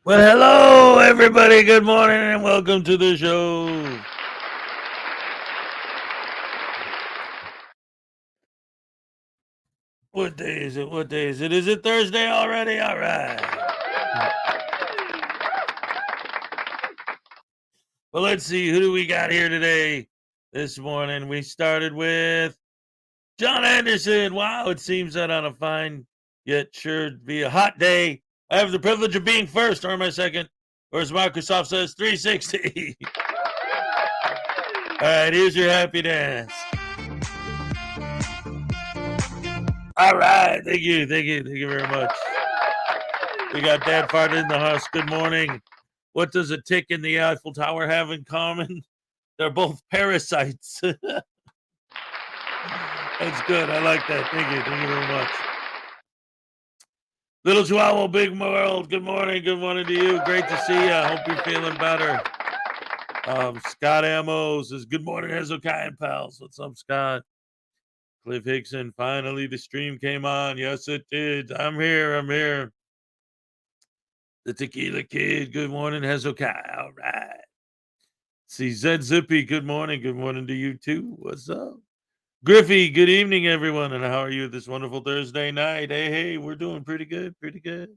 Well, hello, everybody. Good morning and welcome to the show. What day is it? What day is it? Is it Thursday already? All right. Well, let's see. Who do we got here today? This morning, we started with John Anderson. Wow, it seems that on a fine, yet sure to be a hot day, I have the privilege of being first, or am I second? Or as Microsoft says, 360. All right, here's your happy dance. All right, thank you very much. We got Dad Farted in the house. Good morning. What does a tick and the Eiffel Tower have in common? They're both parasites. That's good. I like that. Thank you very much. Little Chihuahua, Big World. Good morning to you. Great to see you. I hope you're feeling better. Scott Ammo says, good morning, Hezokuai and pals. What's up, Scott? Cliff Hickson, finally the stream came on. Yes, it did. I'm here. The Tequila Kid, good morning. Hezokuai, all right. See, Zed Zippy, good morning. Good morning to you too. What's up? Griffey, good evening, everyone. And how are you this wonderful Thursday night? Hey, we're doing pretty good, pretty good.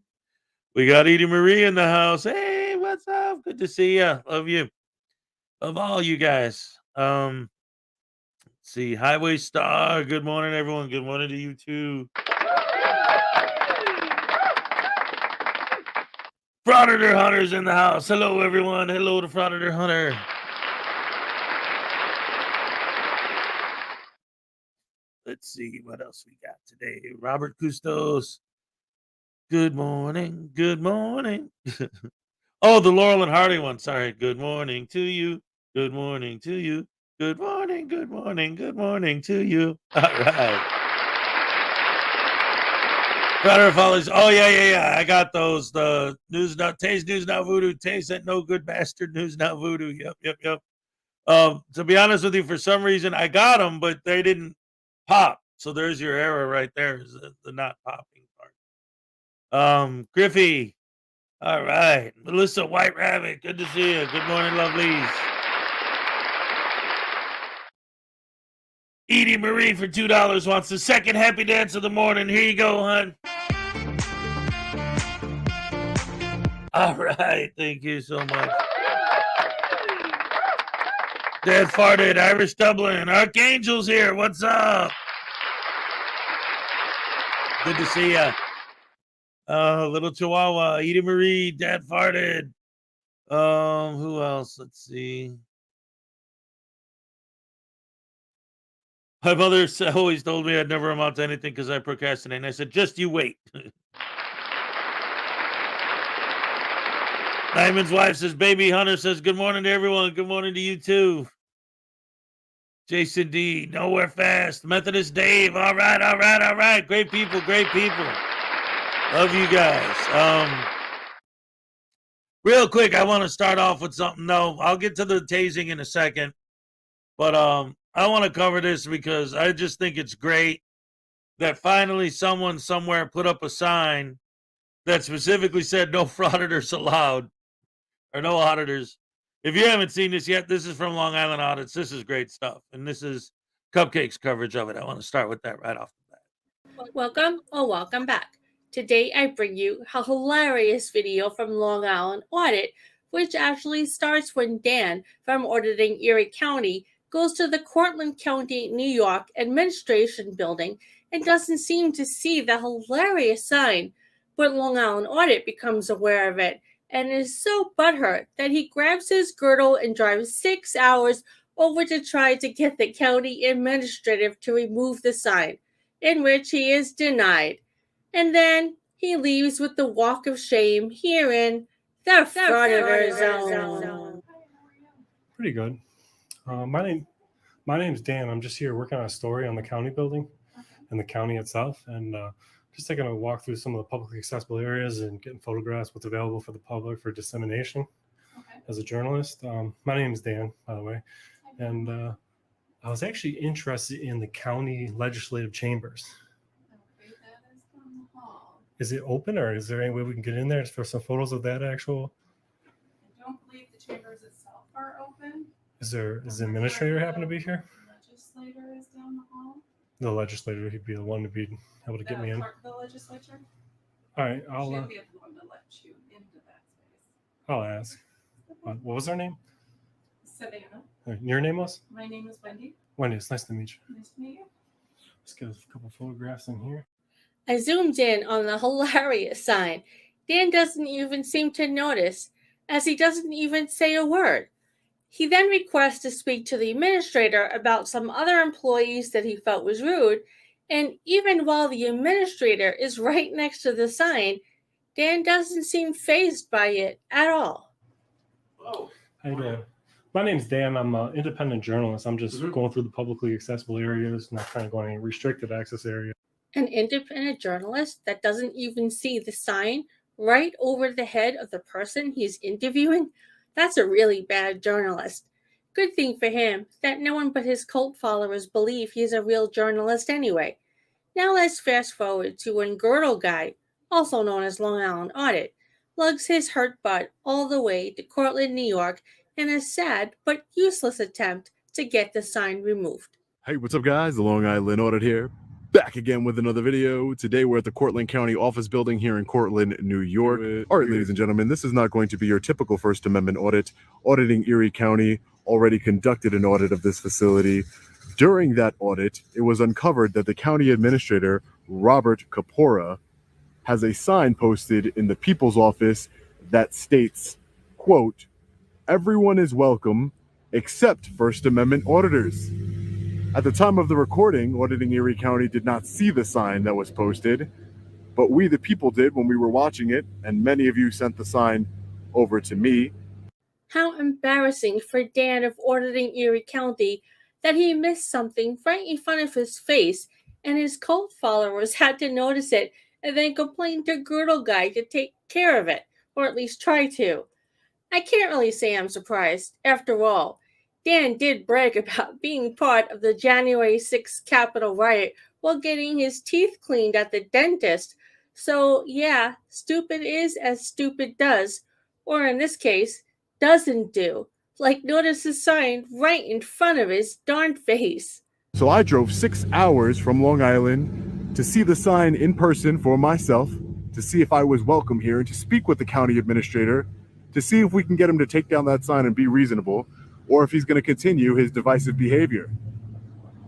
We got Edie Marie in the house. Hey, what's up? Good to see you. Love you. Love all you guys. See, Highway Star, good morning, everyone. Good morning to you too. Frauditor Hunter's in the house. Hello, everyone. Hello to Frauditor Hunter. Let's see what else we got today. Robert Custos. Good morning. Good morning. Oh, the Laurel and Hardy one. Sorry. Good morning to you. Good morning to you. Good morning. Good morning. Good morning to you. All right. Crowder Follies. Oh, yeah. I got those. The News Now, Taste News Now Voodoo. Taste that no good bastard News Now Voodoo. Yep. To be honest with you, for some reason, I got them, but they didn't pop. So there's your error right there, is the not popping part. Griffey. All right. Melissa White Rabbit. Good to see you. Good morning, lovelies. Edie Marie for $2 wants the second happy dance of the morning. Here you go, hon. All right. Thank you so much. Dad farted. Irish Dublin. Archangel's here. What's up? Good to see ya. Little Chihuahua. Edie Marie. Dad farted. Who else? Let's see. My mother always told me I'd never amount to anything because I procrastinate. And I said, just you wait. Diamond's wife says, Baby Hunter says, good morning to everyone. Good morning to you too. Jason D, Nowhere Fast. Methodist Dave. All right. Great people. Love you guys. Real quick, I want to start off with something. No, I'll get to the tasing in a second. But I want to cover this because I just think it's great that finally someone somewhere put up a sign that specifically said no frauditors allowed, or no auditors. If you haven't seen this yet, this is from Long Island Audits. This is great stuff. And this is Cupcake's coverage of it. I want to start with that right off the bat. Welcome back. Today I bring you a hilarious video from Long Island Audit, which actually starts when Dan from auditing Erie County goes to the Cortland County, New York administration building and doesn't seem to see the hilarious sign, but Long Island Audit becomes aware of it and is so butthurt that he grabs his girdle and drives 6 hours over to try to get the county administrative to remove the sign, in which he is denied. And then he leaves with the walk of shame here in the Frauditor Zone. Pretty good. My name's Dan. I'm just here working on a story on the county building and the county itself, and just taking a walk through some of the publicly accessible areas and getting photographs, what's available for the public for dissemination. As a journalist. My name is Dan, by the way, and I was actually interested in the county legislative chambers. Okay, that is down the hall. Is it open, or is there any way we can get in there for some photos of that actual? I don't believe the chambers itself are open. Is the administrator happen to be here? The legislator is down the hall. The legislator, he'd be the one to be able to get me in. The legislature. All right, She'll be the one to let you into that space. I'll ask. What was her name? Savannah. Your name was? My name is Wendy. Wendy, it's nice to meet you. Nice to meet you. Let's get a couple photographs in here. I zoomed in on the hilarious sign. Dan doesn't even seem to notice, as he doesn't even say a word. He then requests to speak to the administrator about some other employees that he felt was rude, and even while the administrator is right next to the sign, Dan doesn't seem fazed by it at all. Oh, how you doing? My name's Dan. I'm an independent journalist. I'm just going through the publicly accessible areas, not trying to go in any restricted access area. An independent journalist that doesn't even see the sign right over the head of the person he's interviewing? That's a really bad journalist. Good thing for him that no one but his cult followers believe he's a real journalist anyway. Now let's fast forward to when Girdle Guy, also known as Long Island Audit, lugs his hurt butt all the way to Cortland, New York, in a sad but useless attempt to get the sign removed. Hey, what's up, guys? The Long Island Audit here. Back again with another video. Today we're at the Cortland County office building here in Cortland, New York. All right, ladies and gentlemen, this is not going to be your typical First Amendment audit. Auditing Erie County already conducted an audit of this facility. During that audit, it was uncovered that the county administrator, Robert Kapora, has a sign posted in the people's office that states, quote, "Everyone is welcome except First Amendment auditors." At the time of the recording, Auditing Erie County did not see the sign that was posted, but we, the people, did when we were watching it, and many of you sent the sign over to me. How embarrassing for Dan of Auditing Erie County that he missed something right in front of his face, and his cult followers had to notice it and then complain to Girdle Guy to take care of it, or at least try to. I can't really say I'm surprised. After all, Dan did brag about being part of the January 6th Capitol riot while getting his teeth cleaned at the dentist. So yeah, stupid is as stupid does, or in this case, doesn't do. Like notice the sign right in front of his darned face. So I drove 6 hours from Long Island to see the sign in person for myself, to see if I was welcome here, and to speak with the county administrator, to see if we can get him to take down that sign and be reasonable, or if he's going to continue his divisive behavior.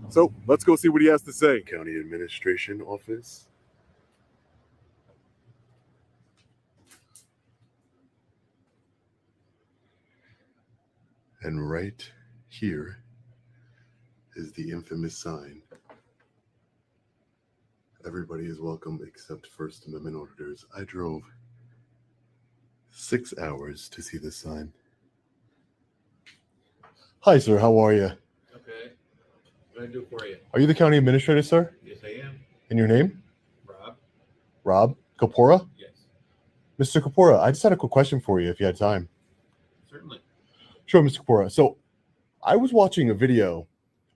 So let's go see what he has to say. County Administration Office. And right here is the infamous sign. Everybody is welcome except First Amendment auditors. I drove 6 hours to see this sign. Hi, sir. How are you? Okay. What can I do for you? Are you the county administrator, sir? Yes, I am. And your name? Rob? Rob Kapora? Yes. Mr. Kapora, I just had a quick question for you if you had time. Certainly. Sure, Mr. Kapora. So I was watching a video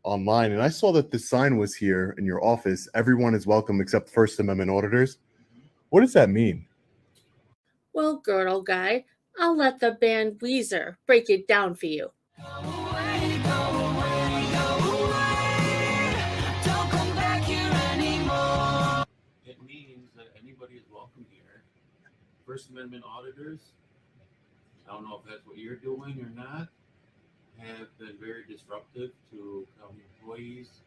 online and I saw that the sign was here in your office. Everyone is welcome except First Amendment auditors. What does that mean? Well, Girdle Guy, I'll let the band Weezer break it down for you. It means that anybody is welcome here. First Amendment auditors, I don't know if that's what you're doing or not, have been very disruptive to county employees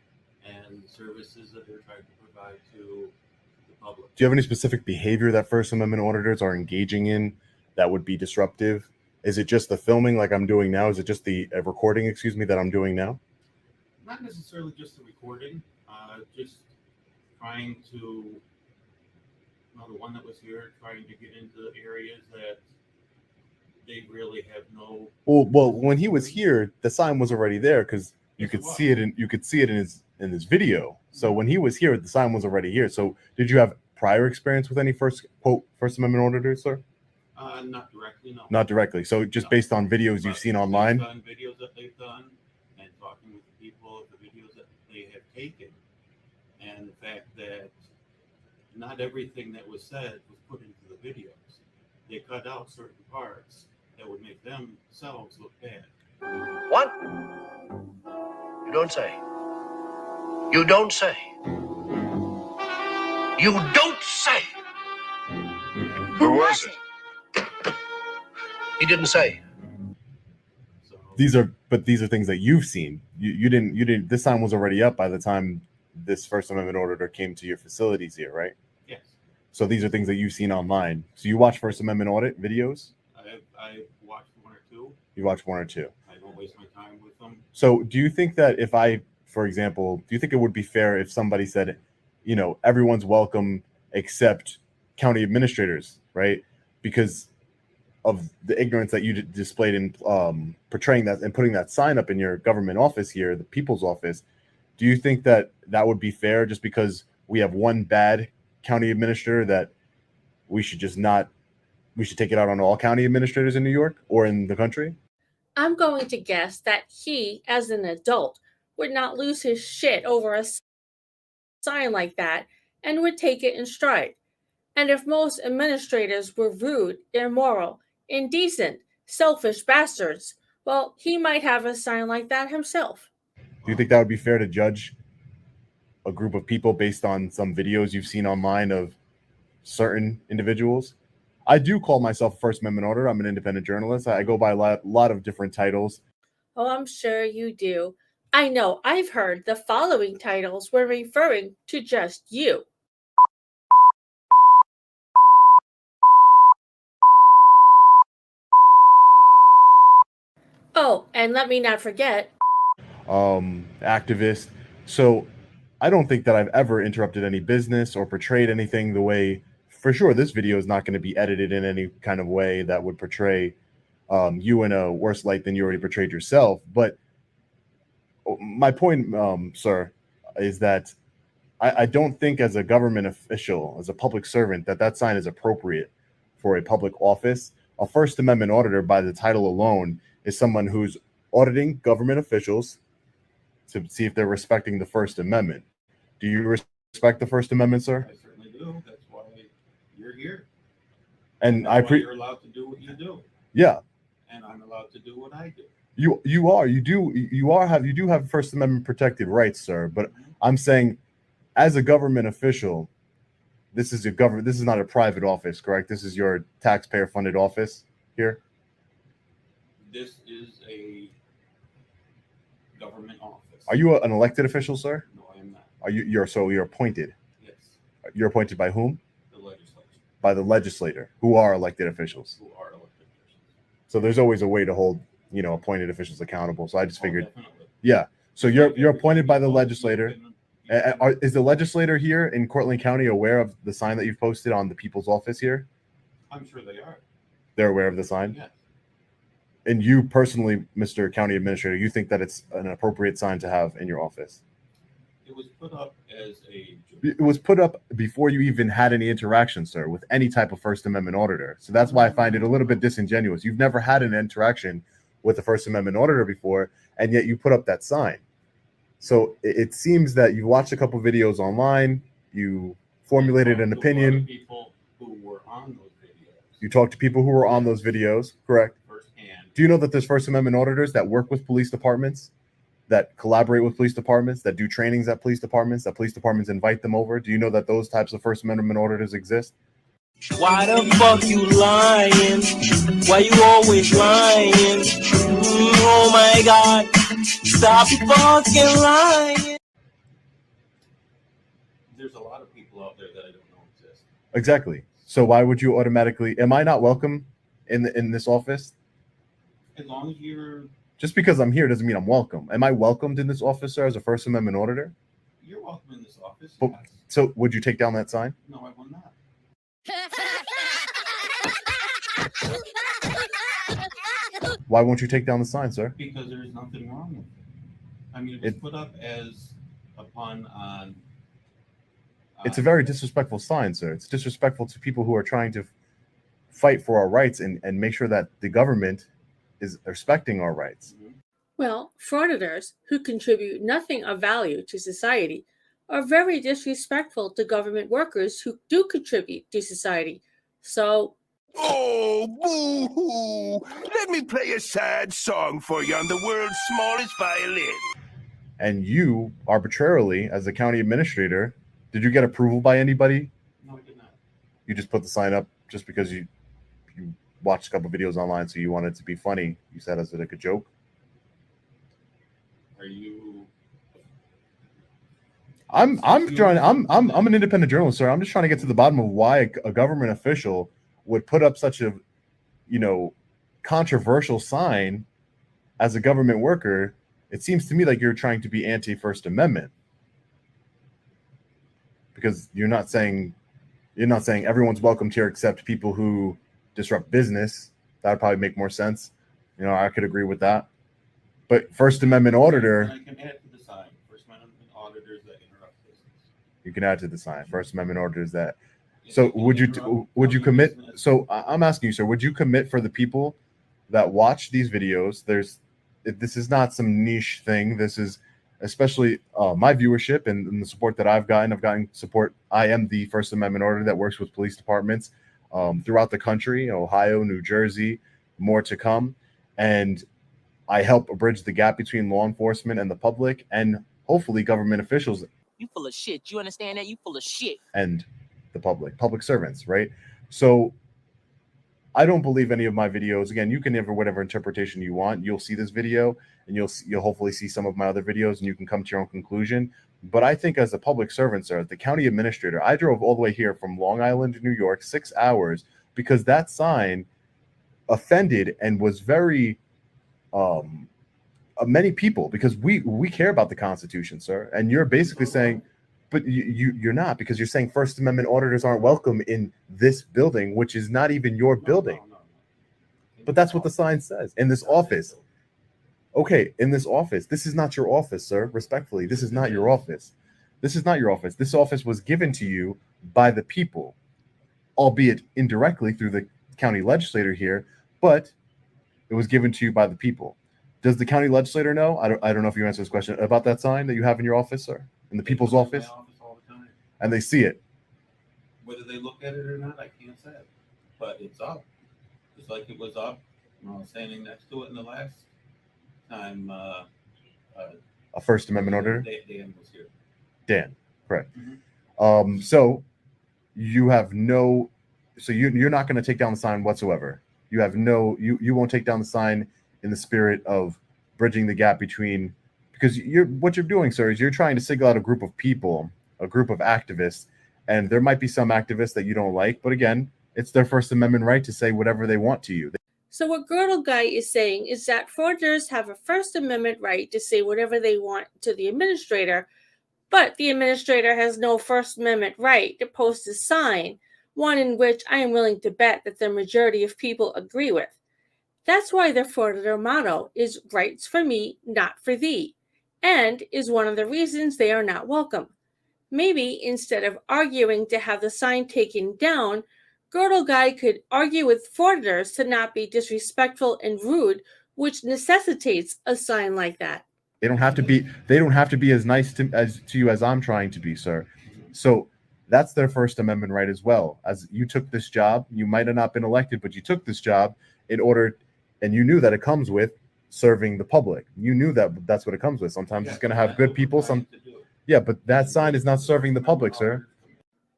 and services that they're trying to provide to the public. Do you have any specific behavior that First Amendment auditors are engaging in that would be disruptive? Is it just the filming like I'm doing now? Is it just the recording, that I'm doing now? Not necessarily just the recording, just trying to, the one that was here, trying to get into areas that they really have no. Well, when he was here, the sign was already there because you could see it in his video. So when he was here, the sign was already here. So did you have prior experience with any First Amendment auditors, sir? Not directly, no. Not directly. So just No. based on videos you've seen online. Based on videos that they've done and talking with the people, the videos that they have taken, and the fact that not everything that was said was put into the videos. They cut out certain parts that would make themselves look bad. What? You don't say. You don't say. You don't say. Who was it? He didn't say. So These are things that you've seen. You didn't. This sign was already up by the time this First Amendment auditor came to your facilities here, right? yes, So these are things that you've seen online. So you watch First Amendment audit videos? I watched one or two. You watch one or two. I don't waste my time with them. So do you think that if I, for example, do you think it would be fair if somebody said, everyone's welcome except county administrators, right? Because of the ignorance that you displayed in portraying that and putting that sign up in your government office here, the people's office. Do you think that that would be fair just because we have one bad county administrator that we should take it out on all county administrators in New York or in the country? I'm going to guess that he, as an adult, would not lose his shit over a sign like that and would take it in stride. And if most administrators were rude, immoral, indecent, selfish bastards, well, he might have a sign like that himself. Do you think that would be fair to judge a group of people based on some videos you've seen online of certain individuals? I do call myself a First Amendment auditor. I'm an independent journalist. I go by a lot of different titles. Oh, I'm sure you do. I know I've heard the following titles when referring to just you. Oh, and let me not forget, Activist. So I don't think that I've ever interrupted any business or portrayed anything the way, for sure, this video is not going to be edited in any kind of way that would portray you in a worse light than you already portrayed yourself. But my point, sir, is that I don't think as a government official, as a public servant, that sign is appropriate for a public office. A First Amendment auditor, by the title alone, is someone who's auditing government officials to see if they're respecting the First Amendment. Do you respect the First Amendment, sir? I certainly do. That's why you're here. And you're allowed to do what you do. Yeah. And I'm allowed to do what I do. You do have First Amendment protected rights, sir. But I'm saying, as a government official, this is not a private office, correct? This is your taxpayer funded office here. This is a government office. Are you an elected official, sir? No, I am not. You're appointed? Yes. You're appointed by whom? The legislature. By the legislator, who are elected officials. Who are elected officials. So there's always a way to hold, appointed officials accountable. So I just figured, Definitely. yeah. So you're appointed by the legislator. Is the legislator here in Cortland County aware of the sign that you've posted on the People's Office here? I'm sure they are. They're aware of the sign? Yes. And you personally, Mr. County Administrator, you think that it's an appropriate sign to have in your office? It was put up as a... It was put up before you even had any interaction, sir, with any type of First Amendment auditor. So that's why I find it a little bit disingenuous. You've never had an interaction with a First Amendment auditor before, and yet you put up that sign. So it seems that you watched a couple videos online, you formulated an opinion. People who were on those videos. You talked to people who were on those videos, correct? Firsthand. Do you know that there's First Amendment auditors that work with police departments, that collaborate with police departments, that do trainings at police departments, that police departments invite them over? Do you know that those types of First Amendment auditors exist? Why the fuck you lying? Why you always lying? Oh my God. Stop fucking lying. There's a lot of people out there that I don't know exist. Exactly. So why would you automatically, am I not welcome in this office? As long as you're... Just because I'm here doesn't mean I'm welcome. Am I welcomed in this office, sir, as a First Amendment auditor? You're welcome in this office. But, yes. So would you take down that sign? No, I will not. Why won't you take down the sign, sir? Because there's nothing wrong with it. I mean, it was put up as a pun on... It's a very disrespectful sign, sir. It's disrespectful to people who are trying to fight for our rights and make sure that the government is respecting our rights. Well, frauditors who contribute nothing of value to society are very disrespectful to government workers who do contribute to society. So... Oh, boo-hoo! Let me play a sad song for you on the world's smallest violin. And you, arbitrarily, as the county administrator, did you get approval by anybody? No, I did not. You just put the sign up just because you watched a couple videos online, so you wanted it to be funny. You said as like a joke. Are you... I'm an independent journalist, sir. I'm just trying to get to the bottom of why a government official would put up such a, controversial sign as a government worker. It seems to me like you're trying to be anti-First Amendment, because you're not saying everyone's welcomed here except people who disrupt business. That would probably make more sense. I could agree with that. But First Amendment auditor, I can add to the sign. First Amendment auditors that interrupt business. you can add to the sign. First Amendment auditors that. So would you commit? So I'm asking you, sir, would you commit for the people that watch these videos? This is not some niche thing. This is especially my viewership and the support that I've gotten support. I am the First Amendment Order that works with police departments throughout the country, Ohio, New Jersey, more to come. And I help bridge the gap between law enforcement and the public, and hopefully government officials. You full of shit. You understand that? You full of shit. And the public servants, right? So I don't believe any of my videos. Again, you can have whatever interpretation you want. You'll see this video, and you'll hopefully see some of my other videos, and you can come to your own conclusion. But I think as a public servant, sir, the county administrator, I drove all the way here from Long Island, New York, 6 hours because that sign offended and was very many people, because we care about the Constitution, sir. And you're basically saying, but you're not, because you're saying First Amendment auditors aren't welcome in this building, which is not even your building. But that's what the sign says. In this office. Okay, in this office. This is not your office, sir. Respectfully, this is not your office. This is not your office. This office was given to you by the people, albeit indirectly through the county legislator here, but it was given to you by the people. Does the county legislator know? I don't know if you answer this question about that sign that you have in your office, sir, in the people's office, all the time. and they see it. Whether they look at it or not, I can't say. But it's up. Just like it was up when I was standing next to it in the last time. A First Amendment order. Dan was here. Dan, correct. So you have no. So you're not going to take down the sign whatsoever. You have no. You won't take down the sign in the spirit of bridging the gap between, because what you're doing, sir, is you're trying to single out a group of people, a group of activists, and there might be some activists that you don't like, but again, it's their First Amendment right to say whatever they want to you. So what Girdle Guy is saying is that frauditors have a First Amendment right to say whatever they want to the administrator, but the administrator has no First Amendment right to post a sign, one in which I am willing to bet that the majority of people agree with. That's why the Frauditor motto is rights for me, not for thee, and is one of the reasons they are not welcome. Maybe instead of arguing to have the sign taken down, Girdle Guy could argue with frauditors to not be disrespectful and rude, which necessitates a sign like that. They don't have to be as nice to you as I'm trying to be, sir. So that's their First Amendment right as well. As you took this job, you might have not been elected, but you took this job in order, and you knew that it comes with serving the public. You knew that that's what it comes with. Sometimes it's going to have good people. Yeah, but that sign is not serving the public, sir.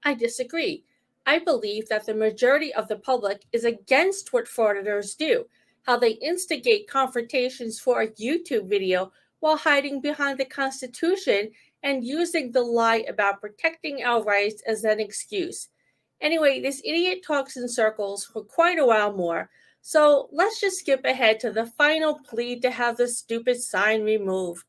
I disagree. I believe that the majority of the public is against what frauditors do, how they instigate confrontations for a YouTube video while hiding behind the Constitution and using the lie about protecting our rights as an excuse. Anyway, this idiot talks in circles for quite a while more, so let's just skip ahead to the final plea to have the stupid sign removed.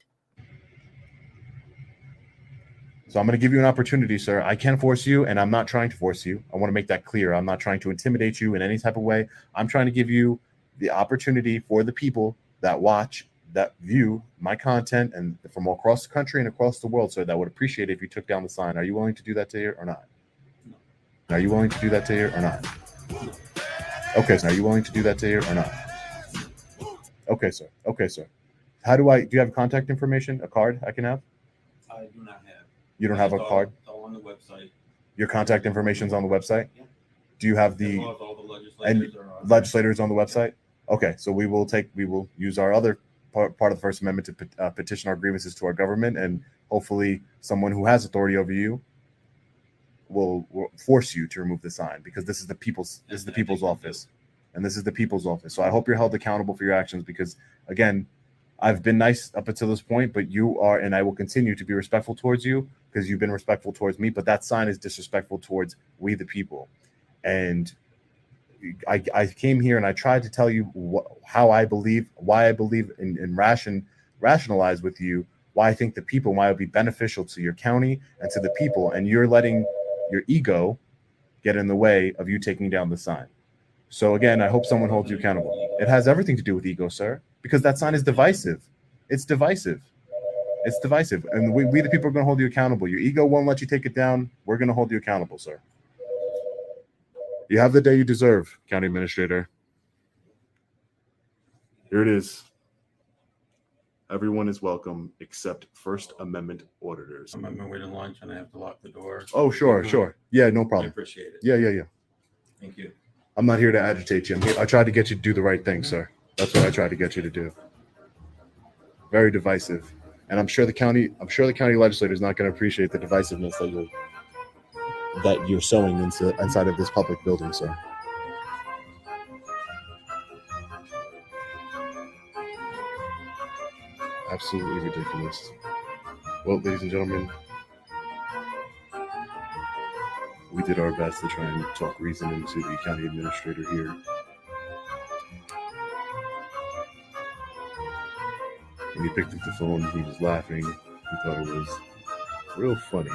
So I'm going to give you an opportunity, sir. I can force you, and I'm not trying to force you. I want to make that clear. I'm not trying to intimidate you in any type of way. I'm trying to give you the opportunity for the people that watch, that view my content, and from across the country and across the world, sir, that would appreciate it if you took down the sign. Are you willing to do that today or not? Are you willing to do that today or not? Okay, sir. Are you willing to do that today or not? Okay, sir. Okay, sir. Do you have contact information, a card I can have? I do not have. You don't have a card? It's all on the website. Your contact information is on the website? Yeah. Do you have As the well as all the legislators legislators on the website? Okay, so we will use our other part of the First Amendment to petition our grievances to our government, and hopefully someone who has authority over you will force you to remove the sign, because this is the people's office, and this is the people's office. So I hope you're held accountable for your actions, because again, I've been nice up until this point, but you are, and I will continue to be respectful towards you because you've been respectful towards me. But that sign is disrespectful towards we the people. And I came here and I tried to tell you why I believe and rationalize with you why I think the people, why it would be beneficial to your county and to the people. And you're letting your ego get in the way of you taking down the sign. So again, I hope someone holds you accountable. It has everything to do with ego, sir, because that sign is divisive. It's divisive. It's divisive. And we the people are going to hold you accountable. Your ego won't let you take it down. We're going to hold you accountable, sir. You have the day you deserve, County Administrator. Here it is. Everyone is welcome except First Amendment auditors. I'm on my way to lunch and I have to lock the door. Oh, sure, sure. Yeah, no I problem. appreciate it. Yeah. Thank you. I'm not here to agitate you. I tried to get you to do the right thing, sir. That's what I tried to get you to do. Very divisive. And I'm sure the county legislator is not going to appreciate the divisiveness that you're sowing inside of this public building, sir. Absolutely ridiculous. Well, ladies and gentlemen, we did our best to try and talk reason into the county administrator here. And he picked up the phone and he was laughing. He thought it was real funny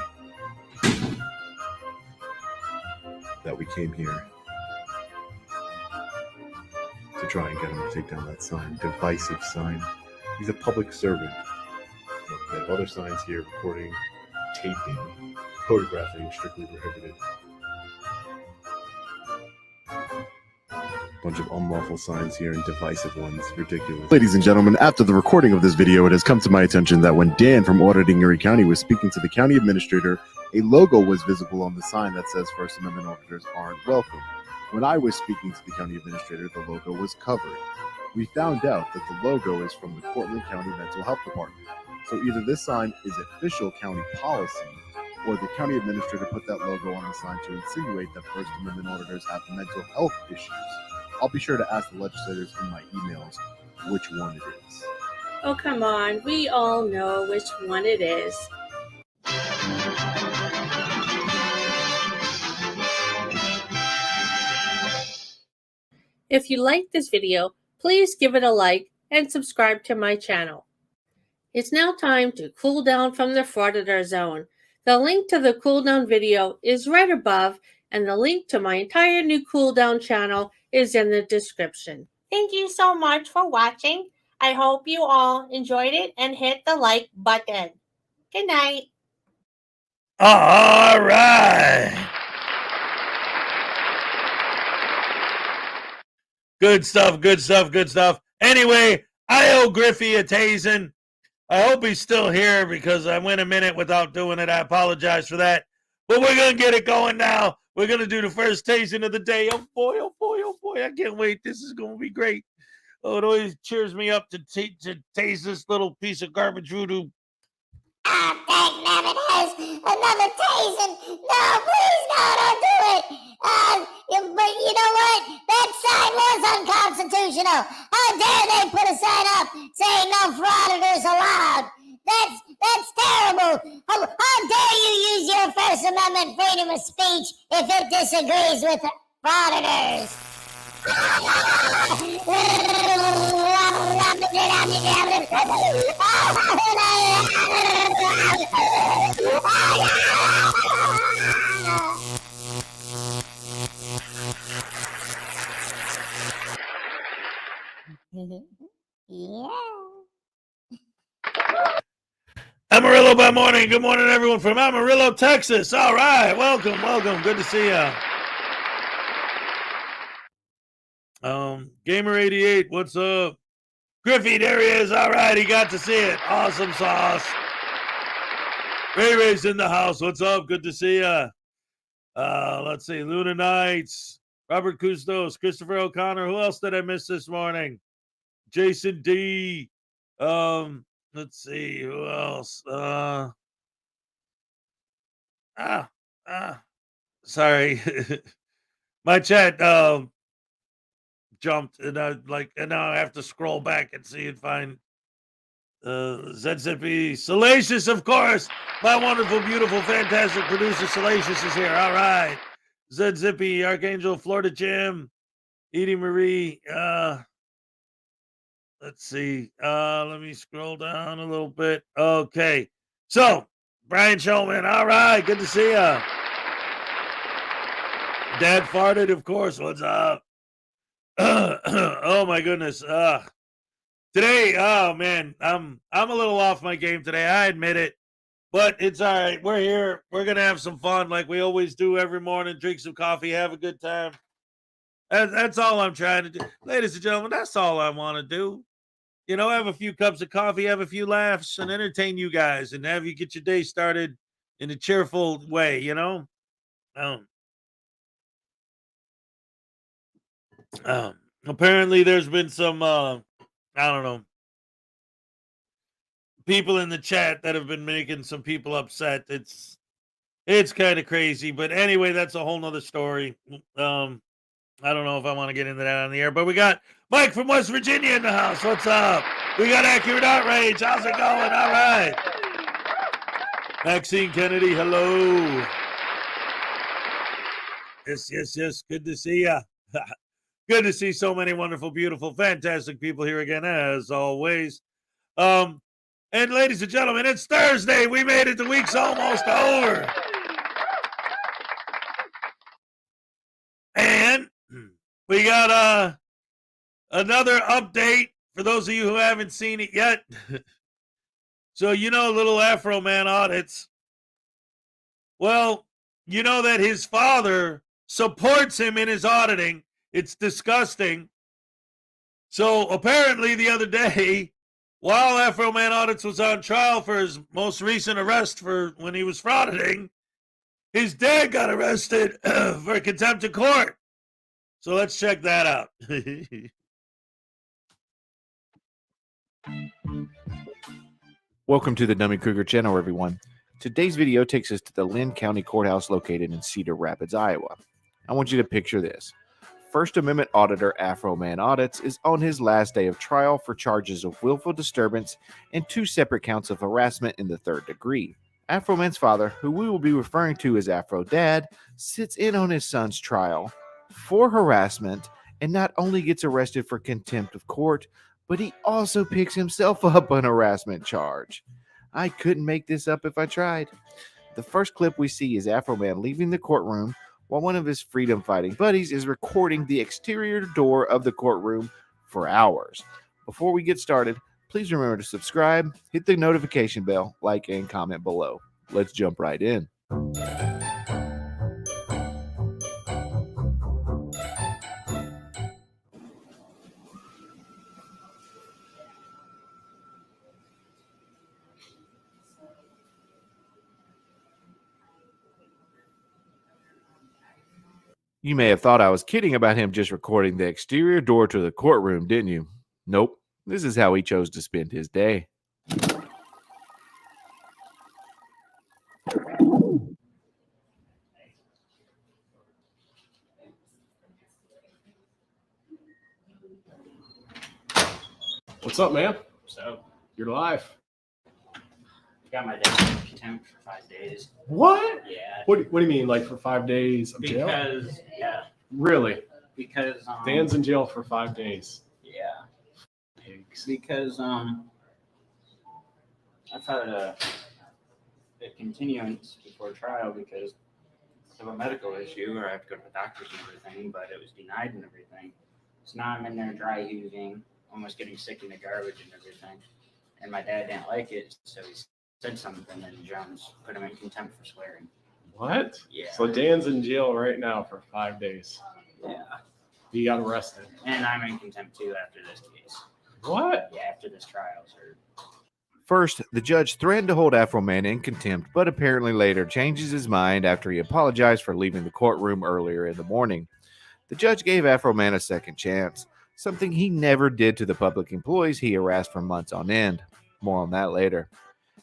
that we came here to try and get him to take down that sign, divisive sign. He's a public servant. They have other signs here, recording, taping, photographing, strictly prohibited. Bunch of unlawful signs here and divisive ones. Ridiculous. Ladies and gentlemen, after the recording of this video, it has come to my attention that when Dan from Auditing Erie County was speaking to the county administrator, a logo was visible on the sign that says First Amendment auditors aren't welcome. When I was speaking to the county administrator, the logo was covered. We found out that the logo is from the Cortland County Mental Health Department. So either this sign is official county policy, or the county administrator put that logo on the sign to insinuate that First Amendment auditors have mental health issues. I'll be sure to ask the legislators in my emails which one it is. Oh, come on. We all know which one it is. If you like this video, please give it a like and subscribe to my channel. It's now time to cool down from the Frauditor zone. The link to the cool down video is right above, and the link to my entire new cool down channel is in the description. Thank you so much for watching. I hope you all enjoyed it and hit the like button. Good night. All right. Good stuff. Anyway, I owe Griffey a tasing. I hope he's still here because I went a minute without doing it. I apologize for that. But we're going to get it going now. We're going to do the first tasing of the day. Oh boy. I can't wait. This is going to be great. Oh, it always cheers me up to taste this little piece of garbage voodoo. Thank Nemesis! Another tasing! No, please, no, don't do it! But you know what? That sign was unconstitutional. How dare they put a sign up saying no frauditors allowed? That's terrible. How dare you use your First Amendment freedom of speech if it disagrees with frauditors? Yeah. Amarillo by morning. Good morning, everyone from Amarillo, Texas. All right. Welcome. Good to see ya. Gamer88, what's up? Griffey, there he is. All right, he got to see it. Awesome sauce. Ray's in the house. What's up? Good to see ya. Let's see. Luna Knights, Robert Custos, Christopher O'Connor. Who else did I miss this morning? Jason D. Let's see. Who else? Sorry. My chat jumped and now I have to scroll back and see and find Zippy. Salacious, of course. My wonderful, beautiful, fantastic producer Salacious is here. All right. Zippy, Archangel, Florida Jim, Edie Marie. Let's see. Let me scroll down a little bit. Okay. So, Brian Shulman. All right. Good to see ya. Dad farted, of course. What's up? Oh my goodness. Today, oh man, I'm a little off my game today. I admit it, but it's all right. We're here. We're gonna have some fun, like we always do every morning. Drink some coffee, have a good time. That's all I'm trying to do, ladies and gentlemen. That's all I want to do. have a few cups of coffee, have a few laughs, and entertain you guys, and have you get your day started in a cheerful way. Apparently, there's been some, I don't know, people in the chat that have been making some people upset. It's kind of crazy, but anyway, that's a whole nother story. I don't know if I want to get into that on the air, but we got Mike from West Virginia in the house. What's up? We got Accurate Outrage. How's it going? All right. Maxine Kennedy, hello. Yes. Good to see ya. Good to see so many wonderful, beautiful, fantastic people here again, as always. And ladies and gentlemen, it's Thursday. We made it. The week's almost over. And we got another update for those of you who haven't seen it yet. So, little Afro Man audits. Well, you know that his father supports him in his auditing. It's disgusting. So apparently the other day, while Afro Man Audits was on trial for his most recent arrest for when he was frauditing, his dad got arrested for contempt of court. So let's check that out. Welcome to the Dummy Kruger channel, everyone. Today's video takes us to the Lynn County Courthouse located in Cedar Rapids, Iowa. I want you to picture this. First Amendment Auditor Afro Man Audits is on his last day of trial for charges of willful disturbance and 2 separate counts of harassment in the 3rd degree. Afro Man's father, who we will be referring to as Afro Dad, sits in on his son's trial for harassment and not only gets arrested for contempt of court, but he also picks himself up on a harassment charge. I couldn't make this up if I tried. The first clip we see is Afro Man leaving the courtroom while one of his freedom-fighting buddies is recording the exterior door of the courtroom for hours. Before we get started, please remember to subscribe, hit the notification bell, like, and comment below. Let's jump right in. You may have thought I was kidding about him just recording the exterior door to the courtroom, didn't you? Nope. This is how he chose to spend his day. What's up, man? So, You're live. got my dad in contempt for 5 days. What? Yeah. What do you mean, like for 5 days of jail? Because, yeah. Really? Because, Dan's in jail for 5 days. Yeah. Because, I filed a continuance before trial because of a medical issue, or I have to go to the doctors and everything, but it was denied and everything. So now I'm in there dry heaving, almost getting sick in the garbage and everything. And my dad didn't like it, so he said something, and Jones put him in contempt for swearing. What? Yeah. So Dan's in jail right now for 5 days. Yeah. He got arrested. And I'm in contempt too after this case. What? Yeah, after this trial, sir. First, the judge threatened to hold Afro Man in contempt, but apparently later changes his mind after he apologized for leaving the courtroom earlier in the morning. The judge gave Afro Man a second chance, something he never did to the public employees he harassed for months on end. More on that later.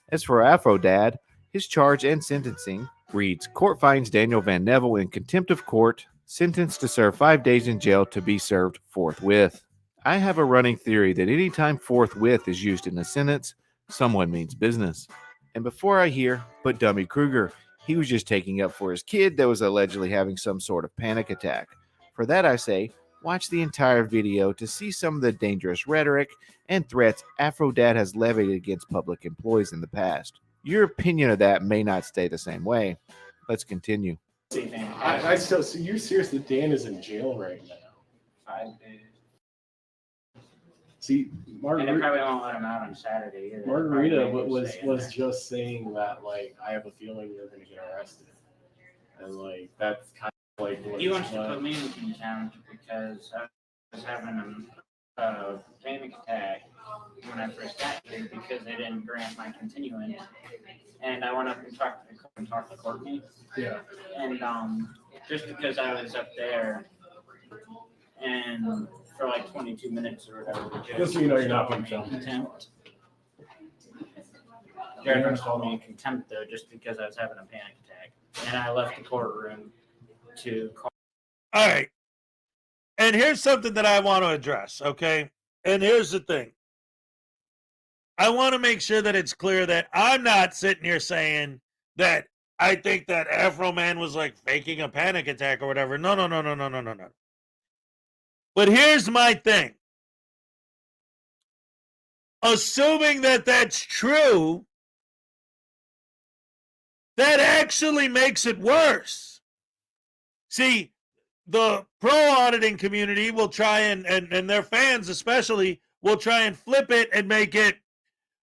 As for Afro Dad, his charge and sentencing reads, Court finds Daniel Van Neville in contempt of court, sentenced to serve 5 days in jail to be served forthwith. I have a running theory that any time forthwith is used in a sentence, someone means business. And before I hear, but Dummy Kruger, he was just taking up for his kid that was allegedly having some sort of panic attack. For that I say, watch the entire video to see some of the dangerous rhetoric and threats Afro Dad has levied against public employees in the past. Your opinion of that may not stay the same way. Let's continue. I still, so you're serious that Dan is in jail right now? 5 days. See, And they Margarita probably won't let him out on Saturday either. was just saying that, like, I have a feeling you're going to get arrested. And, like, that's kind of like what He wants to put me in contempt because I was having a panic attack when I first got here because they didn't grant my continuance. And I went up and talked to Courtney. Yeah. And just because I was up there and for like 22 minutes or whatever, the judge Just so you know, you're not being filmed. contempt. Judge told me in contempt though, just because I was having a panic attack, and I left the courtroom to call. All right. And here's something that I want to address, okay? And here's the thing. I want to make sure that it's clear that I'm not sitting here saying that I think that Afro Man was like faking a panic attack or whatever. No. But here's my thing. Assuming that that's true, that actually makes it worse. See, the pro auditing community will try and their fans especially will try and flip it and make it,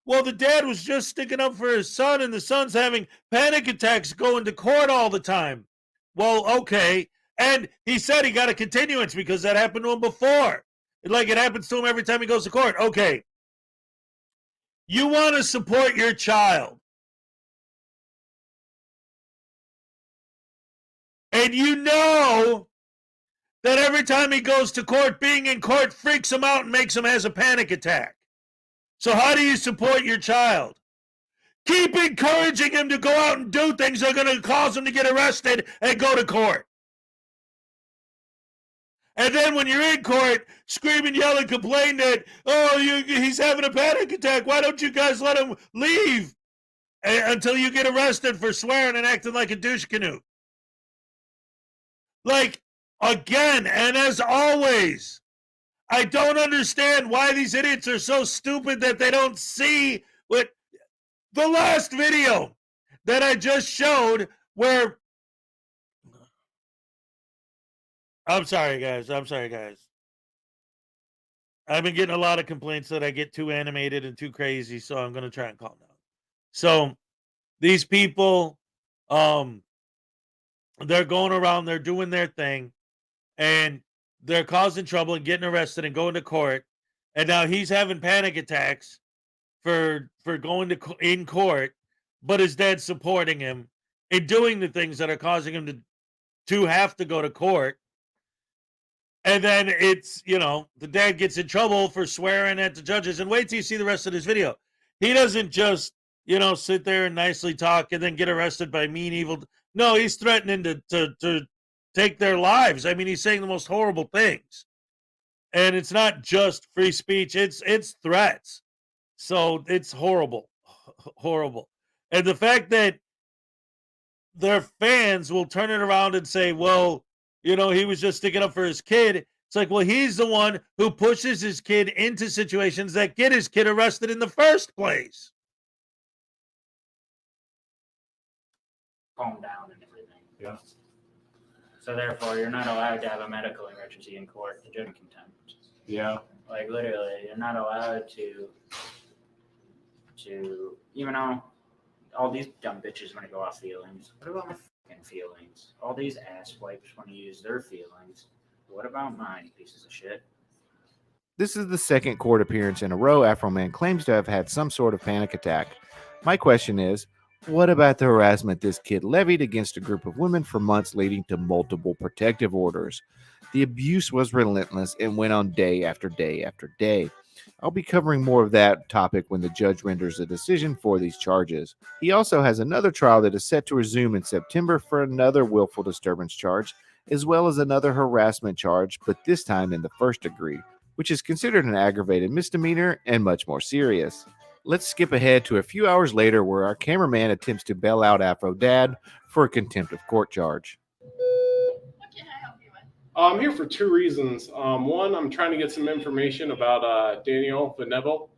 well, the dad was just sticking up for his son and the son's having panic attacks going to court all the time. Well, okay. And he said he got a continuance because that happened to him before. Like it happens to him every time he goes to court. Okay. You want to support your child. And you know that every time he goes to court, being in court freaks him out and makes him has a panic attack. So how do you support your child? Keep encouraging him to go out and do things that are going to cause him to get arrested and go to court. And then when you're in court, scream and yell and complain that, he's having a panic attack. Why don't you guys let him leave until you get arrested for swearing and acting like a douche canoe? Like, again, and as always, I don't understand why these idiots are so stupid that they don't see what the last video that I just showed where... I'm sorry, guys. I've been getting a lot of complaints that I get too animated and too crazy, so I'm going to try and calm down. So these people, they're going around, they're doing their thing, and they're causing trouble and getting arrested and going to court. And now he's having panic attacks for going to in court, but his dad's supporting him in doing the things that are causing him to have to go to court. And then it's, the dad gets in trouble for swearing at the judges. And wait till you see the rest of this video. He doesn't just, sit there and nicely talk and then get arrested by mean, evil. No, he's threatening to take their lives. I mean, he's saying the most horrible things. And it's not just free speech. It's threats. So it's horrible. Horrible. And the fact that their fans will turn it around and say, well, he was just sticking up for his kid. It's like, well, he's the one who pushes his kid into situations that get his kid arrested in the first place. Calm down and everything. Yeah. So therefore, you're not allowed to have a medical emergency in court to judge contempt. Yeah. Like literally, you're not allowed to even though all these dumb bitches want to go off feelings. What about my fucking feelings? All these ass wipes want to use their feelings. What about mine, you pieces of shit? This is the second court appearance in a row Afro Man claims to have had some sort of panic attack. My question is, what about the harassment this kid levied against a group of women for months, leading to multiple protective orders? The abuse was relentless and went on day after day after day. I'll be covering more of that topic when the judge renders a decision for these charges. He also has another trial that is set to resume in September for another willful disturbance charge, as well as another harassment charge, but this time in the first degree, which is considered an aggravated misdemeanor and much more serious. Let's skip ahead to a few hours later where our cameraman attempts to bail out Afro Dad for a contempt of court charge. What can I help you with? I'm here for two reasons. One, I'm trying to get some information about Daniel Venable.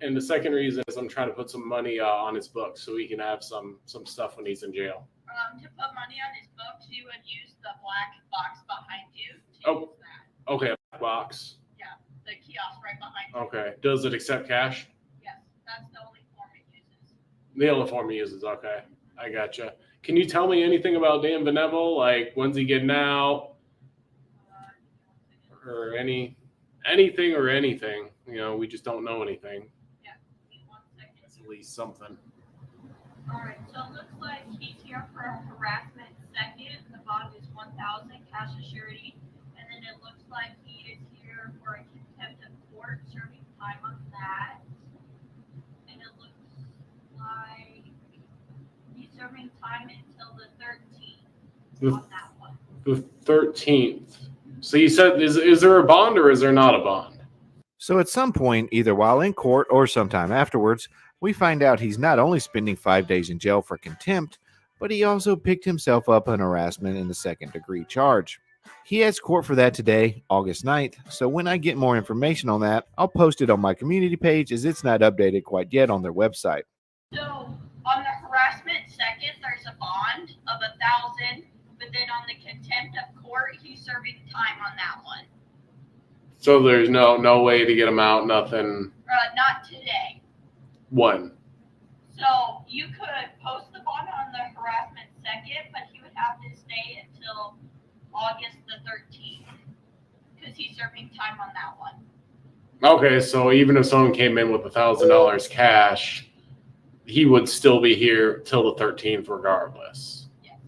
And the second reason is I'm trying to put some money on his books so he can have some stuff when he's in jail. To put money on his books, you would use the black box behind you to use that. Okay, box. Yeah, the kiosk right behind you. Okay. Does it accept cash? Yes, that's the only form it uses. The only form he uses. Okay, I gotcha. Can you tell me anything about Dan Venable? Like, when's he getting out? Or any? anything or anything. We just don't know anything. Yeah, give me 1 second. That's at least something. All right, so it looks like he's here for harassment second. The bond is 1,000 cash as surety. And then it looks like he is here for a contempt of court, serving time on that. And it looks like he's serving time until the 13th on that one. The 13th. So you said, is there a bond or is there not a bond? So at some point, either while in court or sometime afterwards, we find out he's not only spending 5 days in jail for contempt, but he also picked himself up on harassment in the second-degree charge. He has court for that today, August 9th, so when I get more information on that, I'll post it on my community page as it's not updated quite yet on their website. So on the harassment second, there's a bond of 1,000, but then on the contempt of court, he's serving time on that one. So there's no way to get him out, nothing. Not today. When? So you could post the bond on the harassment second, but he would have to stay until August the 13th because he's serving time on that one. Okay, so even if someone came in with $1,000 cash, he would still be here till the 13th regardless. Yes,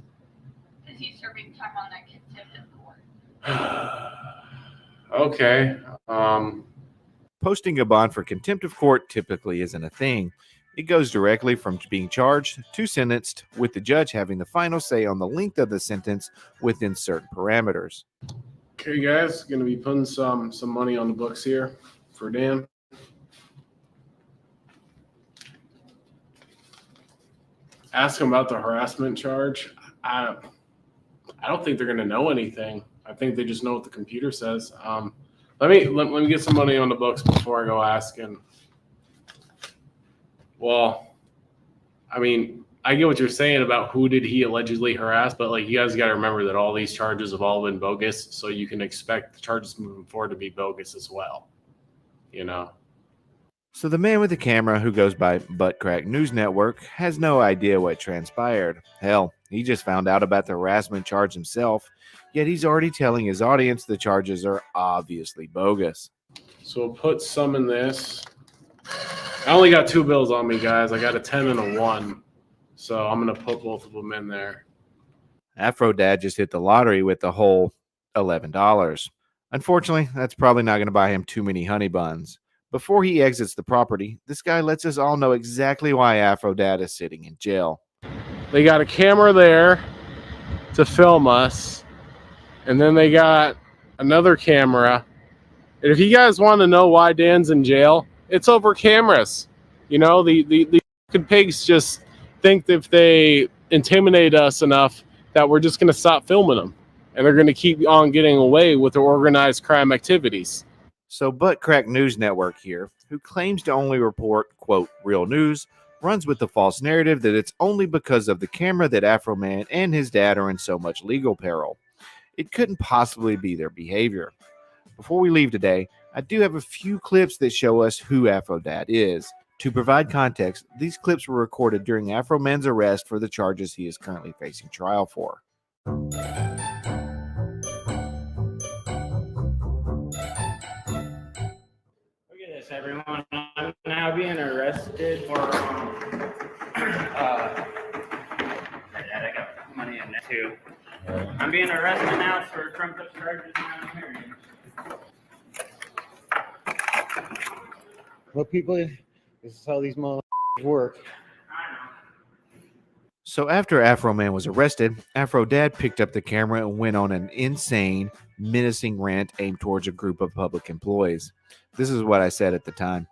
because he's serving time on that contempt of court. Okay. Posting a bond for contempt of court typically isn't a thing. It goes directly from being charged to sentenced, with the judge having the final say on the length of the sentence within certain parameters. Okay, guys, going to be putting some money on the books here for Dan. Ask him about the harassment charge. I don't think they're going to know anything. I think they just know what the computer says. Let me get some money on the books before I go asking. Well, I mean, I get what you're saying about who did he allegedly harass, but like you guys got to remember that all these charges have all been bogus, so you can expect the charges moving forward to be bogus as well. So the man with the camera, who goes by Buttcrack News Network, has no idea what transpired. Hell, he just found out about the harassment charge himself, yet he's already telling his audience the charges are obviously bogus. So we'll put some in this. I only got 2 bills on me, guys. I got a 10 and a 1. So I'm going to put both of them in there. Afro Dad just hit the lottery with the whole $11. Unfortunately, that's probably not going to buy him too many honey buns. Before he exits the property, this guy lets us all know exactly why Afro Dad is sitting in jail. They got a camera there to film us, and then they got another camera. And if you guys want to know why Dan's in jail, it's over cameras. The fucking pigs just think that if they intimidate us enough that we're just going to stop filming them, and they're going to keep on getting away with their organized crime activities. So Buttcrack News Network here, who claims to only report, quote, real news, runs with the false narrative that it's only because of the camera that Afro Man and his dad are in so much legal peril. It couldn't possibly be their behavior. Before we leave today, I do have a few clips that show us who Afro Dad is. To provide context, these clips were recorded during Afro Man's arrest for the charges he is currently facing trial for. Everyone, I'm now being arrested for I got money in there too. I'm being arrested now for trumped up charges and hearing. Well, people, this is how these motherfuckers work. So after Afro Man was arrested, Afro Dad picked up the camera and went on an insane, menacing rant aimed towards a group of public employees. This is what I said at the time.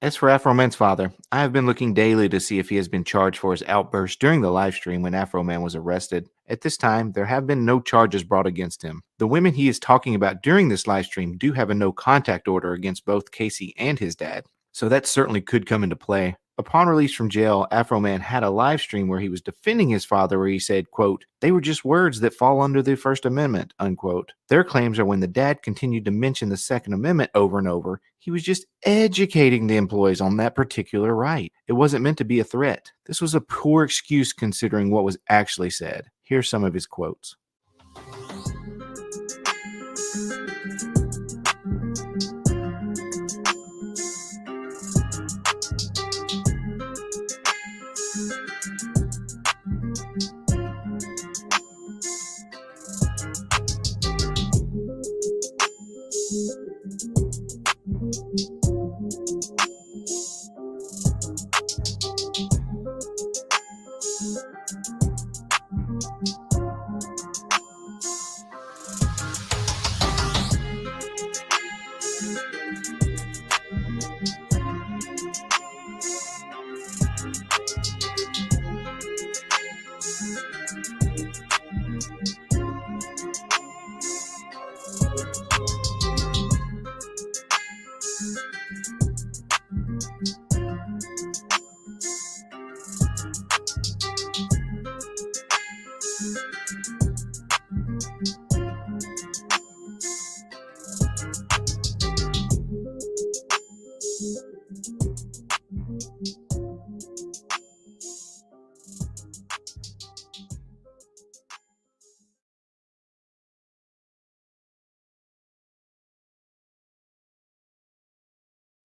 As for Afro Man's father, I have been looking daily to see if he has been charged for his outburst during the live stream when Afro Man was arrested. At this time, there have been no charges brought against him. The women he is talking about during this live stream do have a no contact order against both Casey and his dad, so that certainly could come into play. Upon release from jail, Afro Man had a live stream where he was defending his father, where he said, quote, "They were just words that fall under the First Amendment," unquote. Their claims are when the dad continued to mention the Second Amendment over and over, he was just educating the employees on that particular right. It wasn't meant to be a threat. This was a poor excuse considering what was actually said. Here's some of his quotes.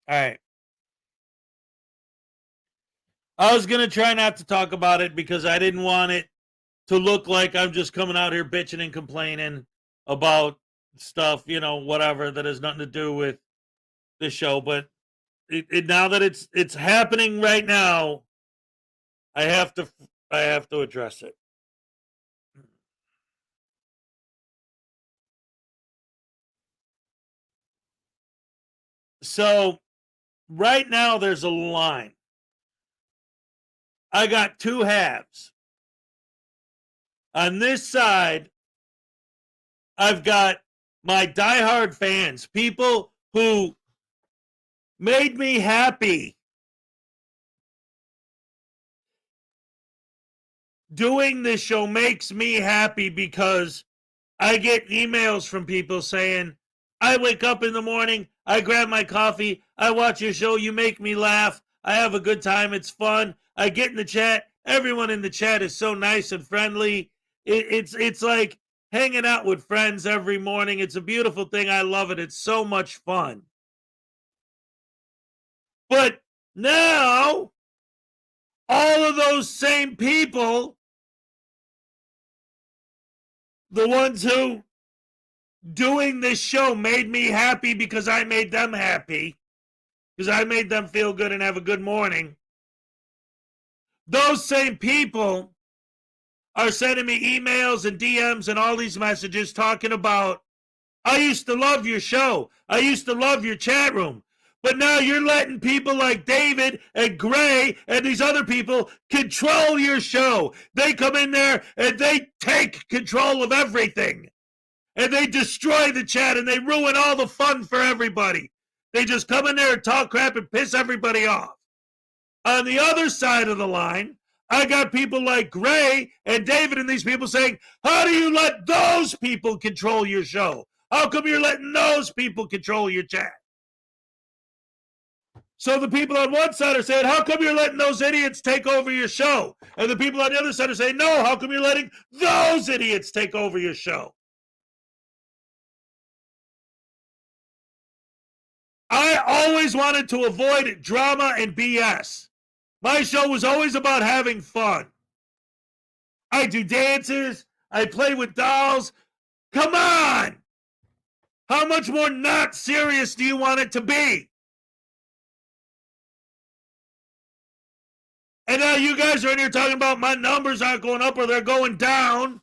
All right. I was going to try not to talk about it because I didn't want it to look like I'm just coming out here bitching and complaining about stuff, you know, whatever, that has nothing to do with the show. But now that it's happening right now, I have to address it. So right now there's a line. I got two halves. On this side, I've got my diehard fans, people who made me happy doing this show. Makes me happy because I get emails from people saying, I wake up in the morning, I grab my coffee, I watch your show, you make me laugh, I have a good time, it's fun, I get in the chat, everyone in the chat is so nice and friendly. It's like hanging out with friends every morning. It's a beautiful thing. I love it. It's so much fun. But now, all of those same people, the ones who doing this show made me happy because I made them happy, because I made them feel good and have a good morning, those same people are sending me emails and DMs and all these messages talking about, I used to love your show. I used to love your chat room. But now you're letting people like David and Gray and these other people control your show. They come in there and they take control of everything. And they destroy the chat and they ruin all the fun for everybody. They just come in there and talk crap and piss everybody off. On the other side of the line, I got people like Gray and David and these people saying, how do you let those people control your show? How come you're letting those people control your chat? So the people on one side are saying, how come you're letting those idiots take over your show? And the people on the other side are saying, no, how come you're letting those idiots take over your show? I always wanted to avoid drama and BS. My show was always about having fun. I do dances. I play with dolls. Come on! How much more not serious do you want it to be? And now you guys are in here talking about my numbers aren't going up or they're going down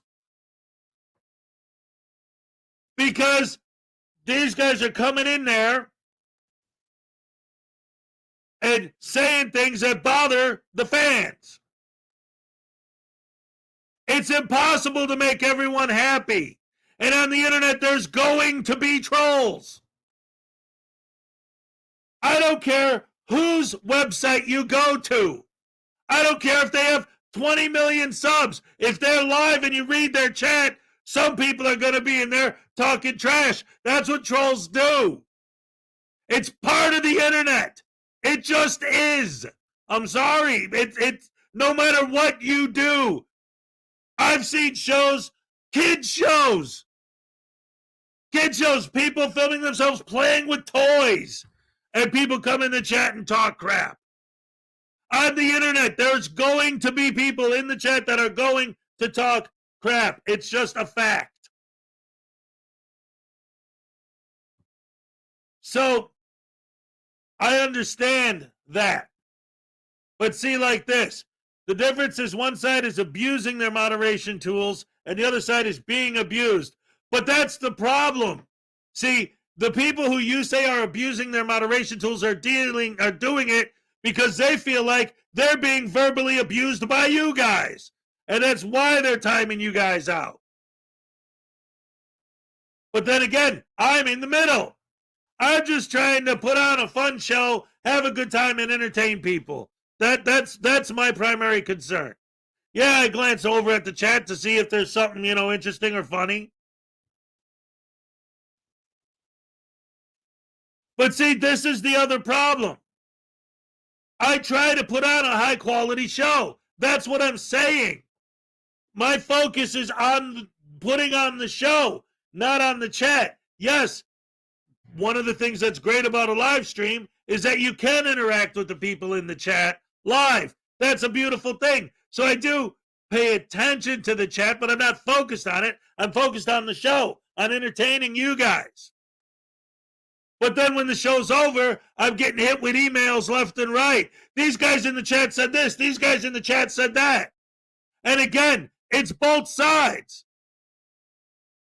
because these guys are coming in there and saying things that bother the fans. It's impossible to make everyone happy. And on the internet, there's going to be trolls. I don't care whose website you go to. I don't care if they have 20 million subs. If they're live and you read their chat, some people are going to be in there talking trash. That's what trolls do. It's part of the internet. It just is. I'm sorry. It's no matter what you do. I've seen shows, kid shows, people filming themselves playing with toys, and people come in the chat and talk crap. On the internet, there's going to be people in the chat that are going to talk crap. It's just a fact. So I understand that. But see, like this, the difference is one side is abusing their moderation tools and the other side is being abused. But that's the problem. See, the people who you say are abusing their moderation tools are doing it because they feel like they're being verbally abused by you guys. And that's why they're timing you guys out. But then again, I'm in the middle. I'm just trying to put on a fun show, have a good time, and entertain people. That's my primary concern. Yeah, I glance over at the chat to see if there's something, interesting or funny. But see, this is the other problem. I try to put on a high quality show. That's what I'm saying. My focus is on putting on the show, not on the chat. Yes, one of the things that's great about a live stream is that you can interact with the people in the chat live. That's a beautiful thing. So I do pay attention to the chat, but I'm not focused on it. I'm focused on the show, on entertaining you guys. But then when the show's over, I'm getting hit with emails left and right. These guys in the chat said this. These guys in the chat said that. And again, it's both sides.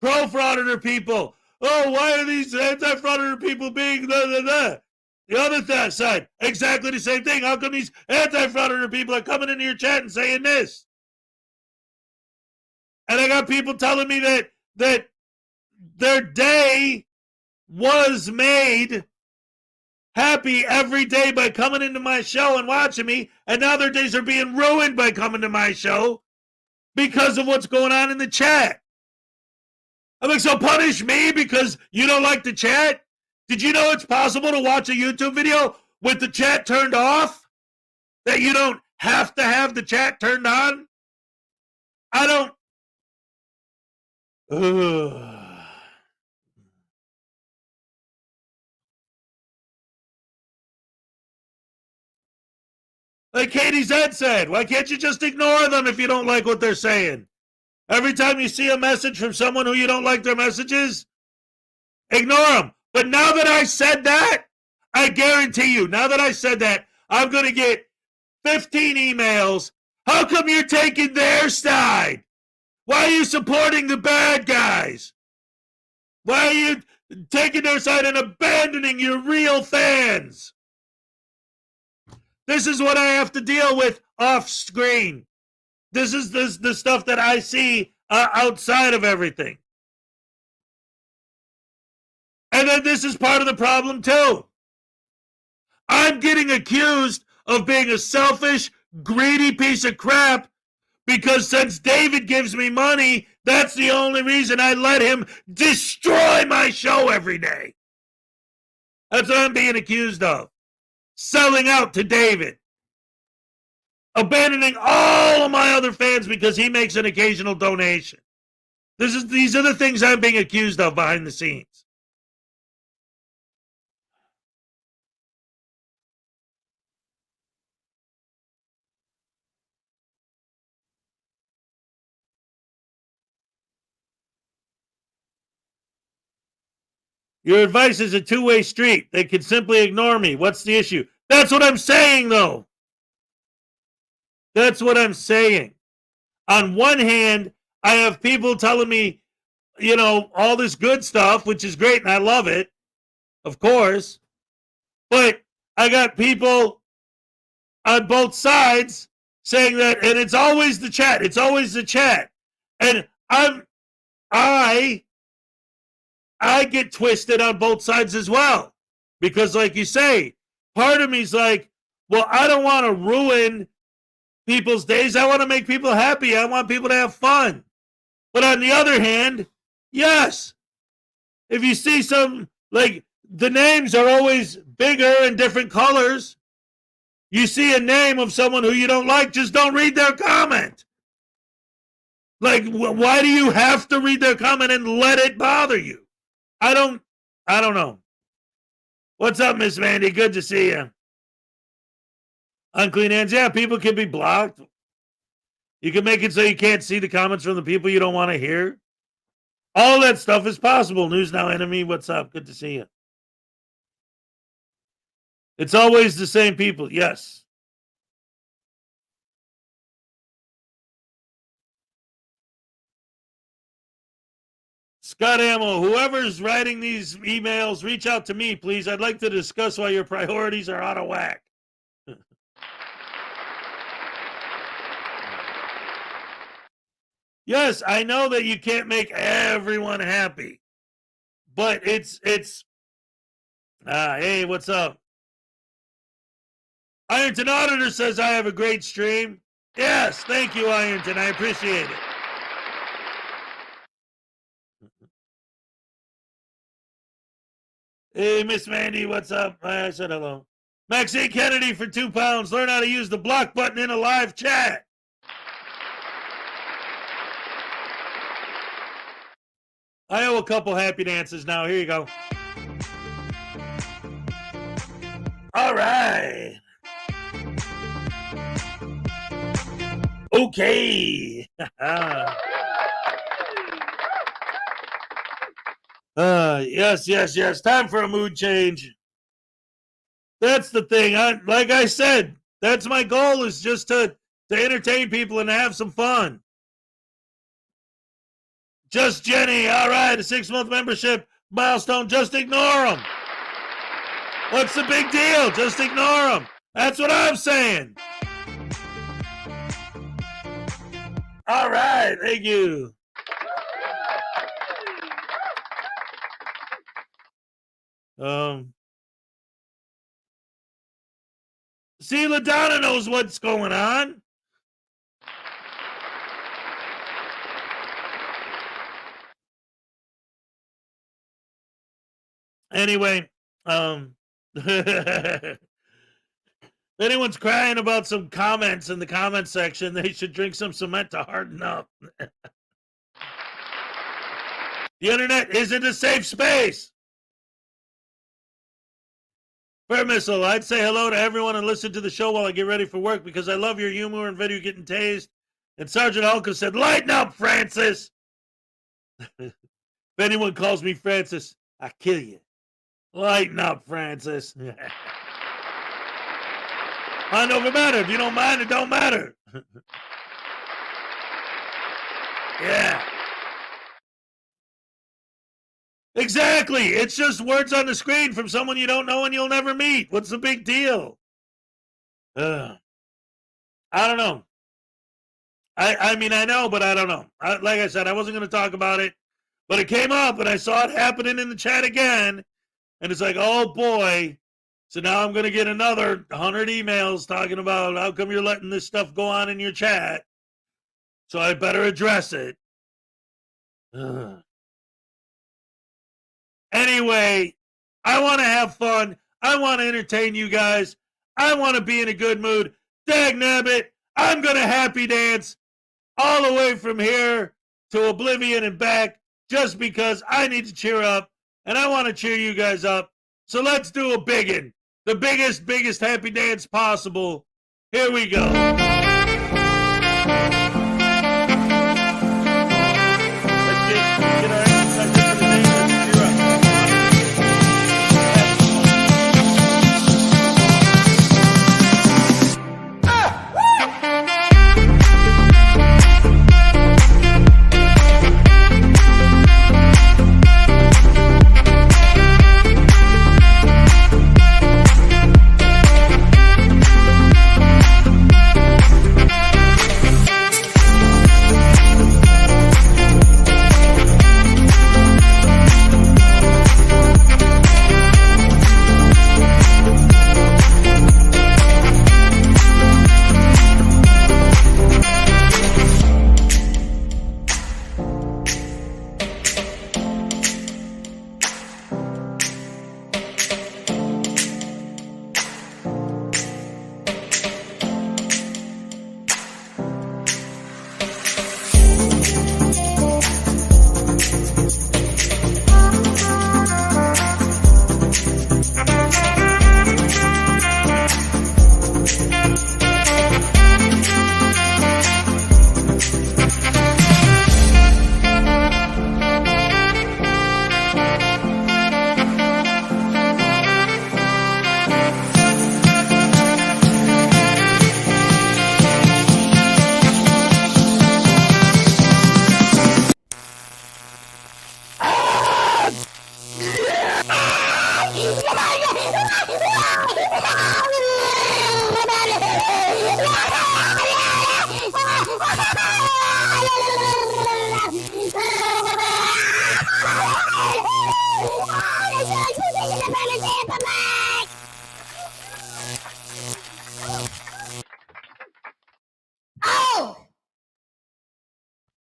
Pro-frauditor people. Oh, why are these anti-frauditor people being The other side, exactly the same thing. How come these anti-frauditor people are coming into your chat and saying this? And I got people telling me that their day was made happy every day by coming into my show and watching me, and now their days are being ruined by coming to my show because of what's going on in the chat. I'm like, so punish me because you don't like the chat? Did you know it's possible to watch a YouTube video with the chat turned off? That you don't have to have the chat turned on? I don't... Like Katie Zed said, why can't you just ignore them if you don't like what they're saying? Every time you see a message from someone who you don't like their messages, ignore them. But now that I said that, I guarantee you, now that I said that, I'm going to get 15 emails. How come you're taking their side? Why are you supporting the bad guys? Why are you taking their side and abandoning your real fans? This is what I have to deal with off screen. This is the stuff that I see outside of everything. And then this is part of the problem too. I'm getting accused of being a selfish, greedy piece of crap because since David gives me money, that's the only reason I let him destroy my show every day. That's what I'm being accused of. Selling out to David. Abandoning all of my other fans because he makes an occasional donation. These are the things I'm being accused of behind the scenes. Your advice is a two-way street. They can simply ignore me. What's the issue? That's what I'm saying, though. That's what I'm saying. On one hand, I have people telling me, all this good stuff, which is great, and I love it, of course. But I got people on both sides saying that, and it's always the chat. It's always the chat. And I get twisted on both sides as well. Because like you say, part of me's like, well, I don't want to ruin people's days. I want to make people happy. I want people to have fun. But on the other hand, yes, if you see some, like, the names are always bigger and different colors. You see a name of someone who you don't like, just don't read their comment. Like, why do you have to read their comment and let it bother you? I don't know. What's up, Miss Mandy? Good to see you. Unclean hands. Yeah, people can be blocked. You can make it so you can't see the comments from the people you don't want to hear. All that stuff is possible. News Now Enemy, what's up? Good to see you. It's always the same people. Yes. Scott Ammo, whoever's writing these emails, reach out to me, please. I'd like to discuss why your priorities are out of whack. Yes, I know that you can't make everyone happy, but it's hey, what's up? Ironton Auditor says I have a great stream. Yes, thank you, Ironton. I appreciate it. Hey, Miss Mandy, what's up? I said hello. Maxine Kennedy for £2. Learn how to use the block button in a live chat. I owe a couple happy dances now. Here you go. All right. Okay. Yes. Time for a mood change. That's the thing. Like I said, that's my goal, is just to entertain people and have some fun. Just Jenny. All right, a 6-month membership milestone. Just ignore them. What's the big deal? Just ignore them. That's what I'm saying. All right, thank you. See, LaDonna knows what's going on. Anyway, if anyone's crying about some comments in the comment section, they should drink some cement to harden up. The internet isn't a safe space. Fair Missile, I'd say hello to everyone and listen to the show while I get ready for work because I love your humor and video getting tased. And Sergeant Hulk said, lighten up, Francis. If anyone calls me Francis, I kill you. Lighten up, Francis. Mind over matter. If you don't mind, it don't matter. Yeah. Exactly. It's just words on the screen from someone you don't know and you'll never meet. What's the big deal? I don't know. I mean, I know, but I don't know. Like I said, I wasn't going to talk about it, but it came up and I saw it happening in the chat again. And it's like, oh boy. So now I'm going to get another 100 emails talking about how come you're letting this stuff go on in your chat. So I better address it. Anyway, I want to have fun. I want to entertain you guys. I want to be in a good mood. Dagnabbit, I'm going to happy dance all the way from here to oblivion and back just because I need to cheer up and I want to cheer you guys up. So let's do a biggin. The biggest happy dance possible. Here we go.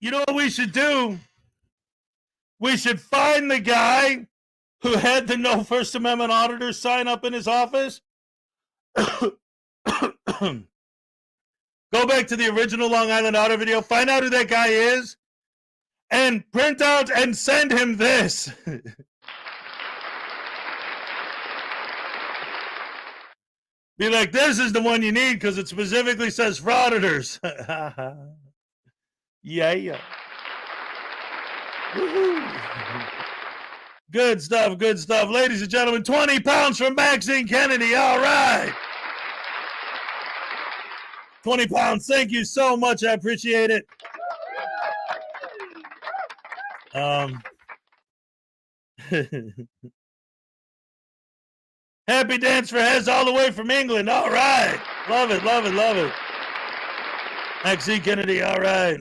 You know what we should do? We should find the guy who had the no First Amendment auditor sign up in his office. Go back to the original Long Island audit video, find out who that guy is, and print out and send him this. Be like, this is the one you need because it specifically says Frauditors. Yeah. Good stuff, good stuff. Ladies and gentlemen, 20 pounds from Maxine Kennedy. All right. 20 pounds. Thank you so much. I appreciate it. Happy dance for Hez all the way from England. All right. Love it, love it, love it. Maxine Kennedy. All right.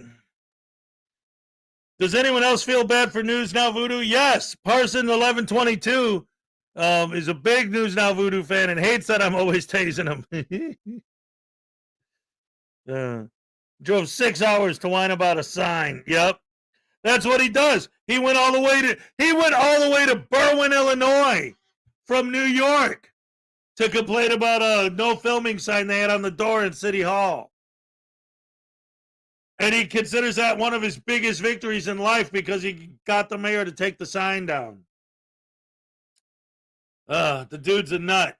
Does anyone else feel bad for News Now Voodoo? Yes. Parson 1122 is a big News Now Voodoo fan and hates that I'm always tasing him. Drove 6 hours to whine about a sign. Yep. That's what he does. He went all the way to Berwyn, Illinois from New York to complain about a no filming sign they had on the door in City Hall. And he considers that one of his biggest victories in life because he got the mayor to take the sign down. The dude's a nut.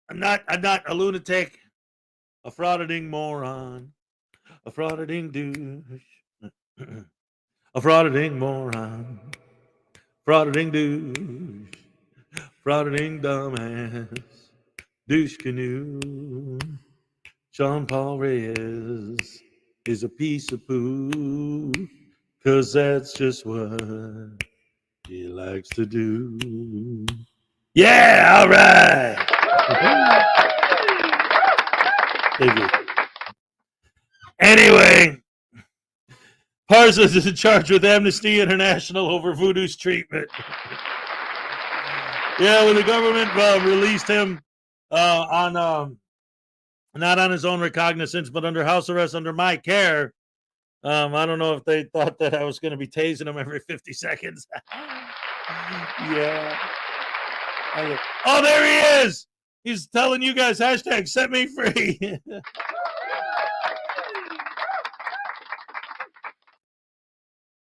I'm not a lunatic, a frauditing moron, a frauditing douche, a frauditing moron, frauditing douche, frauditing dumbass, douche canoe, Sean Paul Reyes is a piece of poo, 'cause that's just what he likes to do. Yeah, all right. Thank you. Anyway, Parsons is in charge with Amnesty International over Voodoo's treatment. Yeah, when the government released him on not on his own recognizance, but under house arrest under my care. I don't know if they thought that I was going to be tasing him every 50 seconds. Yeah. Oh, there he is. He's telling you guys, hashtag set me free.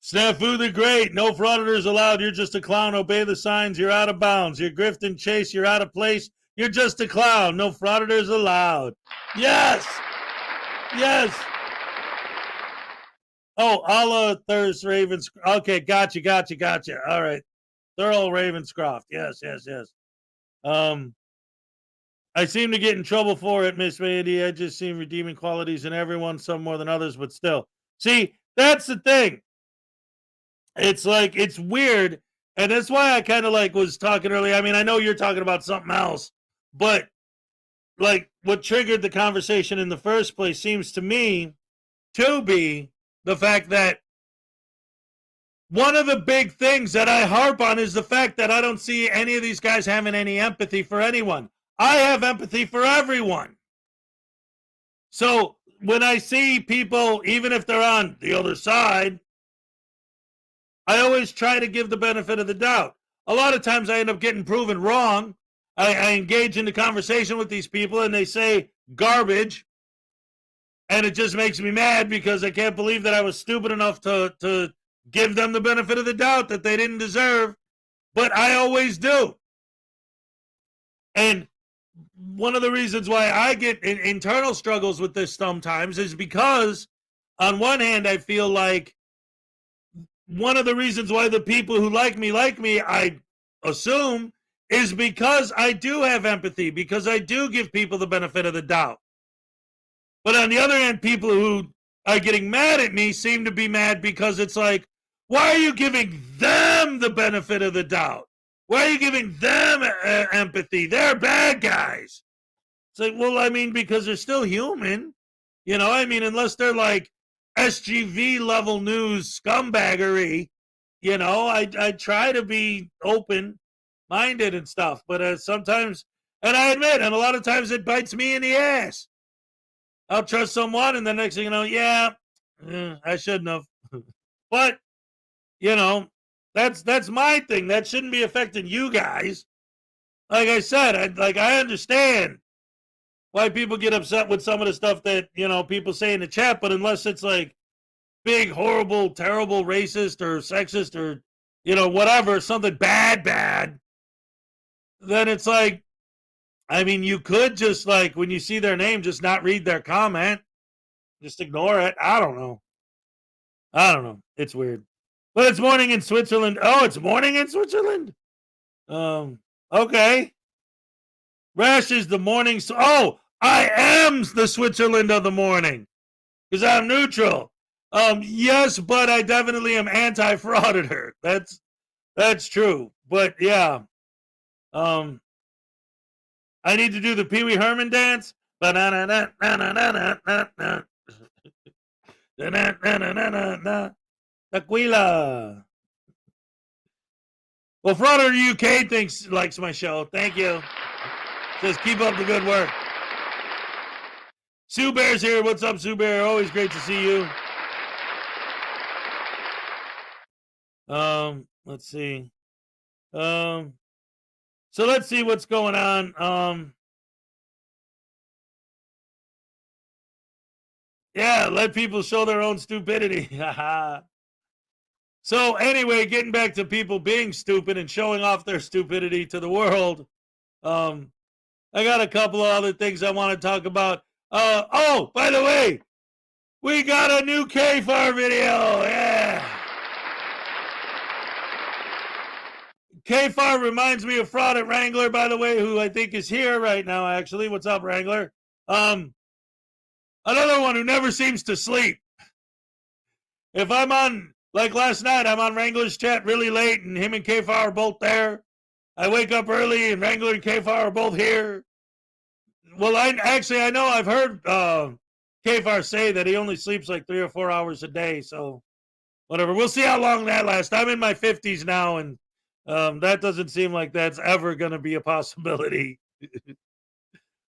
Snafu the Great. No frauditors allowed. You're just a clown. Obey the signs. You're out of bounds. You're grifting chase. You're out of place. You're just a clown. No frauditors allowed. Yes. Yes. Oh, Allah Thirst Ravens. Okay, gotcha. All right. Thurl Ravenscroft. Yes. I seem to get in trouble for it, Miss Mandy. I just see redeeming qualities in everyone, some more than others, but still. See, that's the thing. It's like, it's weird. And that's why I kind of was talking earlier. I mean, I know you're talking about something else, but what triggered the conversation in the first place seems to me to be the fact that one of the big things that I harp on is the fact that I don't see any of these guys having any empathy for anyone. I have empathy for everyone. So when I see people, even if they're on the other side, I always try to give the benefit of the doubt. A lot of times I end up getting proven wrong. I engage in the conversation with these people and they say garbage. And it just makes me mad because I can't believe that I was stupid enough to give them the benefit of the doubt that they didn't deserve. But I always do. And one of the reasons why I get internal struggles with this sometimes is because on one hand, I feel like one of the reasons why the people who like me, I assume, is because I do have empathy, because I do give people the benefit of the doubt. But on the other hand, people who are getting mad at me seem to be mad because it's like, why are you giving them the benefit of the doubt? Why are you giving them empathy? They're bad guys. It's like, well, I mean, because they're still human. You know, I mean, unless they're like SGV level news scumbaggery, you know, I try to be open-minded and stuff. But sometimes, and I admit, and a lot of times it bites me in the ass. I'll trust someone, and the next thing you know, I shouldn't have. But, you know, that's my thing. That shouldn't be affecting you guys. Like I said, I understand why people get upset with some of the stuff that, you know, people say in the chat, but unless it's like big, horrible, terrible, racist or sexist or, you know, whatever, something bad, then it's like, I mean, you could just, like, when you see their name, just not read their comment. Just ignore it. I don't know. It's weird. But it's morning in Switzerland. Oh, it's morning in Switzerland? Okay. Rash is the morning. Oh, I am the Switzerland of the morning. Because I'm neutral. Yes, but I definitely am anti-frauditor. That's true. But yeah. I need to do the Pee Wee Herman dance. Tequila. Well, Frauditor UK likes my show. Thank you. Says keep up the good work. Sue Bear's here. What's up, Sue Bear? Always great to see you. Let's see. So let's see what's going on. Yeah, let people show their own stupidity. So anyway, getting back to people being stupid and showing off their stupidity to the world. I got a couple of other things I want to talk about. Oh, by the way, we got a new KFAR video. Yeah. KFAR reminds me of Fraud at Wrangler, by the way, who I think is here right now, actually. What's up, Wrangler? Another one who never seems to sleep. If I'm on, like last night, I'm on Wrangler's chat really late, and him and KFAR are both there. I wake up early, and Wrangler and KFAR are both here. Well, I know I've heard KFAR say that he only sleeps like 3 or 4 hours a day, so whatever. We'll see how long that lasts. I'm in my 50s now, and that doesn't seem like that's ever going to be a possibility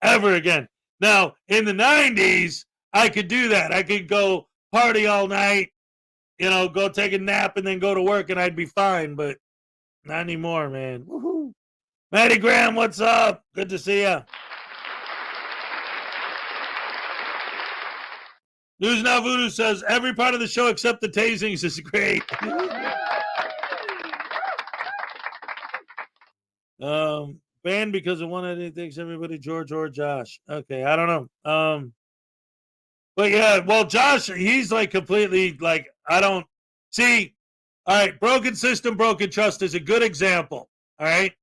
ever again. Now, in the 90s, I could do that. I could go party all night, you know, go take a nap and then go to work and I'd be fine, but not anymore, man. Woohoo. Maddie Graham, what's up? Good to see ya. News Now Voodoo says every part of the show except the tasings is great. Banned because of one of the things everybody George or Josh. Okay, I don't know. But yeah, well, Josh, he's like completely like I don't see. All right, broken system, broken trust is a good example. All right,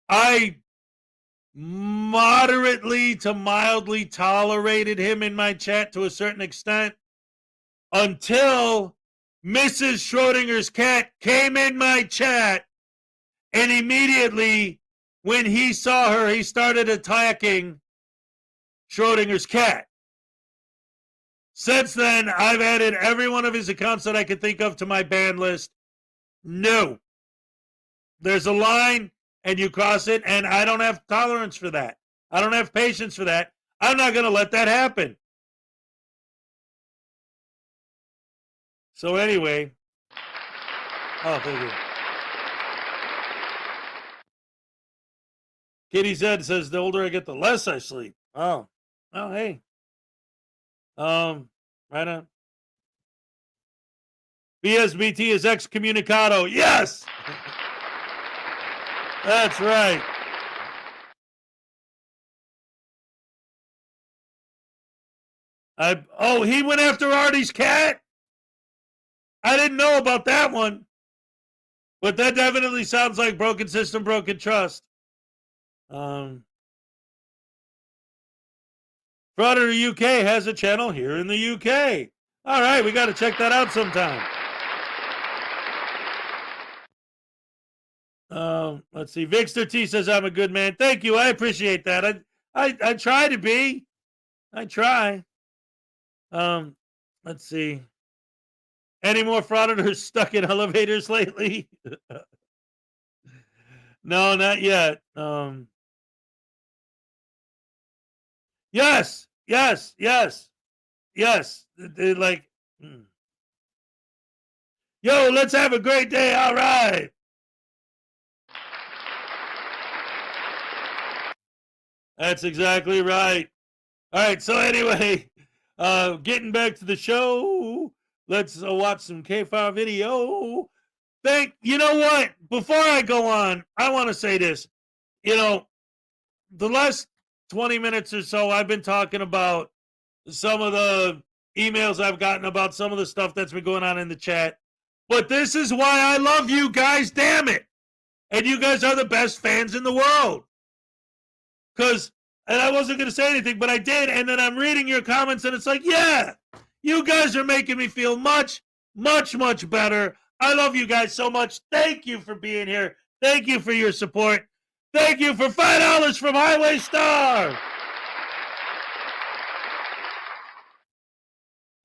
I moderately to mildly tolerated him in my chat to a certain extent until Mrs. Schrodinger's cat came in my chat, and immediately when he saw her, he started attacking Schrodinger's cat. Since then, I've added every one of his accounts that I could think of to my ban list. No. There's a line, and you cross it, and I don't have tolerance for that. I don't have patience for that. I'm not going to let that happen. So anyway. Oh, thank you. Kitty Zed says, the older I get, the less I sleep. Oh. Oh, hey. Right on. BSBT is excommunicado. Yes! That's right. He went after Artie's cat? I didn't know about that one. But that definitely sounds like broken system, broken trust. Frauditor UK has a channel here in the UK. All right, we got to check that out sometime. Let's see. Vixter T says I'm a good man. Thank you. I appreciate that. I try to be. I try. Let's see. Any more frauditors stuck in elevators lately? No, not yet. Yes. Like, Yo, let's have a great day. All right. That's exactly right. All right. So anyway, getting back to the show, let's watch some K-File video. You know what? Before I go on, I want to say this. You know, the last 20 minutes or so, I've been talking about some of the emails I've gotten about some of the stuff that's been going on in the chat. But this is why I love you guys, damn it. And you guys are the best fans in the world. And I wasn't going to say anything, but I did. And then I'm reading your comments, and it's like, yeah, you guys are making me feel much, much, much better. I love you guys so much. Thank you for being here. Thank you for your support. Thank you for $5 from Highway Star.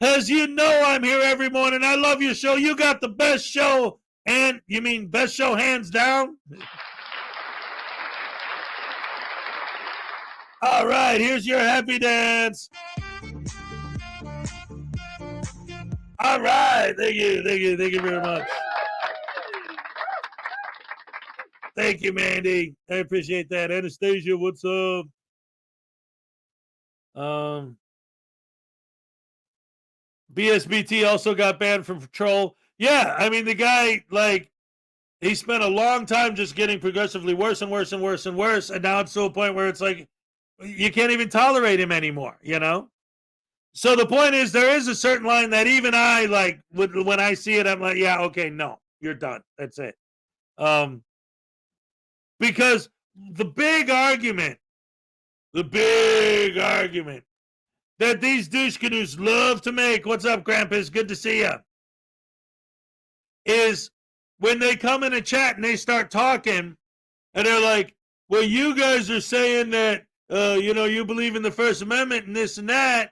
As you know, I'm here every morning. I love your show. You got the best show. And you mean best show hands down? All right, here's your happy dance. All right, thank you very much. Thank you, Mandy. I appreciate that. Anastasia, what's up? BSBT also got banned from patrol. Yeah, I mean, the guy, like, he spent a long time just getting progressively worse and worse and worse and worse, and now it's to a point where it's like, you can't even tolerate him anymore, you know? So the point is, there is a certain line that even I, like, when I see it, I'm like, yeah, okay, no, you're done. That's it. Because the big argument that these douche canoes love to make, what's up, Grampus? Good to see you, is when they come in a chat and they start talking, and they're like, well, you guys are saying that, you believe in the First Amendment and this and that,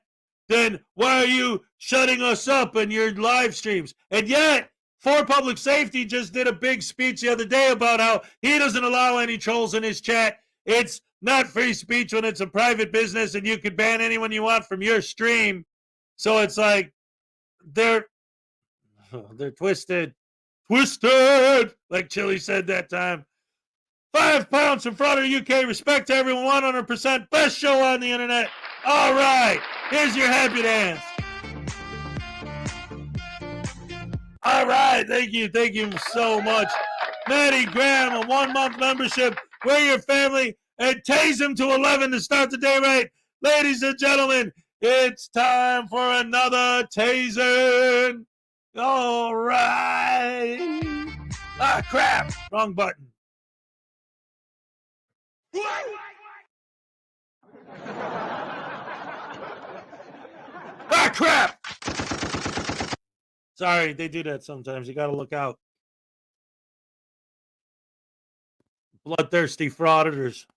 then why are you shutting us up in your live streams? And yet, For Public Safety just did a big speech the other day about how he doesn't allow any trolls in his chat. It's not free speech when it's a private business, and you could ban anyone you want from your stream. So it's like, they're twisted, like Chili said that time. 5 pounds from Frauditor UK. Respect to everyone, 100%. Best show on the internet. All right, here's your happy dance. All right, thank you so much. Maddie Graham, a 1-month membership. We're your family, and tase him to 11 to start the day right. Ladies and gentlemen, it's time for another taser. All right. Ah, crap. Wrong button. Ah, crap. Sorry, they do that sometimes. You got to look out. Bloodthirsty frauditors.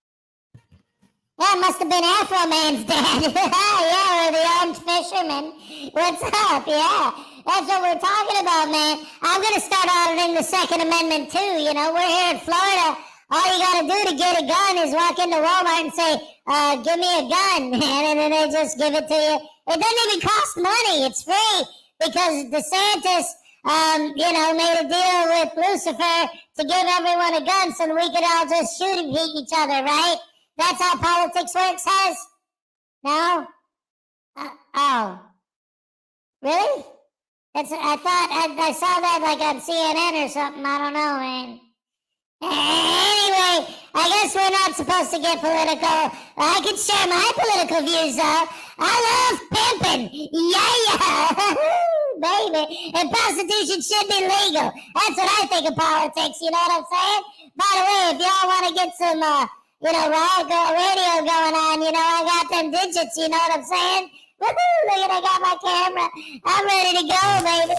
That must have been Afro Man's dad. Yeah, or the orange fisherman. What's up? Yeah, that's what we're talking about, man. I'm going to start auditing the Second Amendment, too. You know, we're here in Florida. All you got to do to get a gun is walk into Walmart and say, give me a gun, man, and then they just give it to you. It doesn't even cost money. It's free because DeSantis, made a deal with Lucifer to give everyone a gun so we could all just shoot each other, right? That's how politics works, Hez? No? Oh. Really? I thought I saw that like on CNN or something. I don't know, man. Anyway, I guess we're not supposed to get political. I can share my political views, though. I love pimping. Yeah. Baby. And prostitution should be legal. That's what I think of politics, you know what I'm saying? By the way, if y'all want to get some... radio going on, I got them digits, you know what I'm saying? Woohoo, look at, I got my camera. I'm ready to go, baby.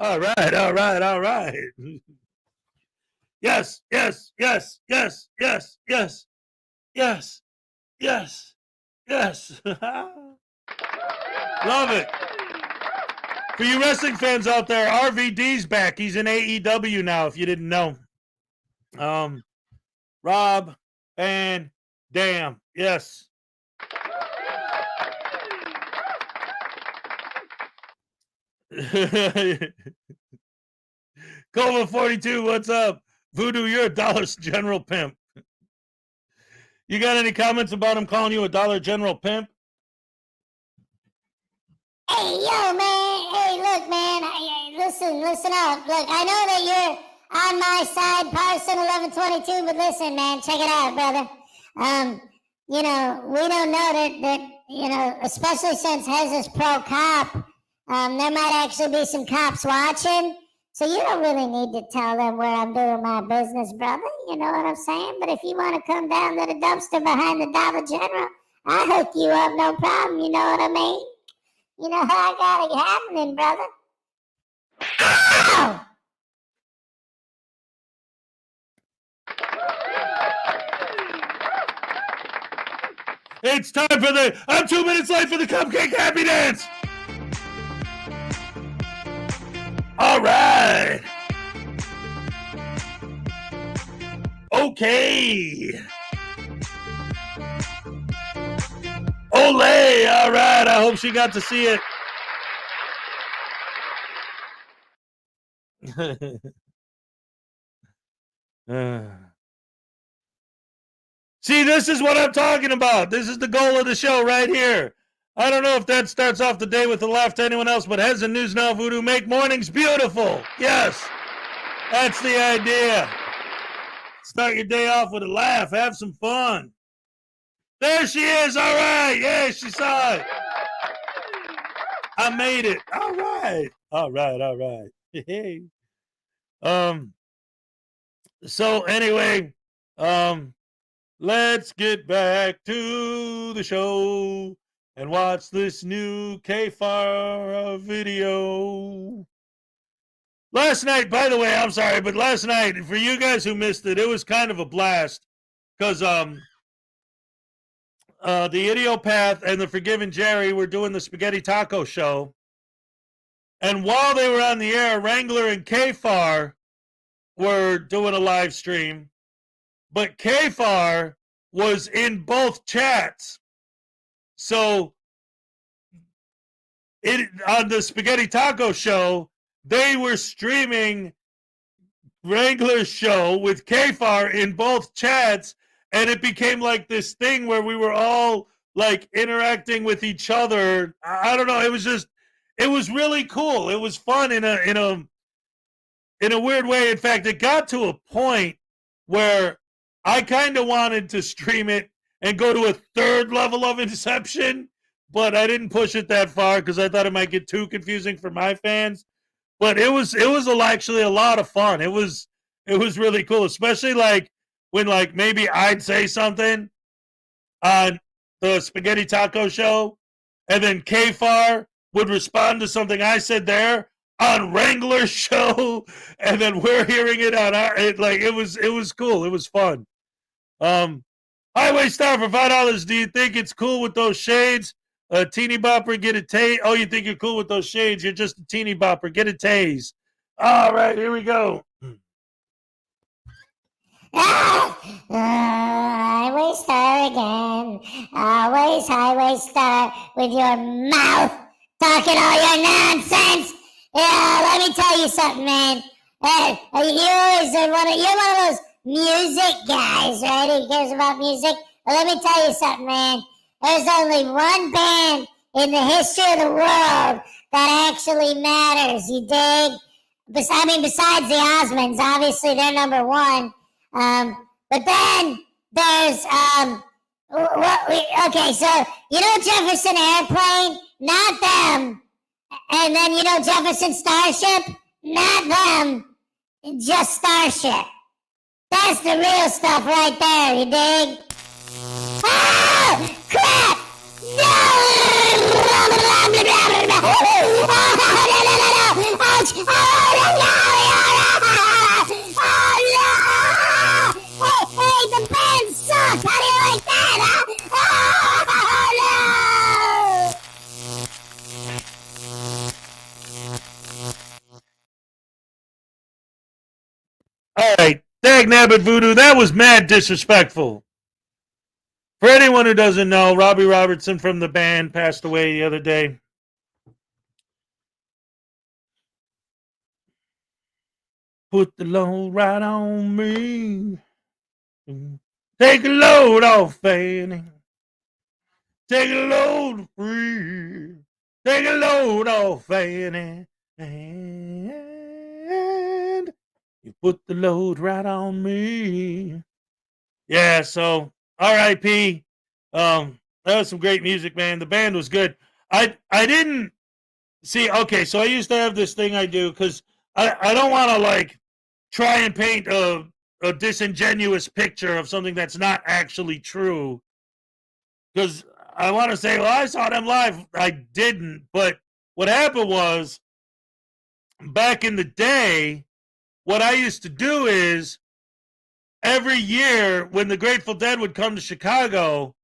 All right. Yes. Love it. For you wrestling fans out there, RVD's back. He's in AEW now, if you didn't know. Rob Van Dam. Yes. Cova 42, what's up? Voodoo, you're a Dollar General pimp. You got any comments about him calling you a Dollar General pimp? Hey, yo, man. Hey, look, man. Hey, listen up. Look, I know that you're on my side, Parson 1122, but listen, man, check it out, brother. You know, we don't know that you know, especially since Hez is pro cop, there might actually be some cops watching. So you don't really need to tell them where I'm doing my business, brother. You know what I'm saying? But if you want to come down to the dumpster behind the Dollar General, I'll hook you up, no problem. You know what I mean? You know how I got it happening, brother. Ow! It's time for I'm 2 minutes late for the Cupcake Happy Dance. All right. Okay. Olay. All right. I hope she got to see it. See, this is what I'm talking about. This is the goal of the show right here. I don't know if that starts off the day with a laugh to anyone else, but Hez and News Now Voodoo make mornings beautiful. Yes, that's the idea. Start your day off with a laugh. Have some fun. There she is. All right. Yeah, she saw it. I made it. All right. All right. All right. Hey. So anyway, let's get back to the show and watch this new KFAR video. Last night, by the way, I'm sorry, but last night, for you guys who missed it, it was kind of a blast because the Idiopath and the Forgiven Jerry were doing the Spaghetti Taco show. And while they were on the air, Wrangler and KFAR were doing a live stream. But KFAR was in both chats. So on the Spaghetti Taco show, they were streaming Wrangler's show with KFAR in both chats, and it became like this thing where we were all like interacting with each other. I don't know. It was really cool. It was fun in a weird way. In fact, it got to a point where I kind of wanted to stream it and go to a third level of Inception, but I didn't push it that far because I thought it might get too confusing for my fans. But it was actually a lot of fun. It was really cool, especially like when like maybe I'd say something on the Spaghetti Taco show, and then KFAR would respond to something I said there on Wrangler's show, and then we're hearing it on it was cool. It was fun. Highway Star for $5. Do you think it's cool with those shades? Teeny bopper, get a tase. Oh, you think you're cool with those shades? You're just a teeny bopper. Get a tase. All right, here we go. Highway Star again. Always Highway Star with your mouth talking all your nonsense. Yeah, let me tell you something, man. You're one of those music guys, right? Who cares about music? Well, let me tell you something, man. There's only one band in the history of the world that actually matters. You dig? Besides the Osmonds, obviously they're number one. But then there's okay, so you know Jefferson Airplane, not them. And then you know Jefferson Starship, not them, just Starship. That's the real stuff right there, you dig? Oh, crap! No! Ouch! Hey, the band sucks! How do you like that, huh? Oh, no! All right, dag nabbit voodoo. That was mad disrespectful. For anyone who doesn't know, Robbie Robertson from the band passed away the other day. Put the load right on me. Take a load off, Fanny. Take a load free. Take a load off, Fanny. And you put the load right on me. Yeah, so R.I.P. That was some great music, man. The band was good. I didn't see. Okay, so I used to have this thing I do because I don't want to like try and paint a disingenuous picture of something that's not actually true. Because I want to say, well, I saw them live. I didn't. But what happened was, back in the day, what I used to do is every year when the Grateful Dead would come to Chicago,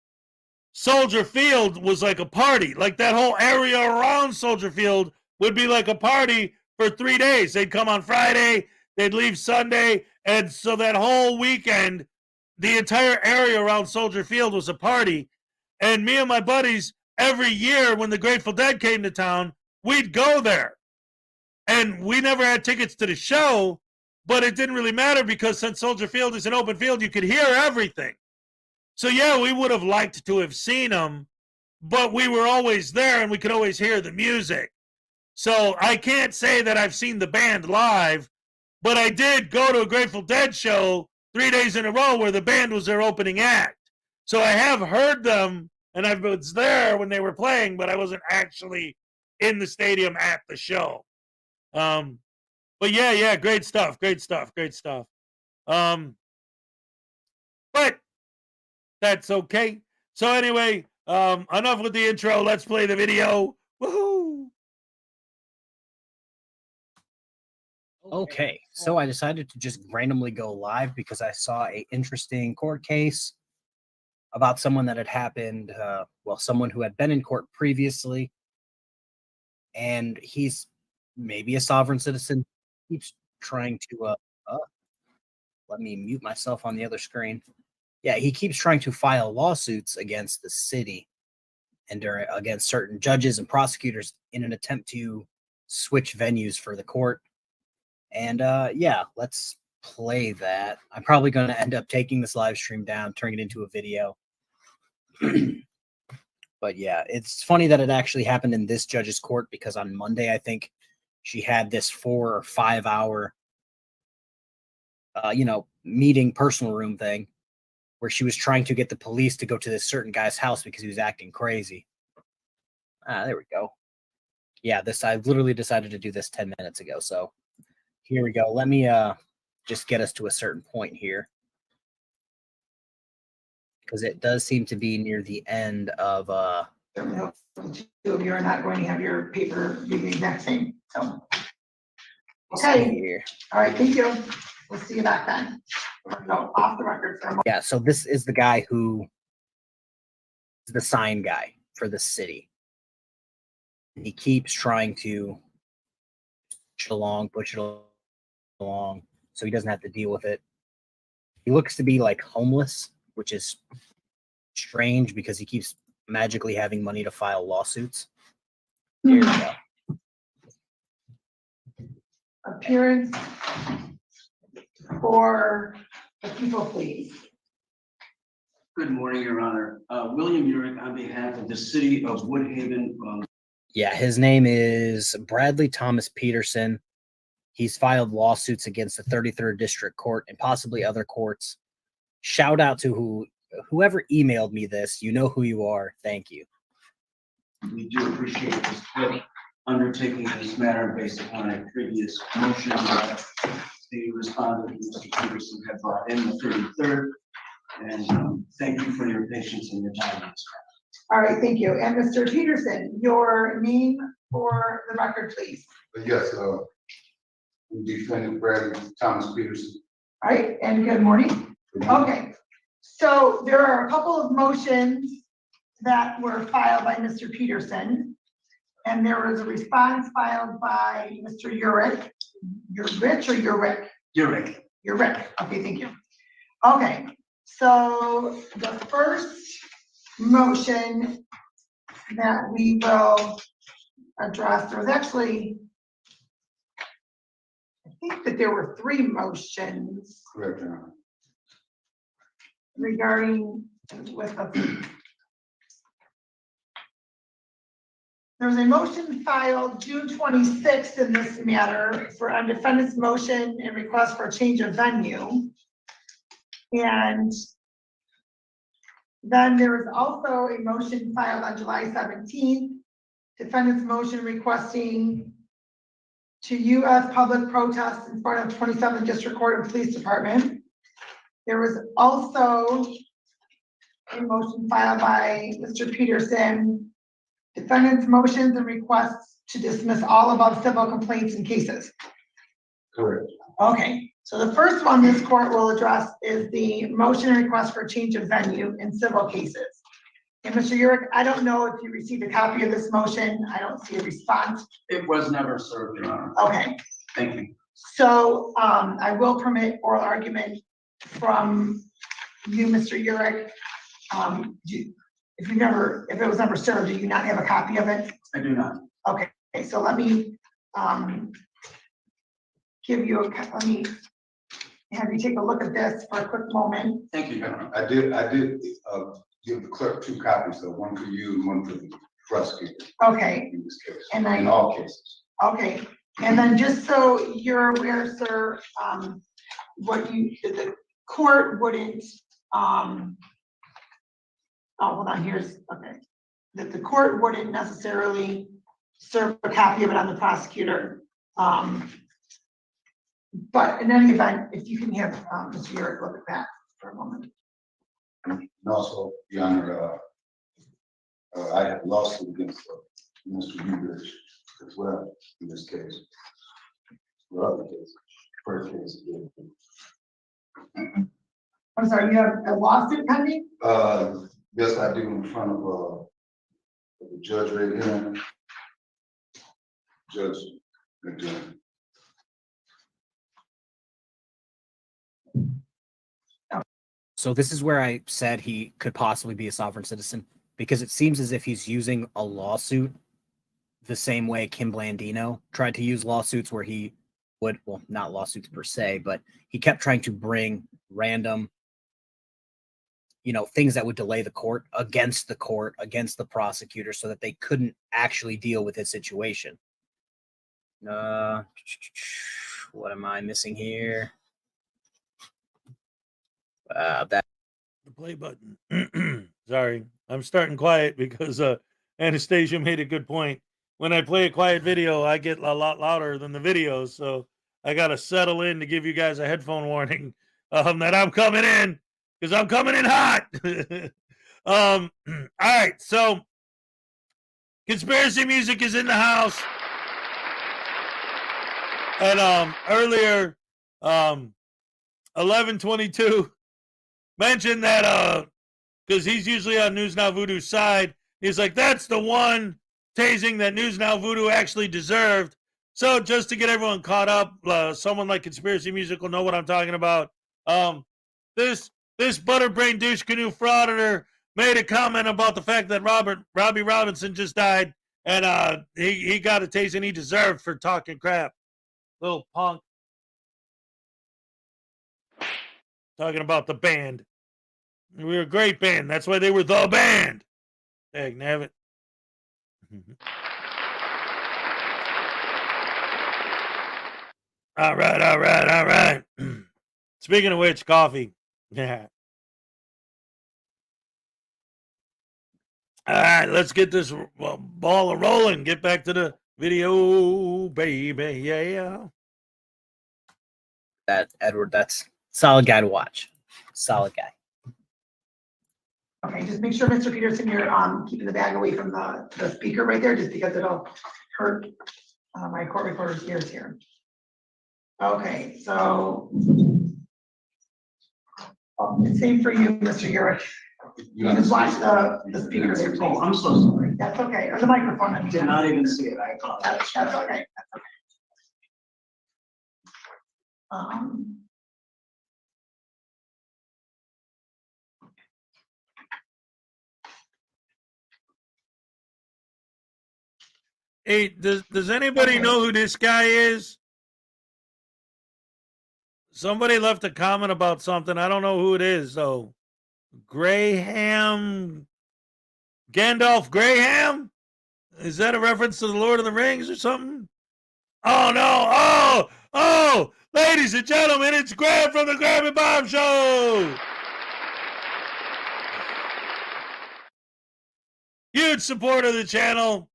Soldier Field was like a party. Like that whole area around Soldier Field would be like a party for 3 days. They'd come on Friday, they'd leave Sunday, and so that whole weekend, the entire area around Soldier Field was a party. And me and my buddies, every year when the Grateful Dead came to town, we'd go there. And we never had tickets to the show, but it didn't really matter because since Soldier Field is an open field, you could hear everything. So, yeah, we would have liked to have seen them, but we were always there and we could always hear the music. So I can't say that I've seen the band live, but I did go to a Grateful Dead show 3 days in a row where the band was their opening act. So I have heard them, and I was there when they were playing, but I wasn't actually in the stadium at the show. But yeah, great stuff. But that's okay. So anyway, enough with the intro. Let's play the video. Woohoo! Okay, so I decided to just randomly go live because I saw a interesting court case about someone that had happened, someone who had been in court previously, and he's maybe a sovereign citizen. Keeps trying to, let me mute myself on the other screen. Yeah, he keeps trying to file lawsuits against the city and against certain judges and prosecutors in an attempt to switch venues for the court. And yeah, let's play that. I'm probably going to end up taking this live stream down, turning it into a video. But yeah, it's funny that it actually happened in this judge's court because on Monday, I think she had this 4 or 5 hour, meeting personal room thing where she was trying to get the police to go to this certain guy's house because he was acting crazy. There we go. Yeah, I literally decided to do this 10 minutes ago. So here we go. Let me just get us to a certain point here, because it does seem to be near the end of Two of you are not going to have your paper be the exact same. So okay. Here. All right, thank you. We'll see you back then. No, off the record for a moment. Yeah, so this is the guy who is the sign guy for the city. He keeps trying to push it along so he doesn't have to deal with it. He looks to be like homeless, which is strange because he keeps magically having money to file lawsuits. Here we go. Appearance for the people, please. Good morning, Your Honor. William Urick on behalf of the city of Woodhaven. Yeah, his name is Bradley Thomas Peterson. He's filed lawsuits against the 33rd District Court and possibly other courts. Shout out to whoever emailed me this. You know who you are. Thank you. We do appreciate this court undertaking this matter based upon a previous motion that the respondent, Mr. Peterson, had brought in the 33rd. And thank you for your patience and your time on this matter. All right, thank you. And Mr. Peterson, your name for the record, please. Yes, Defendant Bradley Thomas Peterson. All right, and good morning. Okay, so there are a couple of motions that were filed by Mr. Peterson, and there was a response filed by Mr. Urick. You're Rich or you're Rick? Urick. You're Rick. Okay, thank you. Okay, so the first motion that we will address, there was actually, I think that there were 3 motions. Correct, Your Honor. Regarding with the, there was a motion filed June 26th in this matter for a defendant's motion and request for a change of venue. And then there was also a motion filed on July 17th, defendant's motion requesting to U.S. public protest in front of 27th District Court and Police Department. There was also a motion filed by Mr. Peterson, defendant's motions and requests to dismiss all above civil complaints and cases. Correct. Okay, so the first one this court will address is the motion and request for change of venue in civil cases. And Mr. Urick, I don't know if you received a copy of this motion. I don't see a response. It was never served, Your Honor. Okay, Thank you. so I will permit oral argument from you, Mr. Urick. If it was never served, do you not have a copy of it? I do not. Okay, so let me give you let me have you take a look at this for a quick moment. Thank you, Your Honor. I did give the clerk 2 copies, so one for you and one for the prosecutor. Okay. In this case, and then, in all cases. Okay, and then just so you're aware, sir, the court wouldn't, oh, hold on, okay. That the court wouldn't necessarily serve a copy of it on the prosecutor. But in any event, if you can have Mr. Urick look at that for a moment. And also, Your Honor, I have a lawsuit against Mr. Hubert as well in this case. The other case, first case. I'm sorry, you have a lawsuit pending? Yes, I do, in front of the judge right here. Judge McDonough. So this is where I said he could possibly be a sovereign citizen, because it seems as if he's using a lawsuit the same way Kim Blandino tried to use lawsuits, where he would, well, not lawsuits per se, but he kept trying to bring random, things that would delay the court, against the prosecutor, so that they couldn't actually deal with his situation. What am I missing here? That the play button. Sorry, I'm starting quiet because Anastasia made a good point. When I play a quiet video, I get a lot louder than the video, so I got to settle in to give you guys a headphone warning that I'm coming in, because I'm coming in hot. All right, so conspiracy music is in the house, and earlier, 1122 mentioned that because he's usually on News Now Voodoo's side, he's like, that's the one tasing that News Now Voodoo actually deserved. So just to get everyone caught up, someone like Conspiracy Music will know what I'm talking about. This butterbrain douche canoe frauditor made a comment about the fact that Robbie Robinson just died, and he got a tasing he deserved for talking crap. Little punk. Talking about the band. We were a great band. That's why they were the band. Dang, nabbit. All right. Speaking of which, coffee. Yeah. All right, let's get this ball rolling. Get back to the video, baby. Yeah. That Edward, that's solid guy to watch. Solid guy. Okay, just make sure, Mr. Peterson, you're keeping the bag away from the speaker right there, just because it'll hurt my court recorder's ears here. Okay, so same for you, Mr. Urick. You just watch the speakers here, please. Oh, I'm so sorry. That's okay. Or the microphone. I did not even see it. I apologize. That's okay. Hey, does anybody know who this guy is? Somebody left a comment about something. I don't know who it is, though. Graham. Gandalf Graham? Is that a reference to the Lord of the Rings or something? Oh, no. Oh, ladies and gentlemen, it's Graham from the Graham and Bomb Show. Huge supporter of the channel,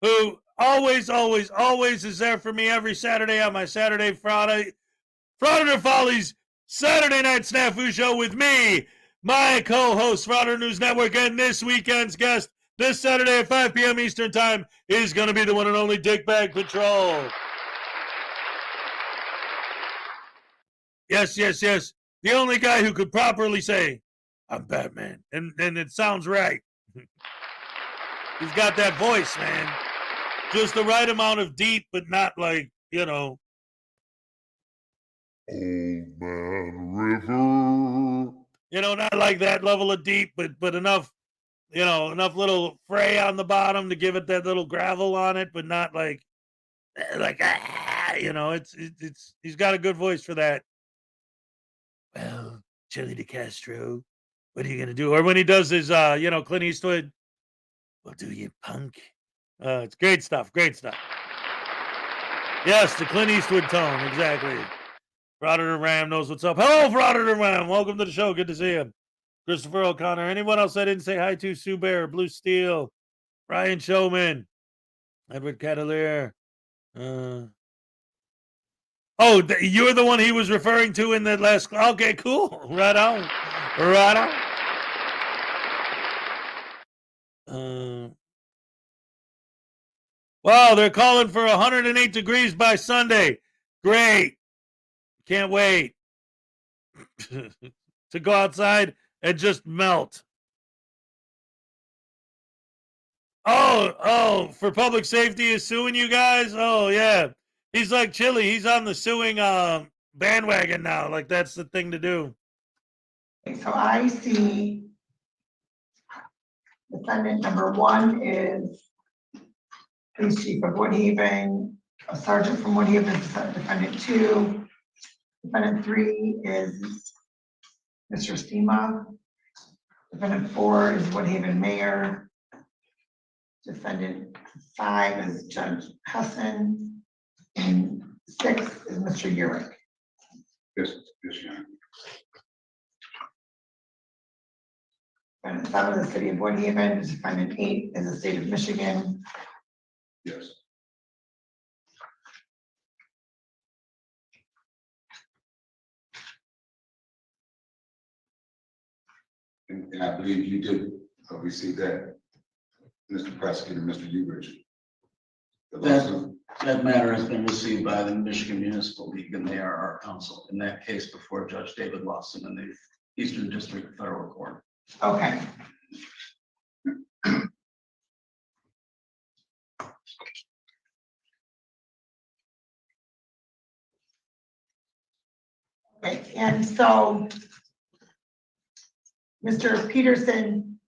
who always is there for me every Saturday on my Saturday Frauditor Follies Saturday Night Snafu Show with me, my co-host, Frauditor News Network, and this weekend's guest, this Saturday at 5 p.m. Eastern Time, is going to be the one and only Dickbag Patrol. Yes. The only guy who could properly say, I'm Batman. And it sounds right. He's got that voice, man. Just the right amount of deep, but not like, Old Man River. Not like that level of deep, but enough, enough little fray on the bottom to give it that little gravel on it, but not like it's he's got a good voice for that. Well, Chili DeCastro, what are you gonna do? Or when he does his Clint Eastwood, well, do you punk? It's great stuff. Yes, the Clint Eastwood tone, exactly. Frauditor Ram knows what's up. Hello, Frauditor Ram. Welcome to the show. Good to see you. Christopher O'Connor. Anyone else I didn't say hi to? Sue Bear, Blue Steel, Ryan Showman, Edward Catalier. You're the one he was referring to in the last. Okay, cool. Right on. Wow, they're calling for 108 degrees by Sunday. Great. Can't wait to go outside and just melt. Oh, for public safety is suing you guys? Oh, yeah. He's like Chili. He's on the suing bandwagon now. Like, that's the thing to do. So I see defendant number 1 is Police Chief of Woodhaven, a sergeant from Woodhaven is defendant 2. Defendant 3 is Mr. Stima. Defendant 4 is Woodhaven Mayor. Defendant 5 is Judge Hesson. And 6 is Mr. Urick. Yes, Your Honor. Defendant 7 is the City of Woodhaven. Defendant 8 is the State of Michigan. Yes. And I believe you did receive that, Mr. Prosecutor, Mr. Ubridge. That matter has been received by the Michigan Municipal League, and they are our counsel in that case before Judge David Lawson in the Eastern District Federal Court. Okay. Okay, and so Mr. Peterson,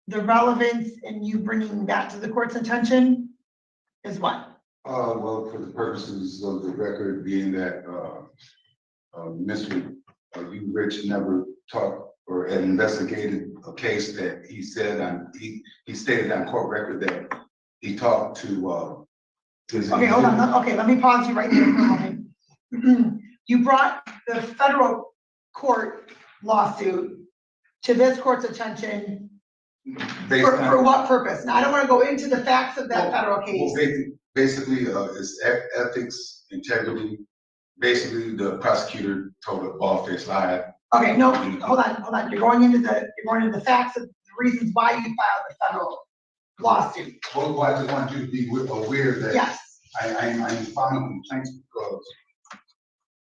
the relevance in you bringing that to the court's attention is what? Well, for the purposes of the record being that Mr. Ubridge never talked or had investigated a case that he said he stated on court record that he talked to his. Okay, hold on. Okay, let me pause you right there for a moment. You brought the federal court lawsuit to this court's attention for what purpose? Now, I don't want to go into the facts of that federal case. Well, basically, it's ethics, integrity. Basically, the prosecutor told a bald-faced lie. Okay, no, hold on. You're going into the facts of the reasons why you filed the federal lawsuit. Well, I just want you to be aware that yes, I'm filing complaints because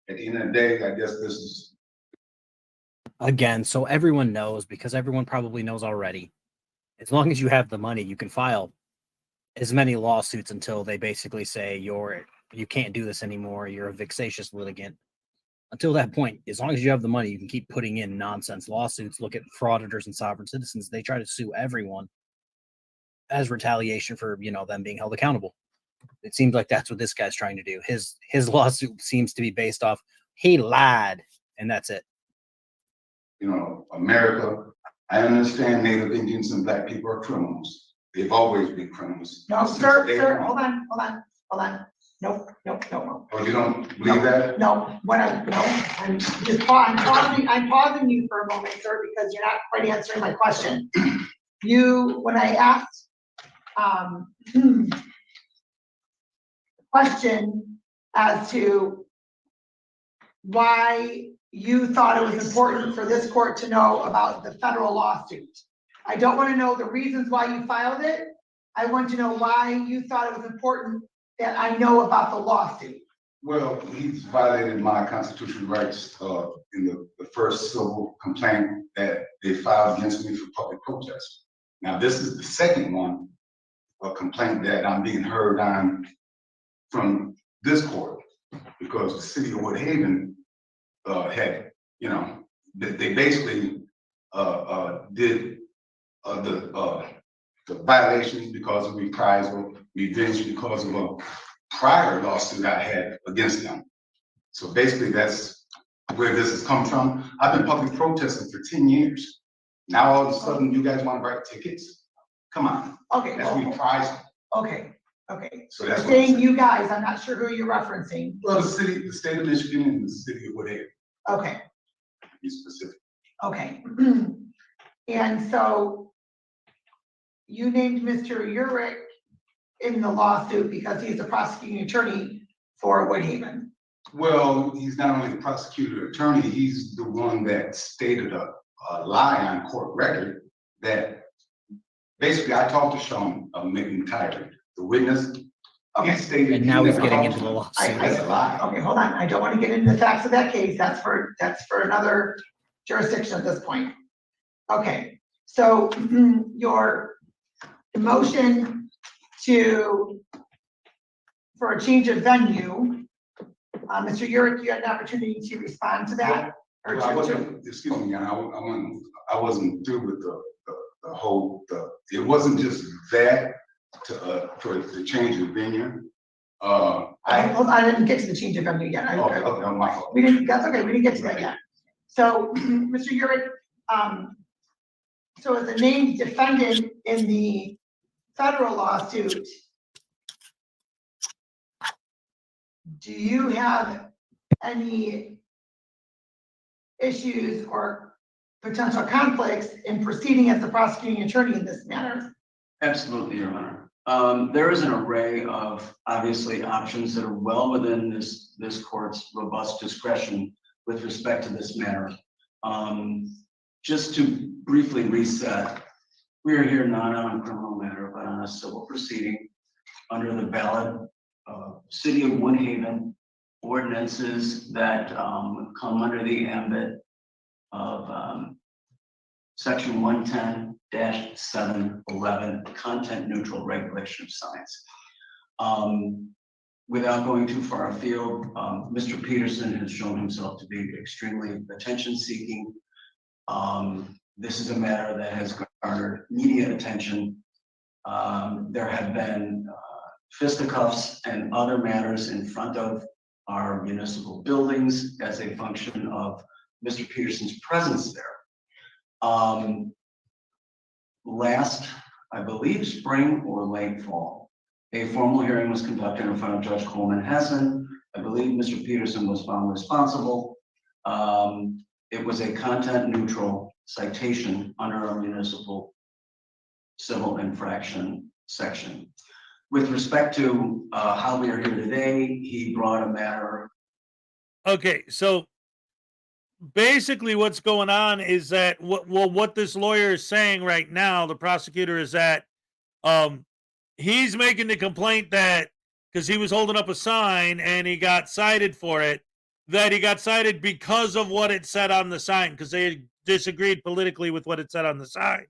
at the end of the day, I guess this is. Again, so everyone knows, because everyone probably knows already, as long as you have the money, you can file as many lawsuits until they basically say you can't do this anymore, you're a vexatious litigant. Until that point, as long as you have the money, you can keep putting in nonsense lawsuits. Look at frauditors and sovereign citizens. They try to sue everyone. as retaliation for, you know, them being held accountable. It seems like that's what this guy's trying to do. His lawsuit seems to be based off he lied, and that's it. You know, America, I understand Native Indians and Black people are criminals. They've always been criminals. No, Since sir, day sir, one. hold on. Nope. Oh, you don't believe that? No, I'm just I'm pausing you for a moment, sir, because you're not quite answering my question. When I asked, question as to why you thought it was important for this court to know about the federal lawsuit. I don't want to know the reasons why you filed it. I want to know why you thought it was important that I know about the lawsuit. Well, he's violated my constitutional rights in the first civil complaint that they filed against me for public protest. Now, this is the second one, a complaint that I'm being heard on from this court, because the city of Woodhaven had, you know, they basically did the violations because of reprisal, revenge because of a prior lawsuit I had against them. So basically that's where this has come from. I've been public protesting for 10 years. Now all of a sudden you guys want to write tickets? Come on. Okay. That's reprisal. Okay. So that's You're saying you guys, I'm not sure who you're referencing. Well, the state of Michigan and the city of Woodhaven. Okay. To be specific. Okay. And so you named Mr. Urich in the lawsuit because he's the prosecuting attorney for Woodhaven. Well, he's not only the prosecutor attorney, he's the one that stated a lie on court record that basically I talked to Sean McIntyre, the witness. Okay. He stated And now he's getting into the lawsuit. That's a lie. Okay, hold on. I don't want to get into the facts of that case. That's for another jurisdiction at this point. Okay, so your motion for a change of venue, Mr. Urich, you had an opportunity to respond to that. Well, I wasn't, excuse me, I wasn't through with the whole, it wasn't just that for the change of venue. I didn't get to the change of venue yet. Okay, my fault. That's okay, we didn't get to that yet. So, Mr. Urich, so as a named defendant in the federal lawsuit, do you have any issues or potential conflicts in proceeding as the prosecuting attorney in this matter? Absolutely, Your Honor. There is an array of obviously options that are well within this court's robust discretion with respect to this matter. Just to briefly reset, we are here not on a criminal matter, but on a civil proceeding under the valid City of Woodhaven ordinances that come under the ambit of Section 110-711, content neutral regulation of signs. Without going too far afield, Mr. Peterson has shown himself to be extremely attention seeking. This is a matter that has garnered media attention. There have been fisticuffs and other matters in front of our municipal buildings as a function of Mr. Peterson's presence there. Last, I believe, spring or late fall, a formal hearing was conducted in front of Judge Coleman Hessen. I believe Mr. Peterson was found responsible. It was a content neutral citation under our municipal civil infraction section. With respect to how we are here today, he brought a matter. Okay, so basically what's going on is that what this lawyer is saying right now, the prosecutor, is that he's making the complaint that because he was holding up a sign and he got cited for it, that he got cited because of what it said on the sign, because they disagreed politically with what it said on the sign.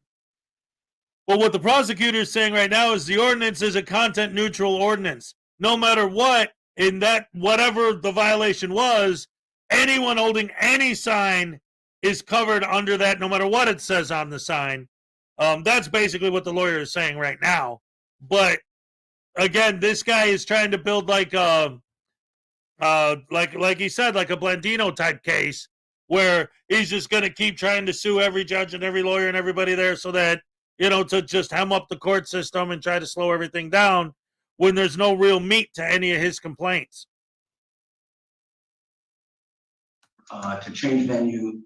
But what the prosecutor is saying right now is the ordinance is a content neutral ordinance. No matter what, in that, whatever the violation was, anyone holding any sign is covered under that, no matter what it says on the sign. That's basically what the lawyer is saying right now. But again, this guy is trying to build like he said, like a Blandino type case where he's just going to keep trying to sue every judge and every lawyer and everybody there so that, to just hem up the court system and try to slow everything down when there's no real meat to any of his complaints. To change venue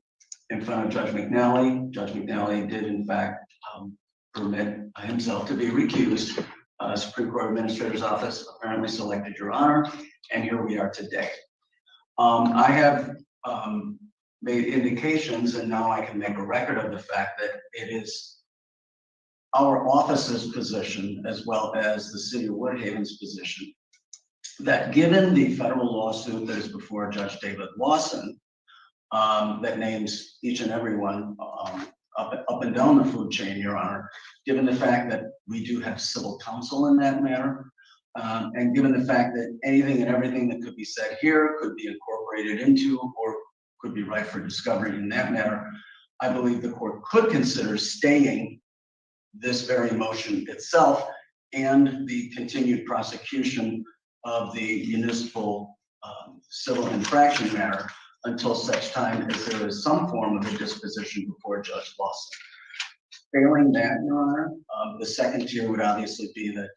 in front of Judge McNally. Judge McNally did in fact permit himself to be recused. Supreme Court Administrator's Office apparently selected Your Honor, and here we are today. I have made indications, and now I can make a record of the fact that it is our office's position, as well as the City of Woodhaven's position, that given the federal lawsuit that is before Judge David Lawson, that names each and every one up and down the food chain, Your Honor, given the fact that we do have civil counsel in that matter, and given the fact that anything and everything that could be said here could be incorporated into or could be ripe for discovery in that matter, I believe the court could consider staying this very motion itself and the continued prosecution of the municipal civil infraction matter until such time as there is some form of a disposition before Judge Lawson. Failing that, Your Honor, the second tier would obviously be that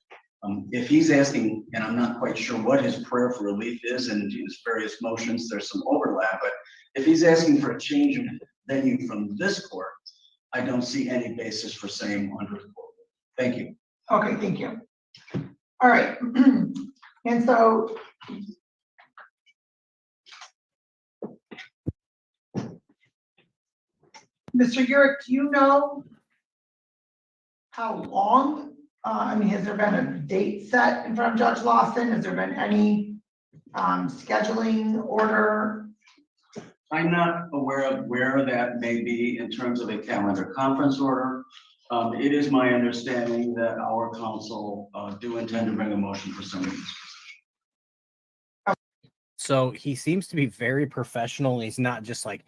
if he's asking, and I'm not quite sure what his prayer for relief is in his various motions, there's some overlap, but if he's asking for a change of venue from this court, I don't see any basis for saying under the court. Thank you. Okay, thank you. All right. And so Mr. Urick, do you know how long? Has there been a date set in front of Judge Lawson? Has there been any scheduling order? I'm not aware of where that may be in terms of a calendar conference order. It is my understanding that our counsel do intend to bring a motion for some reason. So he seems to be very professional. He's not just like,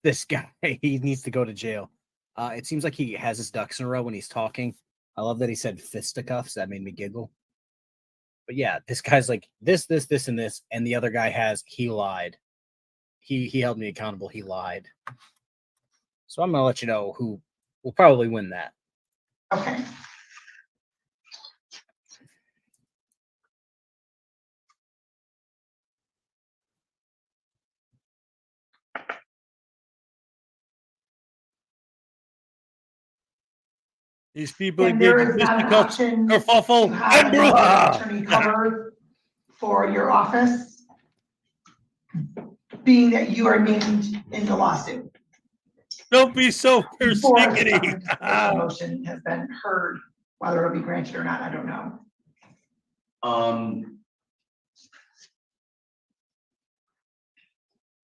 this guy, he needs to go to jail. It seems like he has his ducks in a row when he's talking. I love that he said fisticuffs. That made me giggle. But yeah, this guy's like this, and this, and the other guy has, he lied. He held me accountable. He lied. So I'm going to let you know who will probably win that. Okay. These people And there engage is in not an fisticuffs, option kerfuffle, to have and another brouhaha. attorney covered for your office, being that you are named in the lawsuit. Don't be so Before persnickety. the motion has been heard, whether it'll be granted or not, I don't know.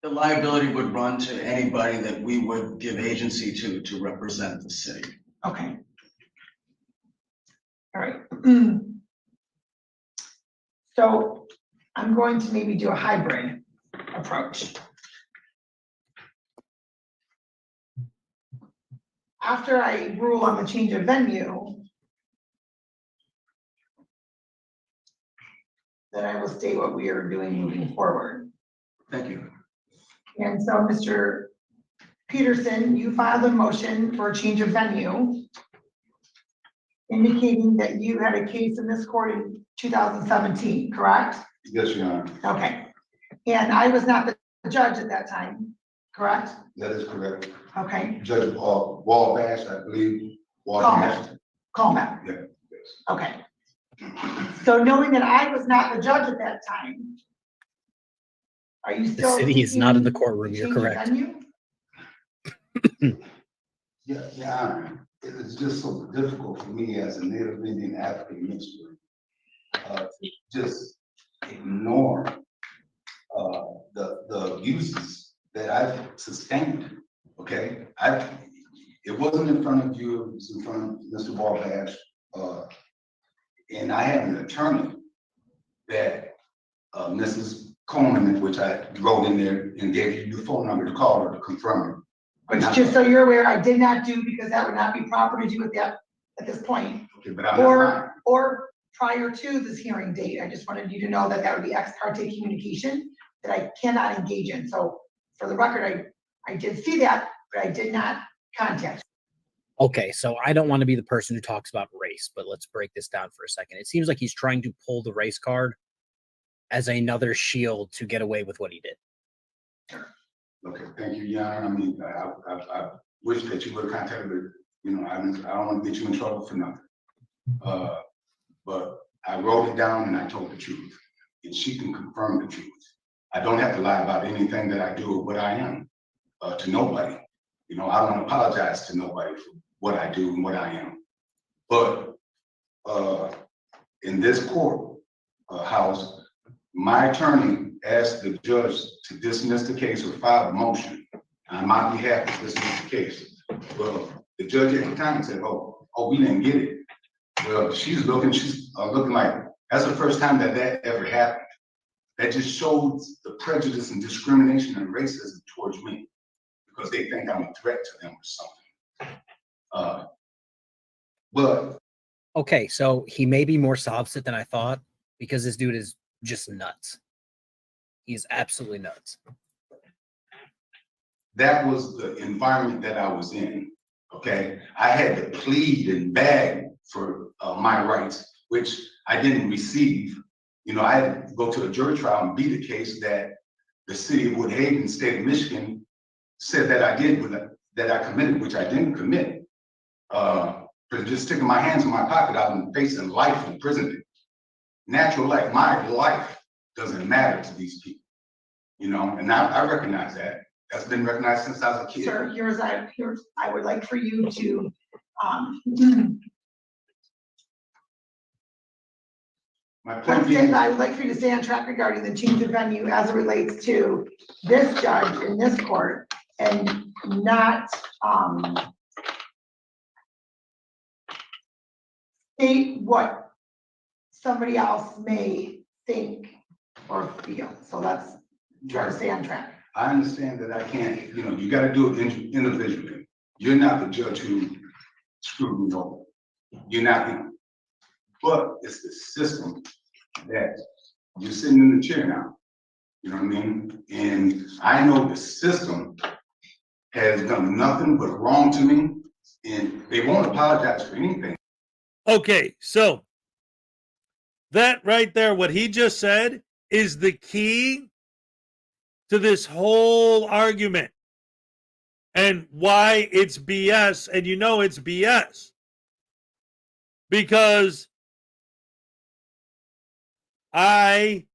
The liability would run to anybody that we would give agency to represent the city. Okay. All right. So I'm going to maybe do a hybrid approach. After I rule on the change of venue, then I will state what we are doing moving forward. Thank you. And so, Mr. Peterson, you filed a motion for a change of venue, indicating that you had a case in this court in 2017, correct? Yes, Your Honor. Okay. And I was not the judge at that time, correct? That is correct. Okay. Judge Wall Bash, I believe. Callback. Yeah. Yes. Okay. So knowing that I was not the judge at that time, are you The still? city is not in the courtroom. You're correct. Yeah, Your Honor. It's just so difficult for me as a Native Indian African minister to just ignore the abuses that I've sustained. Okay, it wasn't in front of you, it was in front of Mr. Barbash, and I have an attorney that Mrs. Coleman, which I wrote in there and gave you the phone number to call her to confirm Which, just so you're aware, I did not do because that would not be proper to do at this point. Okay, but I'm not. Or prior to this hearing date. I just wanted you to know that that would be ex parte communication that I cannot engage in. So for the record, I did see that, but I did not contact. Okay, so I don't want to be the person who talks about race, but let's break this down for a second. It seems like he's trying to pull the race card as another shield to get away with what he did. Okay, thank you, Your Honor. I mean, I wish that you would have contacted her. You know, I don't want to get you in trouble for nothing. But I wrote it down and I told the truth, and she can confirm the truth. I don't have to lie about anything that I do or what I am to nobody. You know, I don't want to apologize to nobody for what I do and what I am. But in this court house, my attorney asked the judge to dismiss the case or file a motion on my behalf to dismiss the case. Well, the judge at the time said, oh, we didn't get it. Well, she's looking like that's the first time that ever happened. That just shows the prejudice and discrimination and racism towards me because they think I'm a threat to them or something. But okay, so he may be more soft than I thought because this dude is just nuts. He's absolutely nuts. That was the environment that I was in. Okay, I had to plead and beg for my rights, which I didn't receive. You know, I had to go to a jury trial and beat a case that the city of Woodhaven, state of Michigan, said that I did, that I committed, which I didn't commit. For just sticking my hands in my pocket out and facing life in prison. Natural life, my life doesn't matter to these people. You know, and I recognize that. That's been recognized since I was a kid. Sir, I would like for you to I would like for you to stay on track regarding the change of venue as it relates to this judge in this court and not state what somebody else may think or feel. So let's try to stay on track. I understand that I can't, you know, you got to do it individually. You're not the judge who screwed me over. You're not him. But it's the system that you're sitting in the chair now. You know what I mean? And I know the system has done nothing but wrong to me, and they won't apologize for anything. Okay, so that right there, what he just said, is the key to this whole argument and why it's BS. And you know it's BS because I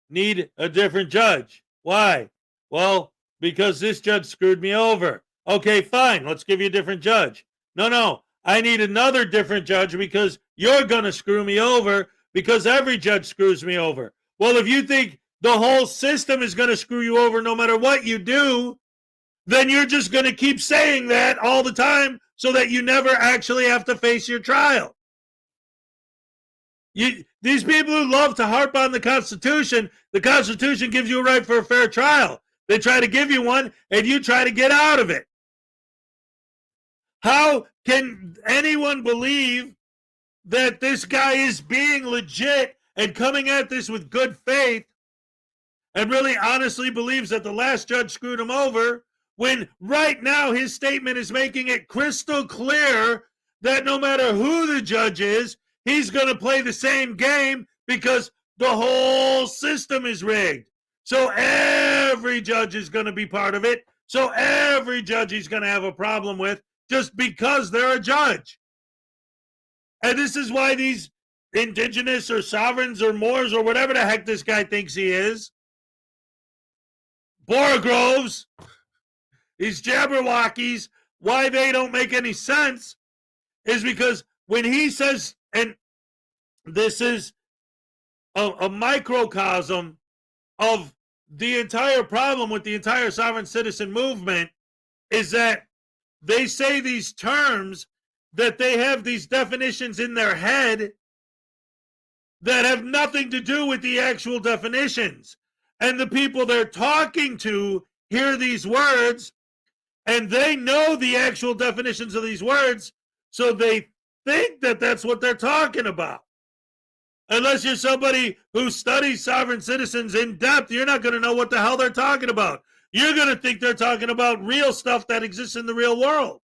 need a different judge. Why? Well, because this judge screwed me over. Okay, fine. Let's give you a different judge. No. I need another different judge because you're going to screw me over because every judge screws me over. Well, if you think the whole system is going to screw you over no matter what you do, then you're just going to keep saying that all the time so that you never actually have to face your trial. These people who love to harp on the Constitution gives you a right for a fair trial. They try to give you one, and you try to get out of it. How can anyone believe that this guy is being legit and coming at this with good faith and really honestly believes that the last judge screwed him over when right now his statement is making it crystal clear that no matter who the judge is, he's going to play the same game because the whole system is rigged. So every judge is going to be part of it. So every judge he's going to have a problem with just because they're a judge. And this is why these indigenous or sovereigns or Moors or whatever the heck this guy thinks he is, Borogroves, these Jabberwockies, why they don't make any sense is because when he says, and this is a microcosm of the entire problem with the entire sovereign citizen movement, is that they say these terms that they have these definitions in their head that have nothing to do with the actual definitions. And the people they're talking to hear these words And they know the actual definitions of these words, so they think that that's what they're talking about. Unless you're somebody who studies sovereign citizens in depth, you're not going to know what the hell they're talking about. You're going to think they're talking about real stuff that exists in the real world.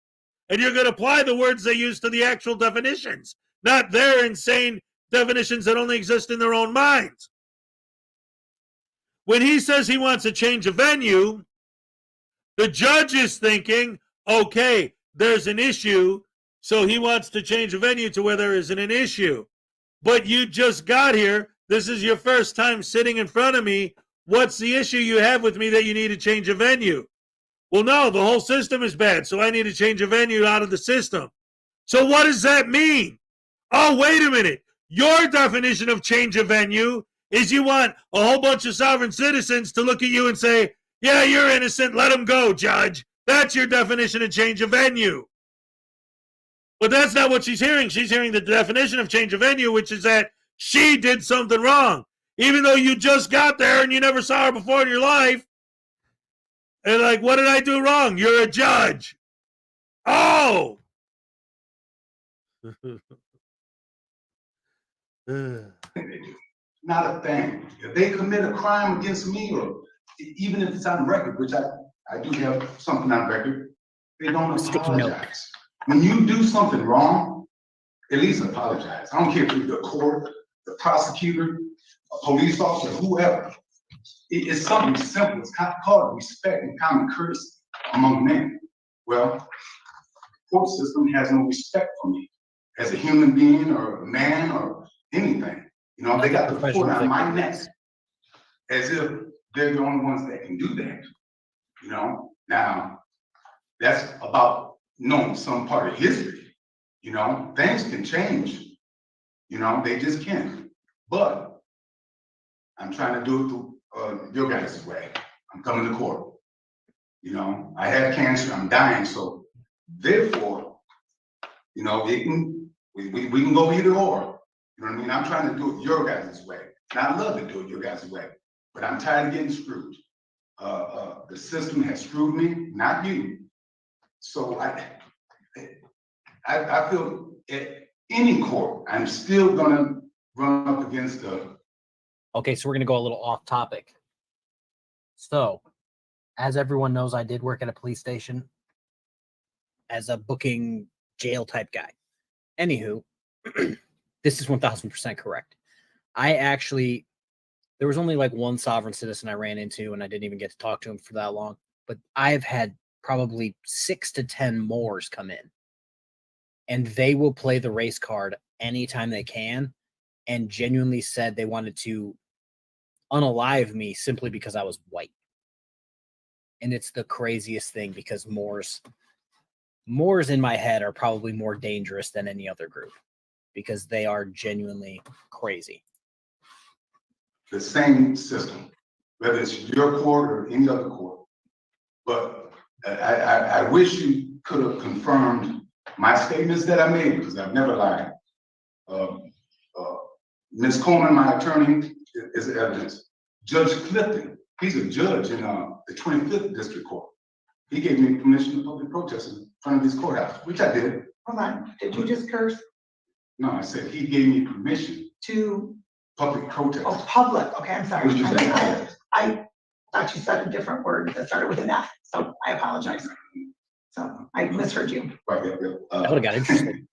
And you're going to apply the words they use to the actual definitions, not their insane definitions that only exist in their own minds. When he says he wants to change a venue, the judge is thinking, okay, there's an issue, so he wants to change a venue to where there isn't an issue. But you just got here. This is your first time sitting in front of me. What's the issue you have with me that you need to change a venue? Well, no, the whole system is bad, so I need to change a venue out of the system. So what does that mean? Oh, wait a minute. Your definition of change a venue is you want a whole bunch of sovereign citizens to look at you and say, yeah, you're innocent, let him go, judge. That's your definition of change a venue. But that's not what she's hearing. She's hearing the definition of change of venue, which is that she did something wrong. Even though you just got there and you never saw her before in your life. And like, what did I do wrong? You're a judge. Oh! Not a thing. If they commit a crime against me, or even if it's on record, which I do have something on record, they don't apologize. When you do something wrong, at least apologize. I don't care if you're the court, the prosecutor, a police officer, whoever. It's something simple. It's called respect and common courtesy among men. Well, the court system has no respect for me as a human being or a man or anything. You know, they got the foot on my neck as if they're the only ones that can do that. You know, now that's about knowing some part of history. You know, things can change. You know, they just can. But I'm trying to do it through your guys' way. I'm coming to court. You know, I had cancer. I'm dying. So therefore, you know, we can go either or. You know what I mean? I'm trying to do it your guys' way. And I love to do it your guys' way. But I'm tired of getting screwed. The system has screwed me, not you. So I feel at any court, I'm still gonna run up against the. Okay, so we're gonna go a little off topic. So, as everyone knows, I did work at a police station as a booking jail type guy. Anywho, this is 1000% correct. There was only like one sovereign citizen I ran into, and I didn't even get to talk to him for that long. But I've had probably 6 to 10 mores come in, and they will play the race card anytime they can, and genuinely said they wanted to unalive me simply because I was white. And it's the craziest thing, because Moors in my head are probably more dangerous than any other group, because they are genuinely crazy. The same system, whether it's your court or any other court. But I wish you could have confirmed my statements that I made, because I've never lied. Ms. Coleman, my attorney, is evidence. Judge Clifton, he's a judge in the 25th District Court. He gave me permission to public protest in front of his courthouse, which I did. Hold on, did you just curse? No, I said he gave me permission To, public protest. oh, public, okay, I'm sorry. What did you say? I thought you said a different word that started with an F, so I apologize. So I misheard you. Right, yeah. That would have got interesting.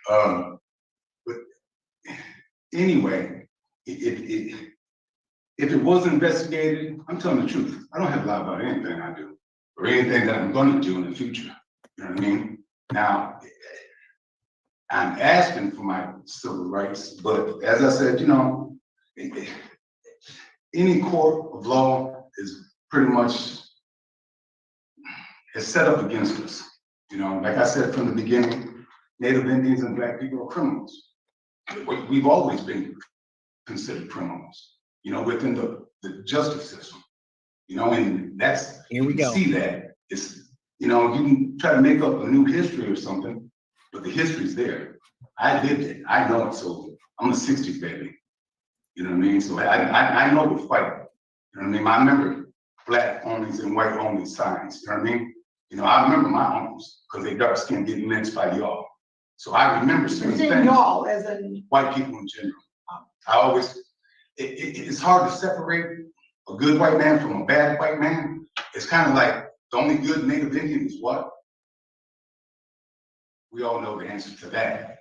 But anyway, if it was investigated, I'm telling the truth. I don't have to lie about anything I do or anything that I'm going to do in the future. You know what I mean? Now, I'm asking for my civil rights, but as I said, you know, any court of law is pretty much set up against us. You know, like I said from the beginning, Native Indians and Black people are criminals. We've always been considered criminals, you know, within the justice system. You know, and that's, here we go. See that. It's, you know, you can try to make up a new history or something, but the history's there. I lived it. I know it. So I'm a 60s baby. You know what I mean? So I know the fight. You know what I mean? I remember Black onlys and white only signs. You know what I mean? You know, I remember my uncles, because they dark skin getting lynched by y'all. So I remember You're certain saying things. y'all as in, White people in general. I always, it's hard to separate a good white man from a bad white man. It's kind of like the only good Native Indian is what? We all know the answer to that.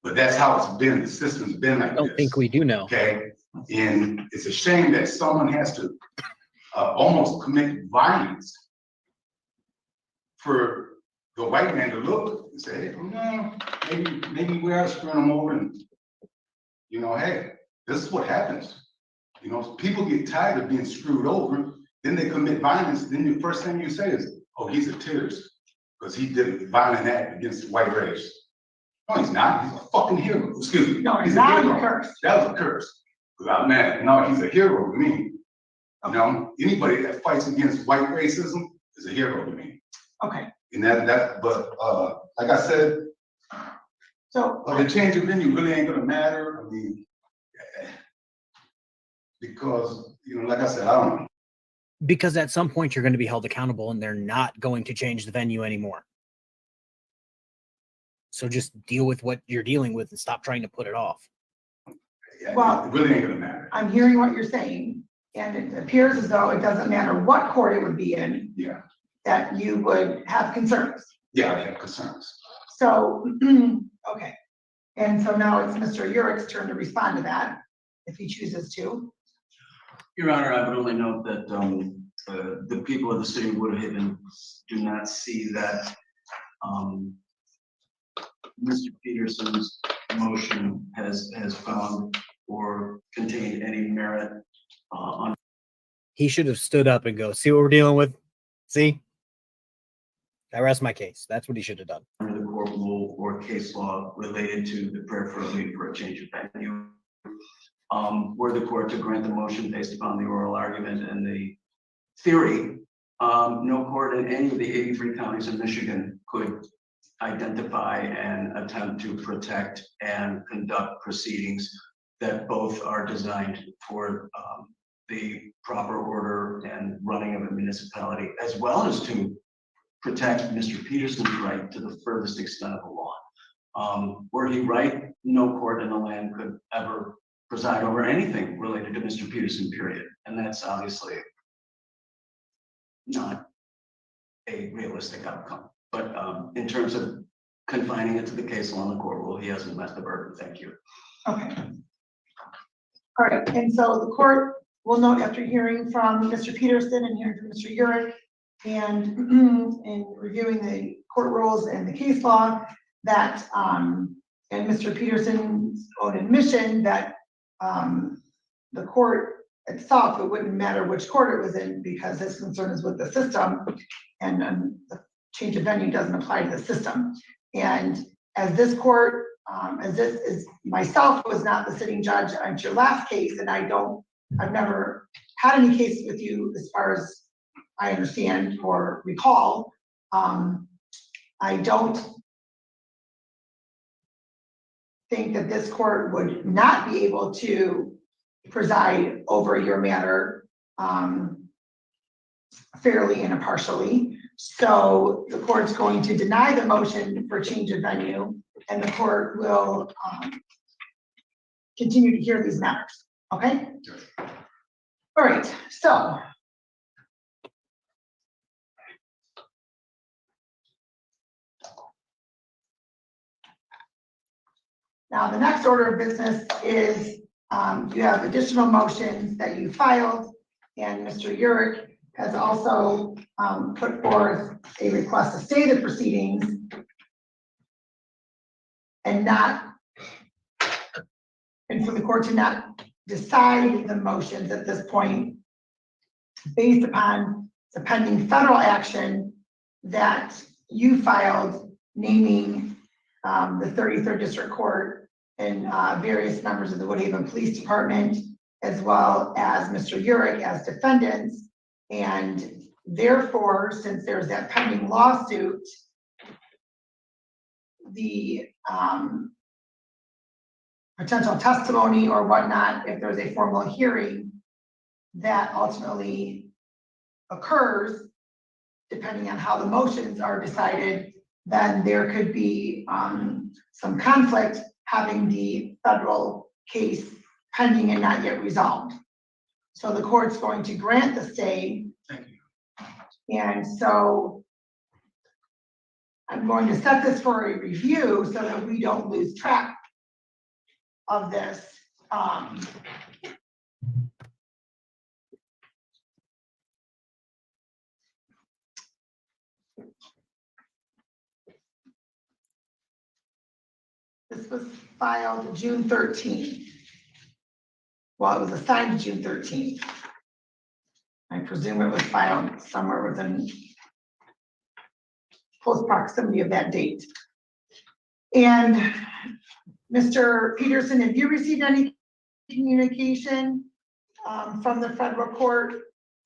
But that's how it's been. The system's been like I don't this. think we do know. Okay, and it's a shame that someone has to almost commit violence for the white man to look and say, no, maybe we are screwing them over, and you know, hey, this is what happens. You know, people get tired of being screwed over, then they commit violence. Then the first thing you say is, "Oh, he's a terrorist because he did a violent act against the white race." No, he's not. He's a fucking hero. Excuse me. no, He's now a hero. you're cursed. That was a curse. Because man, no, he's a hero to me. You know, anybody that fights against white racism is a hero to me. Okay, And but like I said, so the change of venue really ain't gonna matter. I mean, because you know, like I said, I don't know. Because at some point you're going to be held accountable and they're not going to change the venue anymore. So just deal with what you're dealing with and stop trying to put it off. Well, it really ain't gonna matter. I'm hearing what you're saying, and it appears as though it doesn't matter what court it would be in. Yeah. That you would have concerns. Yeah, I have concerns. So, okay. And so now it's Mr. Urick's turn to respond to that, if he chooses to. Your Honor, I would only note that the people of the city of Woodhaven do not see that Mr. Peterson's motion has found or contained any merit on. He should have stood up and go, see what we're dealing with? See? I rest my case. That's what he should have done. Under the court rule or case law related to the prayer for a leave for a change of venue. Were the court to grant the motion based upon the oral argument and the theory, no court in any of the 83 counties in Michigan could identify and attempt to protect and conduct proceedings that both are designed for the proper order and running of a municipality, as well as to protect Mr. Peterson's right to the furthest extent of the law. Were he right, no court in the land could ever preside over anything related to Mr. Peterson, period. And that's obviously not a realistic outcome. But in terms of confining it to the case law and the court rule, he hasn't met the burden. Thank you. Okay. All right, and so the court will note after hearing from Mr. Peterson and hearing from Mr. Urick and in reviewing the court rules and the case law that and Mr. Peterson's own admission that the court itself, it wouldn't matter which court it was in because his concern is with the system and the change of venue doesn't apply to the system. And as this court, as this is myself was not the sitting judge on your last case, and I've never had any cases with you as far as I understand or recall. I don't think that this court would not be able to preside over your matter fairly and impartially. So the court's going to deny the motion for change of venue, and the court will continue to hear these matters. Okay? All right, so now the next order of business is you have additional motions that you filed, and Mr. Urick has also put forth a request to stay the proceedings and for the court to not decide the motions at this point based upon the pending federal action that you filed naming the 33rd District Court and various members of the Woodhaven Police Department, as well as Mr. Urick as defendants. And therefore, since there's that pending lawsuit, the potential testimony or whatnot, if there's a formal hearing that ultimately occurs, depending on how the motions are decided, then there could be some conflict having the federal case pending and not yet resolved. So the court's going to grant the stay. Thank you. And so I'm going to set this for a review so that we don't lose track of this. This was filed June 13th. Well, it was assigned June 13th. I presume it was filed somewhere within close proximity of that date. And Mr. Peterson, have you received any communication from the federal court?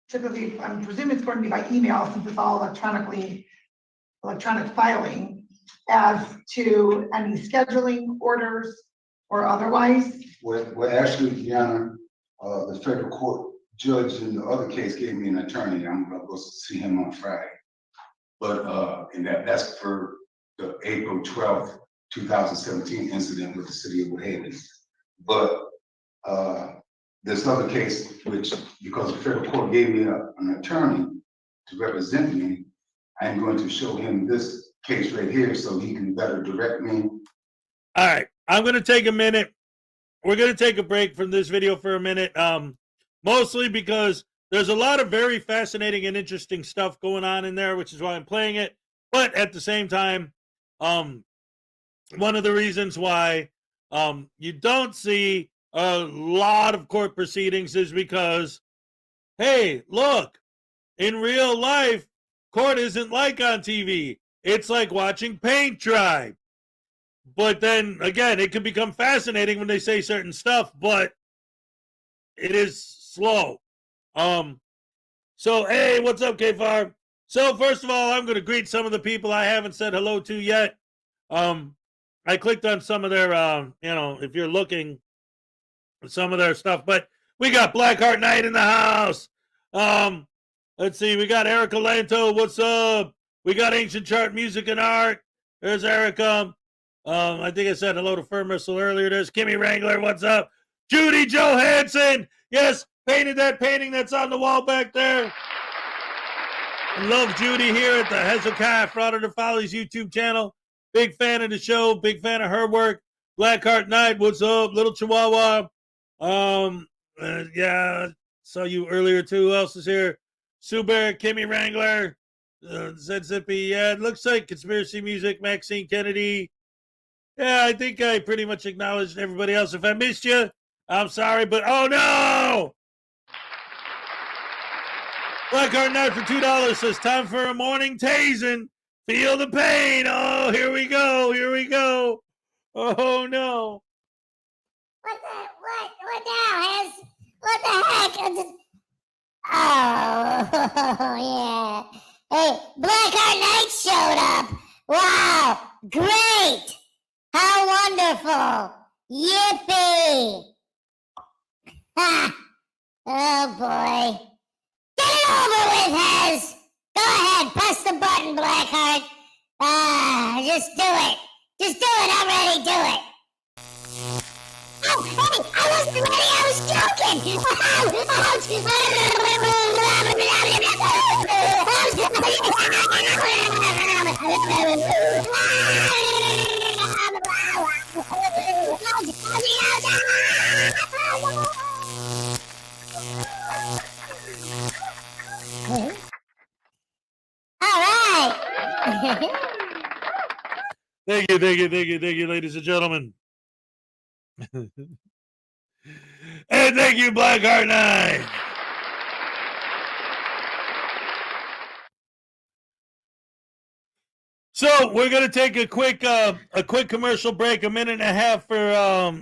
Typically, I'm presuming it's going to be by email since it's all electronic filing, as to any scheduling orders or otherwise? Well, actually, Your Honor, the federal court judge in the other case gave me an attorney. I'm going to go see him on Friday. But, and that's for the April 12th, 2017 incident with the city of Woodhaven. But this other case, which, because the federal court gave me an attorney to represent me, I'm going to show him this case right here so he can better direct me. All right, I'm going to take a minute. We're going to take a break from this video for a minute, mostly because there's a lot of very fascinating and interesting stuff going on in there, which is why I'm playing it. But at the same time, one of the reasons why you don't see a lot of court proceedings is because, hey, look, in real life, court isn't like on TV. It's like watching paint dry. But then, again, it can become fascinating when they say certain stuff, but it is slow. So, hey, what's up, K-Farm? So, first of all, I'm going to greet some of the people I haven't said hello to yet. I clicked on some of their, if you're looking, some of their stuff, but we got Blackheart Knight in the house. Let's see, we got Erica Lanto, what's up? We got Ancient Chart Music and Art. There's Erica. I think I said hello to Firm Missile earlier. There's Kimmy Wrangler, what's up? Judy Johansson, yes, painted that painting that's on the wall back there. Love Judy here at the Hezokuai Frauditor Follies YouTube channel. Big fan of the show, big fan of her work. Blackheart Knight, what's up? Little Chihuahua. Yeah, saw you earlier too. Who else is here? Sue Bear, Kimmy Wrangler, Zed Zippy. Yeah, it looks like Conspiracy Music, Maxine Kennedy. Yeah, I think I pretty much acknowledged everybody else. If I missed you, I'm sorry, but oh no! Blackheart Knight for $2 says, time for a morning tasing. Feel the pain. Oh, here we go. Here we go. Oh no. What now, Hez? What the heck? Oh, yeah. Hey, Blackheart Knight showed up. Wow, great. How wonderful. Yippee. Ha. Oh, boy. Get it over with, Hez. Go ahead, press the button, Blackheart. Just do it. Just do it already, do it. Oh, hey, I wasn't ready, I was joking. All right. Thank you, ladies and gentlemen. And thank you, Blackheart Knight. So we're gonna take a quick commercial break, a minute and a half for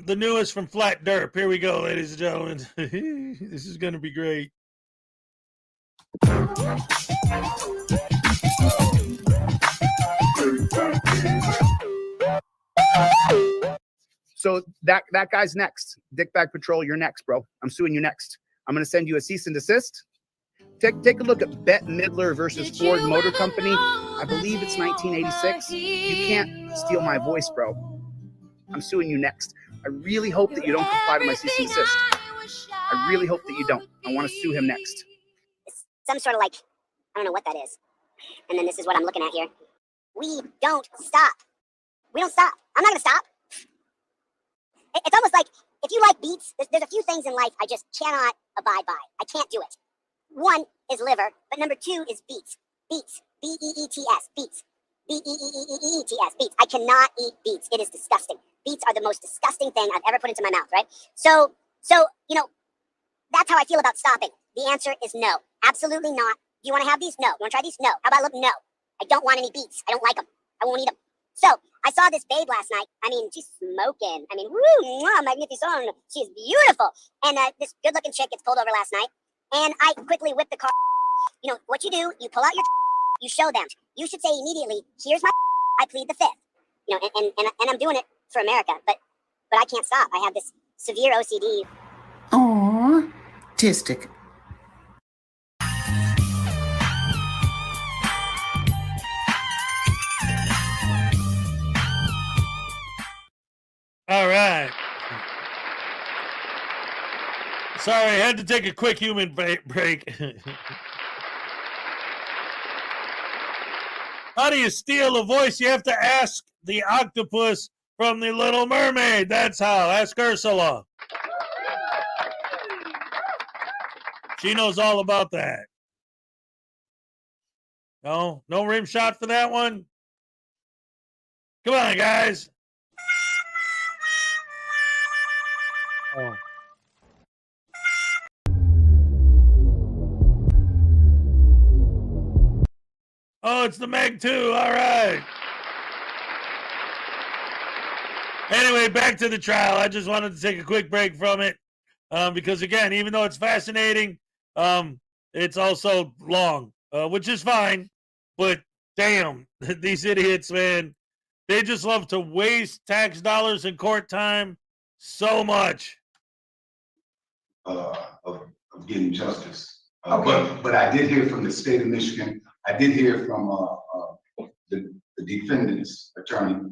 the newest from Flat Derp. Here we go, ladies and gentlemen. This is gonna be great. So that guy's next. Dickbag Patrol, you're next, bro. I'm suing you next. I'm going to send you a cease and desist Take a look at Bette Midler versus Ford Motor Company. I believe it's 1986. You can't steal my voice, bro. I'm suing you next. I really hope that you don't comply to my cease and desist. I really hope that you don't. I want to sue him next. It's some sort of like, I don't know what that is. And then this is what I'm looking at here. We don't stop. We don't stop. I'm not going to stop. It's almost like if you like beets, there's a few things in life I just cannot abide by. I can't do it. One is liver, but number two is beets. Beets. B-E-E-T-S. Beets. B-E-E-E-E-E-T-S. Beets. I cannot eat beets. It is disgusting. Beets are the most disgusting thing I've ever put into my mouth, right? So, you know, that's how I feel about stopping. The answer is no. Absolutely not. Do you want to have these? No. You want to try these? No. How about no? I don't want any beets. I don't like them. I won't eat them. So, I saw this babe last night. I mean, she's smoking. I mean, woo, mwah, magnificent. She's beautiful. And this good-looking chick gets pulled over last night. And I quickly whip the car. You know, what you do, you pull out your you show them. You should say immediately, here's my I plead the fifth. You know, and I'm doing it for America, but I can't stop. I have this severe OCD. Aww, tistic. All right. Sorry, I had to take a quick human break. How do you steal a voice? You have to ask the octopus from The Little Mermaid. That's how. Ask Ursula. She knows all about that. No rim shot for that one? Come on, guys. Oh. Oh, it's the Meg 2. All right. Anyway, back to the trial. I just wanted to take a quick break from it because, again, even though it's fascinating, it's also long, which is fine. But, damn, these idiots, man, they just love to waste tax dollars and court time so much. Of getting justice. But I did hear from the state of Michigan. I did hear from the defendant's attorney,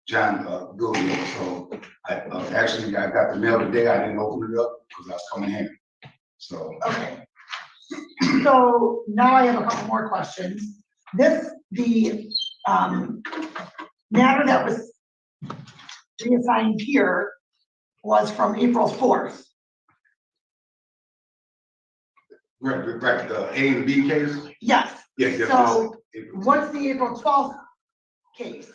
John Gilliam. So I got the mail today. I didn't open it up because I was coming in. So okay. So now I have a couple more questions. The matter that was reassigned here was from April 4th. Right, the A and B case? Yes. Yeah. So what's the April 12th case?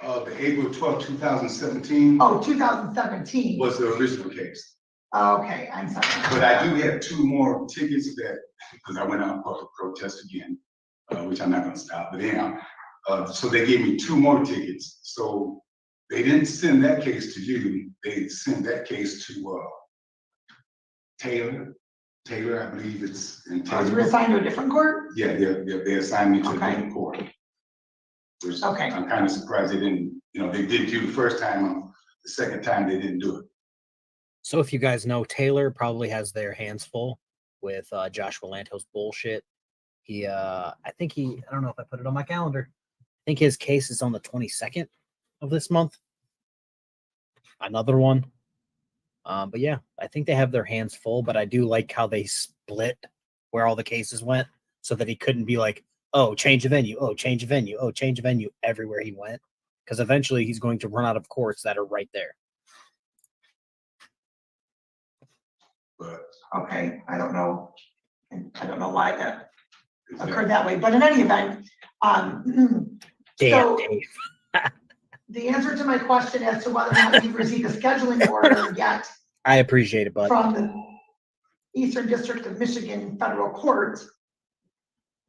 The April 12th, 2017. Oh, 2017. Was the original case. Okay, I'm sorry. But I do have two more tickets because I went out and public protest again, which I'm not going to stop, but anyhow. So they gave me two more tickets. So they didn't send that case to you. They sent that case to Taylor. I believe it's in Taylor. Was you assigned to a different court? Yeah, they assigned me to a different court. Which okay. I'm kind of surprised they didn't, they did you the first time. The second time they didn't do it. So if you guys know, Taylor probably has their hands full with Joshua Lantos bullshit. I don't know if I put it on my calendar. I think his case is on the 22nd of this month. Another one. But yeah, I think they have their hands full, but I do like how they split where all the cases went so that he couldn't be like, oh, change of venue, oh, change of venue, oh, change of venue everywhere he went. Because eventually he's going to run out of courts that are right there. Okay, I don't know why that occurred that way, but in any event, so the answer to my question as to whether or not you've received a scheduling order yet. I appreciate it, bud. From the Eastern District of Michigan Federal Court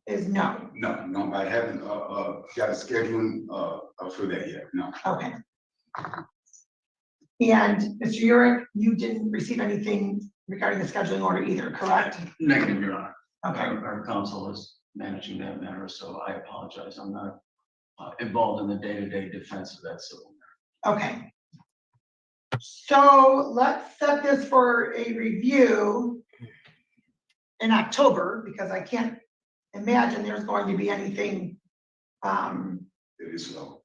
is no. No, I haven't got a scheduling for that yet. No. Okay. And Mr. Urich, you didn't receive anything regarding the scheduling order either, correct? Negative, Your Honor. Okay. Our counsel is managing that matter, so I apologize. I'm not involved in the day-to-day defense of that civil matter. Okay. So let's set this for a review in October, because I can't imagine there's going to be anything It is slow.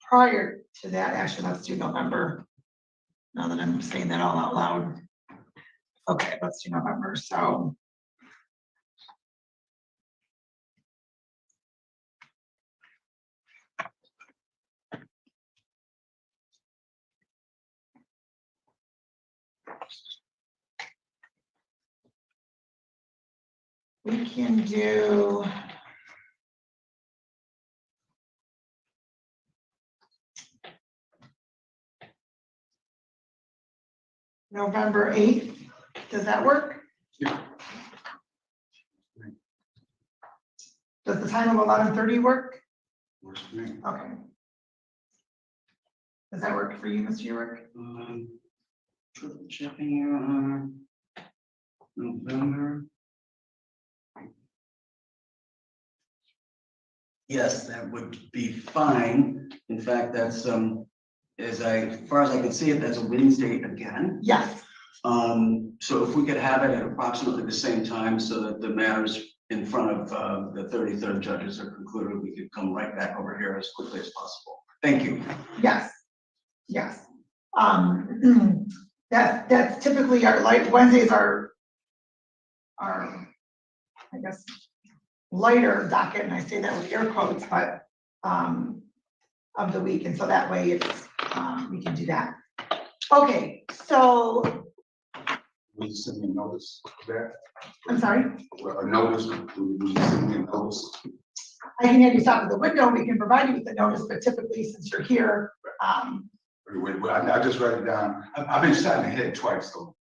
prior to that. Actually, let's do November. Now that I'm saying that all out loud. Okay, let's do November. So we can do November 8th. Does that work? Yeah. Does the time of 11:30 work? Works for me. Okay. Does that work for you, Mr. York? Triple checking here on November. Yes, that would be fine. In fact, that's as far as I can see it, that's a Wednesday again. Yes. So if we could have it at approximately the same time so that the matters in front of the 33rd judges are concluded, we could come right back over here as quickly as possible. Thank you. Yes. Yes. That's typically our Wednesdays are I guess lighter docket, and I say that with air quotes, but of the week, and so that way it's we can do that. Okay, so Will you send me a notice of that? I'm sorry. Well, a notice, will you send me a notice? I can have you stop at the window. We can provide you with the notice, but typically, since you're here, Wait, I just write it down. I've been shot in the head twice, though.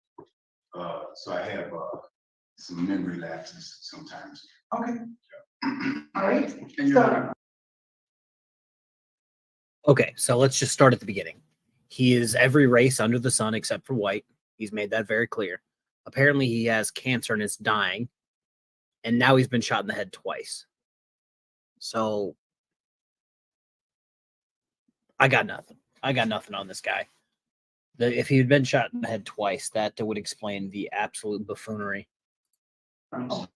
So I have some memory lapses sometimes. okay. All right. And you're So not- Okay, so let's just start at the beginning. He is every race under the sun except for white. He's made that very clear. Apparently, he has cancer and is dying. And now he's been shot in the head twice. So I got nothing. I got nothing on this guy. If he had been shot in the head twice, that would explain the absolute buffoonery. I'm sorry,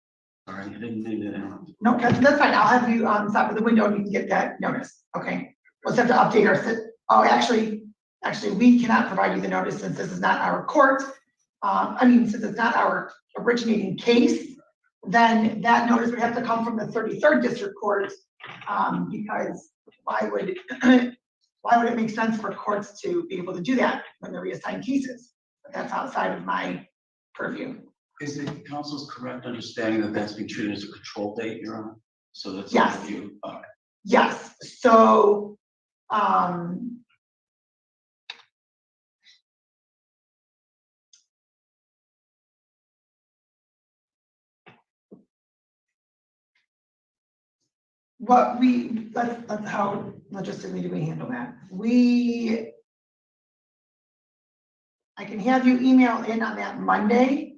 I didn't mean to interrupt. no, that's fine. I'll have you stop at the window and you can get that notice. Okay. We'll just have to update our. Oh, actually, we cannot provide you the notice since this is not our court. Since it's not our originating case, then that notice would have to come from the 33rd District Court, because why would it make sense for courts to be able to do that when they reassign cases? But that's outside of my purview. Is the council's correct understanding that that's being treated as a control date, Your Honor? So that's Yes. up to you. Yes, so, let's how logistically do we handle that? I can have you email in on that Monday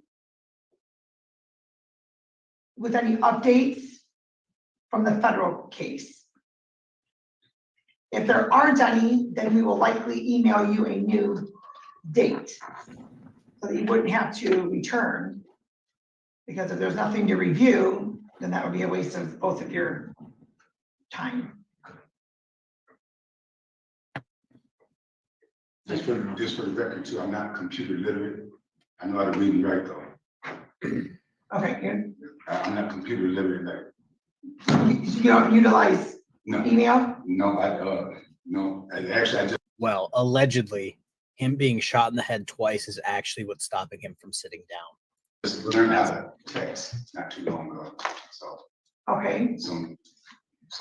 with any updates from the federal case. If there aren't any, then we will likely email you a new date so that you wouldn't have to return. Because if there's nothing to review, then that would be a waste of both of your time. Just for the record too, I'm not computer literate. I know how to read and write though. Okay, good. I'm not computer literate. Like, You don't utilize email? no. Actually, I just. Well, allegedly, him being shot in the head twice is actually what's stopping him from sitting down. Just learned how to text not too long ago. So okay. Some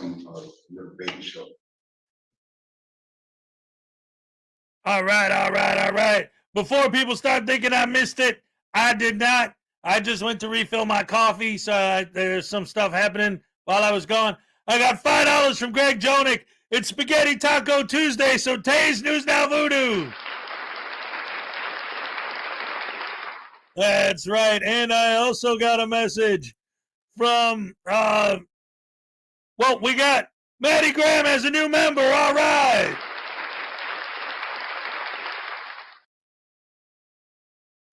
little baby show. All right. Before people start thinking I missed it, I did not. I just went to refill my coffee, so there's some stuff happening while I was gone. I got $5 from Greg Jonick. It's Spaghetti Taco Tuesday, so Tay's News Now Voodoo. That's right. And I also got a message from, we got Maddie Graham as a new member. All right.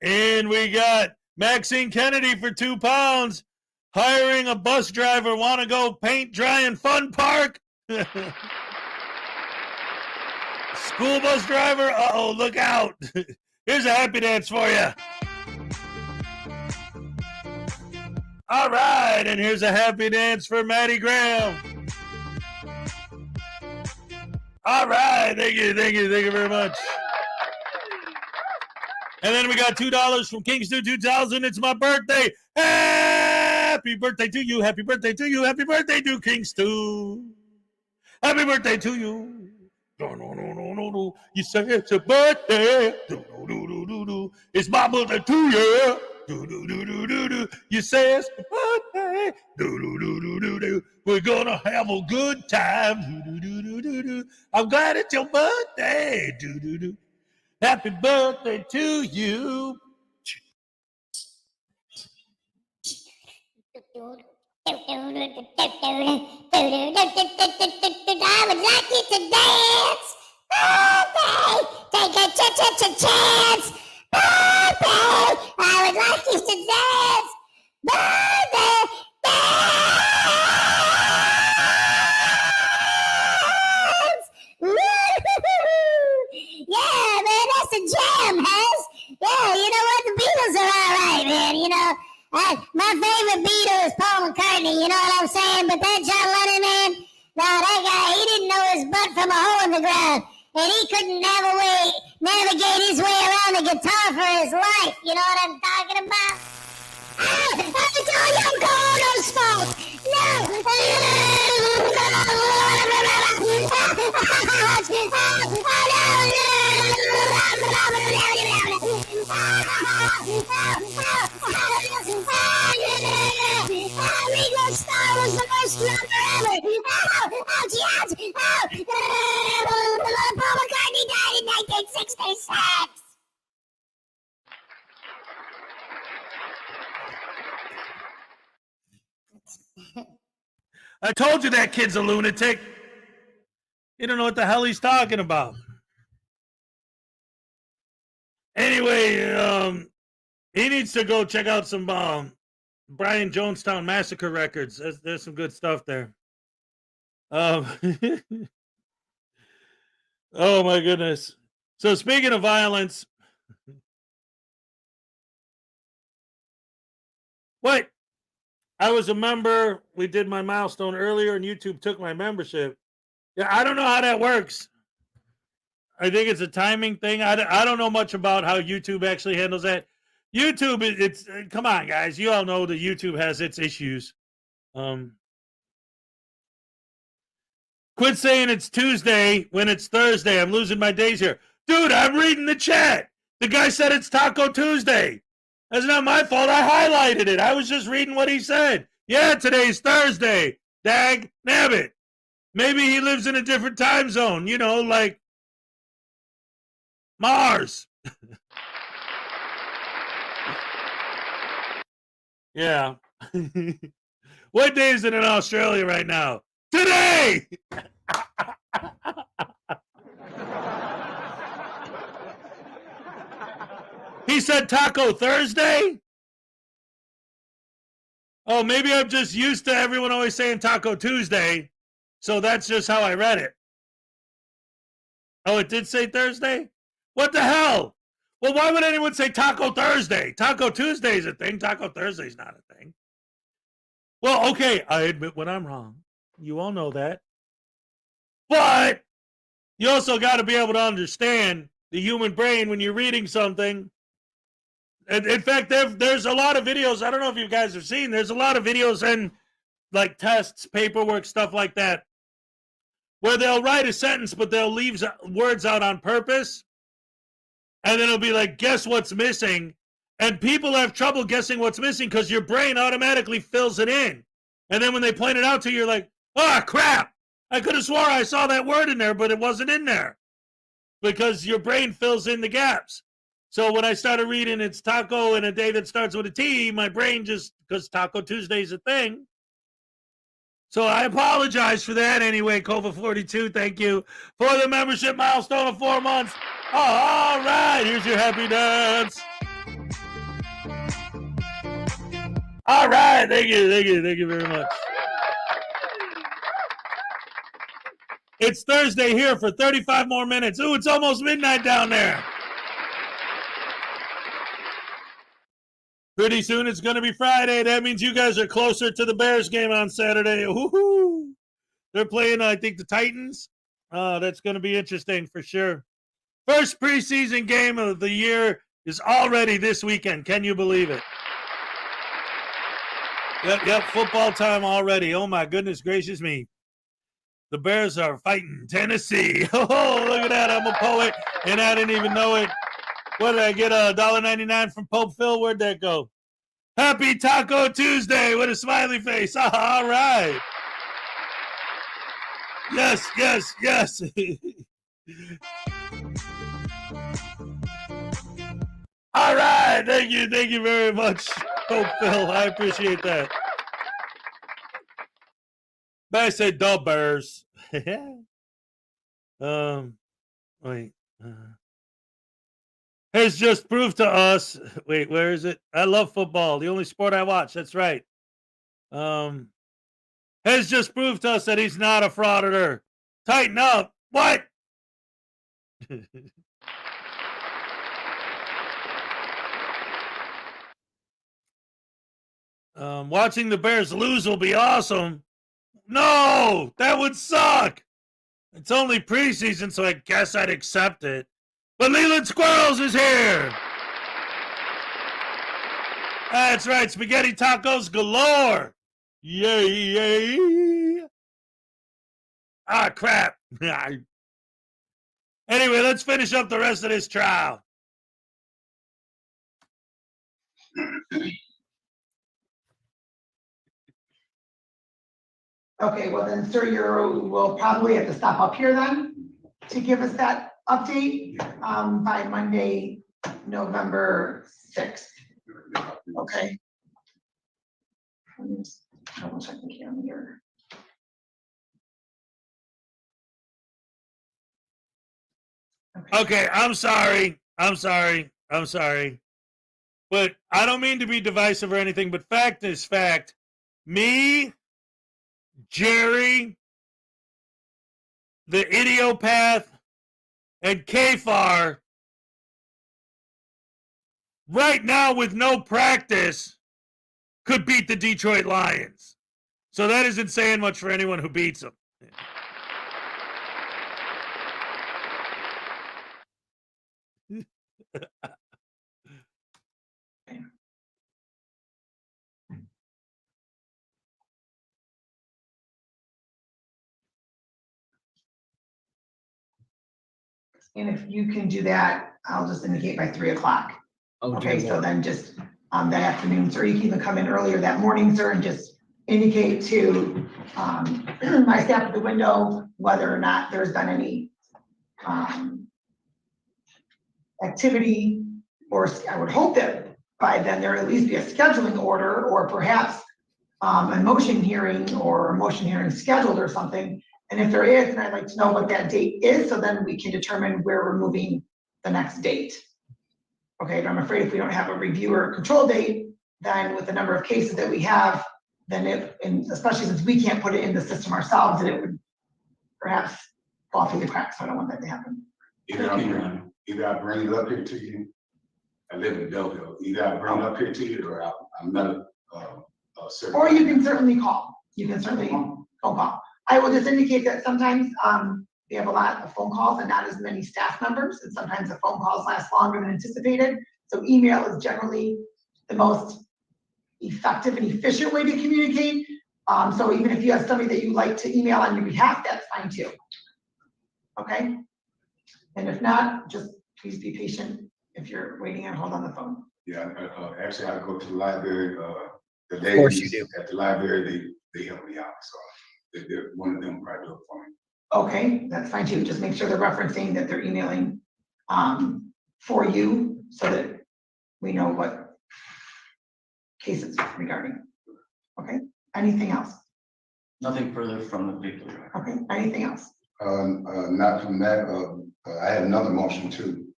And we got Maxine Kennedy for £2. Hiring a bus driver. Want to go paint, dry, and fun park? School bus driver. Uh-oh, look out. Here's a happy dance for you. All right, and here's a happy dance for Maddie Graham. All right, thank you very much. And then we got $2 from Kingston 2000. It's my birthday. Happy birthday to you. Happy birthday to you. Happy birthday to Kingston. Happy birthday to you. No. You say it's your birthday. It's my birthday to you. You say it's your birthday. We're gonna have a good time. I'm glad it's your birthday. Happy birthday to you. I would like you to dance. Birthday, take a chance. Birthday, I would like you to dance. Birthday, dance. Yeah, man, that's the jam, Hez. Yeah, you know what? The Beatles are all right, man. You know, my favorite Beatle is Paul McCartney. You know what I'm saying? But that John Lennon, man, no, that guy, he didn't know his butt from a hole in the ground. And he couldn't navigate his way around the guitar for his life. You know what I'm talking about? It's all Yoko Ono's fault. No. Ringo Starr was the worst drummer ever. Ouchie. Paul McCartney died in 1966. I told you that kid's a lunatic. You don't know what the hell he's talking about. Anyway, he needs to go check out some Brian Jonestown Massacre records. There's some good stuff there. Oh my goodness. So speaking of violence, wait. I was a member. We did my milestone earlier, and YouTube took my membership. Yeah, I don't know how that works. I think it's a timing thing. I don't know much about how YouTube actually handles that. YouTube, it's come on, guys. You all know that YouTube has its issues. Quit saying it's Tuesday when it's Thursday. I'm losing my days here. Dude, I'm reading the chat. The guy said it's Taco Tuesday. That's not my fault. I highlighted it. I was just reading what he said. Yeah, today's Thursday. Dag nabbit. Maybe he lives in a different time zone, you know, like Mars. Yeah. What day is it in Australia right now? Today! He said Taco Thursday? Oh, maybe I'm just used to everyone always saying Taco Tuesday, so that's just how I read it. Oh, it did say Thursday? What the hell? Well, why would anyone say Taco Thursday? Taco Tuesday is a thing. Taco Thursday is not a thing. Well, okay, I admit when I'm wrong. You all know that. But you also got to be able to understand the human brain when you're reading something. In fact, there's a lot of videos. I don't know if you guys have seen. There's a lot of videos and like tests, paperwork, stuff like that, where they'll write a sentence, but they'll leave words out on purpose. And then it'll be like, guess what's missing? And people have trouble guessing what's missing because your brain automatically fills it in. And then when they point it out to you, you're like, oh, crap. I could have swore I saw that word in there, but it wasn't in there. Because your brain fills in the gaps. So when I started reading it's taco and a day that starts with a T, my brain just, because Taco Tuesday is a thing. So I apologize for that anyway, Kova42. Thank you for the membership milestone of 4 months. All right, here's your happy dance. All right, thank you very much. It's Thursday here for 35 more minutes. Ooh, it's almost midnight down there. Pretty soon it's going to be Friday. That means you guys are closer to the Bears game on Saturday. Woo-hoo. They're playing, I think, the Titans. That's going to be interesting for sure. First preseason game of the year is already this weekend. Can you believe it? Yep, football time already. Oh, my goodness gracious me. The Bears are fighting Tennessee. Oh, look at that. I'm a poet, and I didn't even know it. What did I get? $1.99 from Pope Phil? Where'd that go? Happy Taco Tuesday with a smiley face. All right. Yes. All right. Thank you very much, Pope Phil. I appreciate that. But I said the Bears. Wait. Has just proved to us. Wait, where is it? I love football. The only sport I watch. That's right. Has just proved to us that he's not a frauditor. Tighten up. What? Watching the Bears lose will be awesome. No, that would suck. It's only preseason, so I guess I'd accept it. But Leland Squirrels is here. That's right, spaghetti tacos galore. Yay. Ah, crap. Anyway, let's finish up the rest of this trial. Okay, well then, sir, we'll probably have to stop up here then to give us that update by Monday, November 6th. Okay. Let me just double check the calendar. Okay, I'm sorry. But I don't mean to be divisive or anything, but fact is fact. Me, Jerry, the Idiopath, and Kfar, right now with no practice, could beat the Detroit Lions. So that isn't saying much for anyone who beats them. And if you can do that, I'll just indicate by 3 o'clock. Oh, okay, dear so Lord. then just that afternoon, sir, you can even come in earlier that morning, sir, and just indicate to my staff at the window whether or not there's been any activity, or I would hope that by then there at least be a scheduling order, or perhaps a motion hearing scheduled or something. And if there is, then I'd like to know what that date is, so then we can determine where we're moving the next date. Okay, but I'm afraid if we don't have a review or a control date, then with the number of cases that we have, then and especially since we can't put it in the system ourselves, that it would perhaps fall through the cracks. So I don't want that to happen. Either I bring it up here to you. I live in Belleville. Either I bring it up here to you, or I'm not or you can certainly call. You can certainly phone call. I will just indicate that sometimes we have a lot of phone calls and not as many staff members, and sometimes the phone calls last longer than anticipated. So email is generally the most effective and efficient way to communicate. So even if you have somebody that you like to email on your behalf, that's fine too. Okay. And if not, just please be patient if you're waiting and hold on the phone. Yeah, actually, I go to the library. The Of course you ladies do. at the library, they help me out. So they're one of them probably do it for me. Okay, that's fine too. Just make sure they're referencing that they're emailing for you, so that we know what cases regarding. Okay, anything else? Nothing further from the people. Okay, anything else? Not from that. I had another motion too.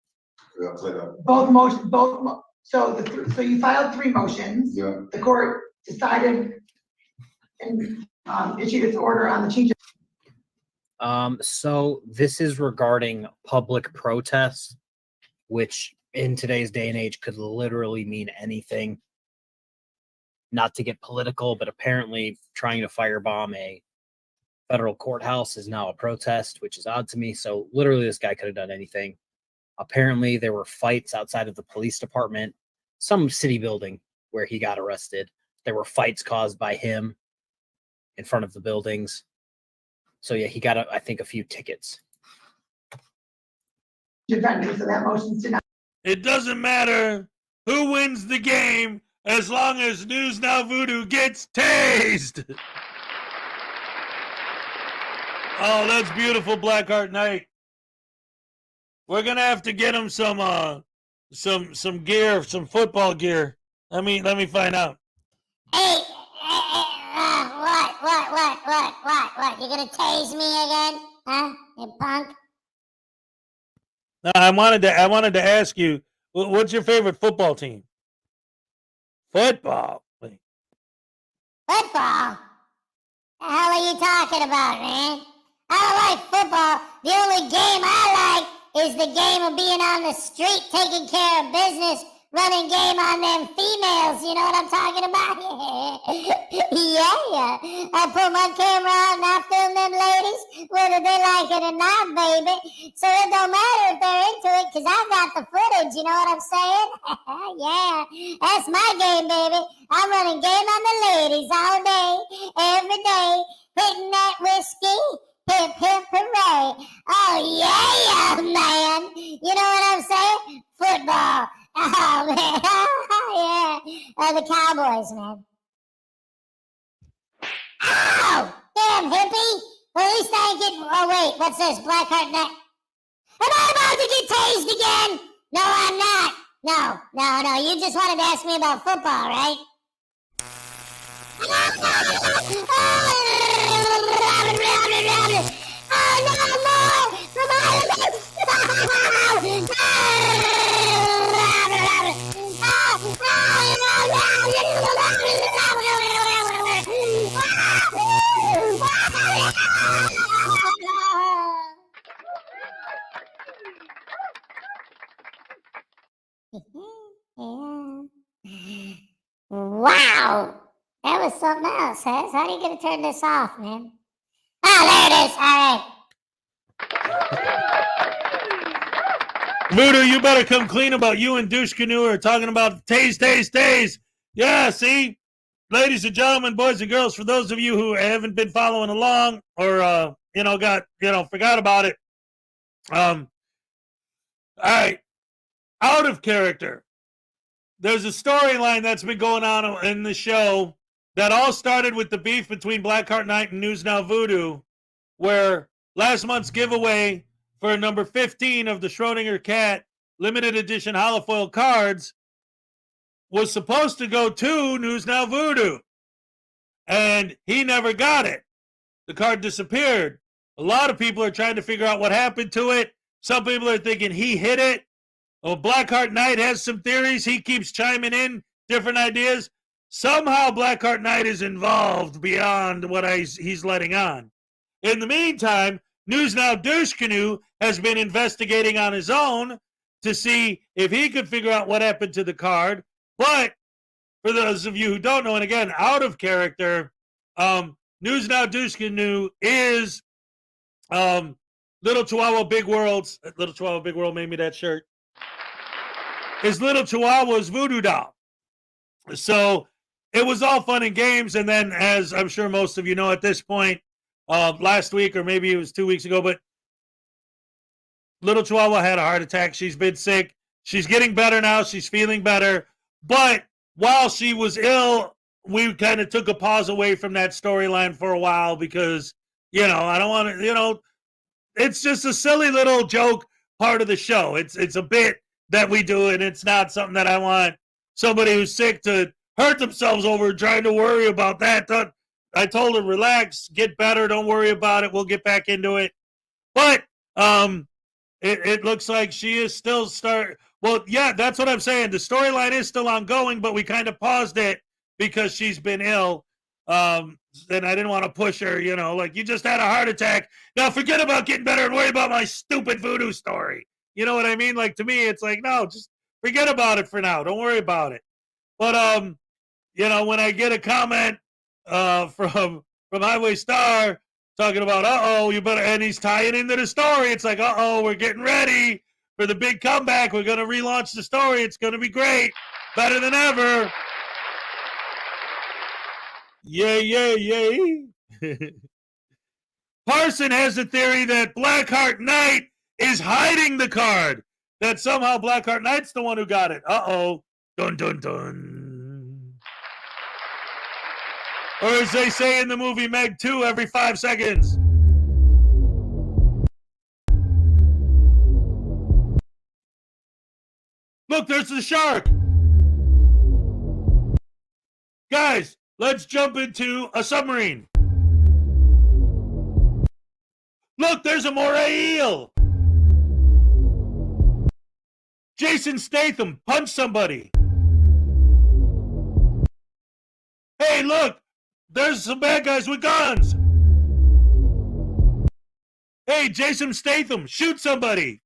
Both. So you filed 3 motions. Yeah. The court decided and issued its order on the changes? So this is regarding public protests, which in today's day and age could literally mean anything. Not to get political, but apparently trying to firebomb a federal courthouse is now a protest, which is odd to me. So literally this guy could have done anything. Apparently there were fights outside of the police department, some city building where he got arrested. There were fights caused by him in front of the buildings. So yeah, he got, I think, a few tickets. Defendant, so that motion's denied. It doesn't matter who wins the game as long as News Now Voodoo gets tased. Oh, that's beautiful, Blackheart Knight. We're gonna have to get him some gear, some football gear. Let me find out. Hey, what? You gonna tase me again? Huh? You punk? No, I wanted to ask you, what's your favorite football team? Football. Football? The hell are you talking about, man? I don't like football. The only game I like is the game of being on the street, taking care of business, running game on them females. You know what I'm talking about? Yeah. I pull my camera out and I film them ladies, whether they like it or not, baby. So it don't matter if they're into it, because I got the footage. You know what I'm saying? Yeah, that's my game, baby. I'm running game on the ladies all day, every day, hitting that whiskey. Hip, hip, hooray. Oh, yeah, man. You know what I'm saying? Football. Oh, man. Yeah. The Cowboys, man. Ow! Damn, hippie. Well, at least I ain't get... Oh, wait. What's this? Blackheart Knight. Am I about to get tased again? No, I'm not. No. You just wanted to ask me about football, right? Wow, that was something else, Hez. How are you going to turn this off, man? Oh, there it is. All right. Voodoo, you better come clean about you and Douche Canoe are talking about tase. Yeah, see? Ladies and gentlemen, boys and girls, for those of you who haven't been following along or, forgot about it. All right. Out of character. There's a storyline that's been going on in the show that all started with the beef between Blackheart Knight and News Now Voodoo, where last month's giveaway for number 15 of the Schrodinger Cat limited edition holofoil cards was supposed to go to News Now Voodoo, and he never got it. The card disappeared. A lot of people are trying to figure out what happened to it. Some people are thinking he hid it. Oh, Blackheart Knight has some theories. He keeps chiming in different ideas. Somehow Blackheart Knight is involved beyond what he's letting on. In the meantime, News Now Douche Canoe has been investigating on his own to see if he could figure out what happened to the card. But for those of you who don't know, and again, out of character, News Now Douche Canoe is Little Chihuahua Big World's. Little Chihuahua Big World made me that shirt. Is Little Chihuahua's voodoo doll. So it was all fun and games. And then, as I'm sure most of you know at this point, last week, or maybe it was 2 weeks ago, but Little Chihuahua had a heart attack. She's been sick. She's getting better now. She's feeling better. But while she was ill, we kind of took a pause away from that storyline for a while because, I don't want to, it's just a silly little joke part of the show. It's a bit that we do, and it's not something that I want somebody who's sick to hurt themselves over trying to worry about that. I told her, relax, get better, don't worry about it. We'll get back into it. But it looks like she is still well, yeah, that's what I'm saying. The storyline is still ongoing, but we kind of paused it because she's been ill. And I didn't want to push her, you know, like, you just had a heart attack. Now forget about getting better and worry about my stupid voodoo story. You know what I mean? Like, to me, it's like, no, just forget about it for now. Don't worry about it. But, you know, when I get a comment from Highway Star talking about, uh-oh, you better, and he's tying into the story. It's like, uh-oh, we're getting ready for the big comeback. We're going to relaunch the story. It's going to be great. Better than ever. Yay, yay, yay. Parson has a theory that Blackheart Knight is hiding the card. That somehow Blackheart Knight's the one who got it. Uh-oh. Dun, dun, dun. Or as they say in the movie Meg 2, every 5 seconds. Look, there's the shark. Guys, let's jump into a submarine. Look, there's a moray eel. Jason Statham punched somebody. Hey, look, there's some bad guys with guns. Hey, Jason Statham, shoot somebody.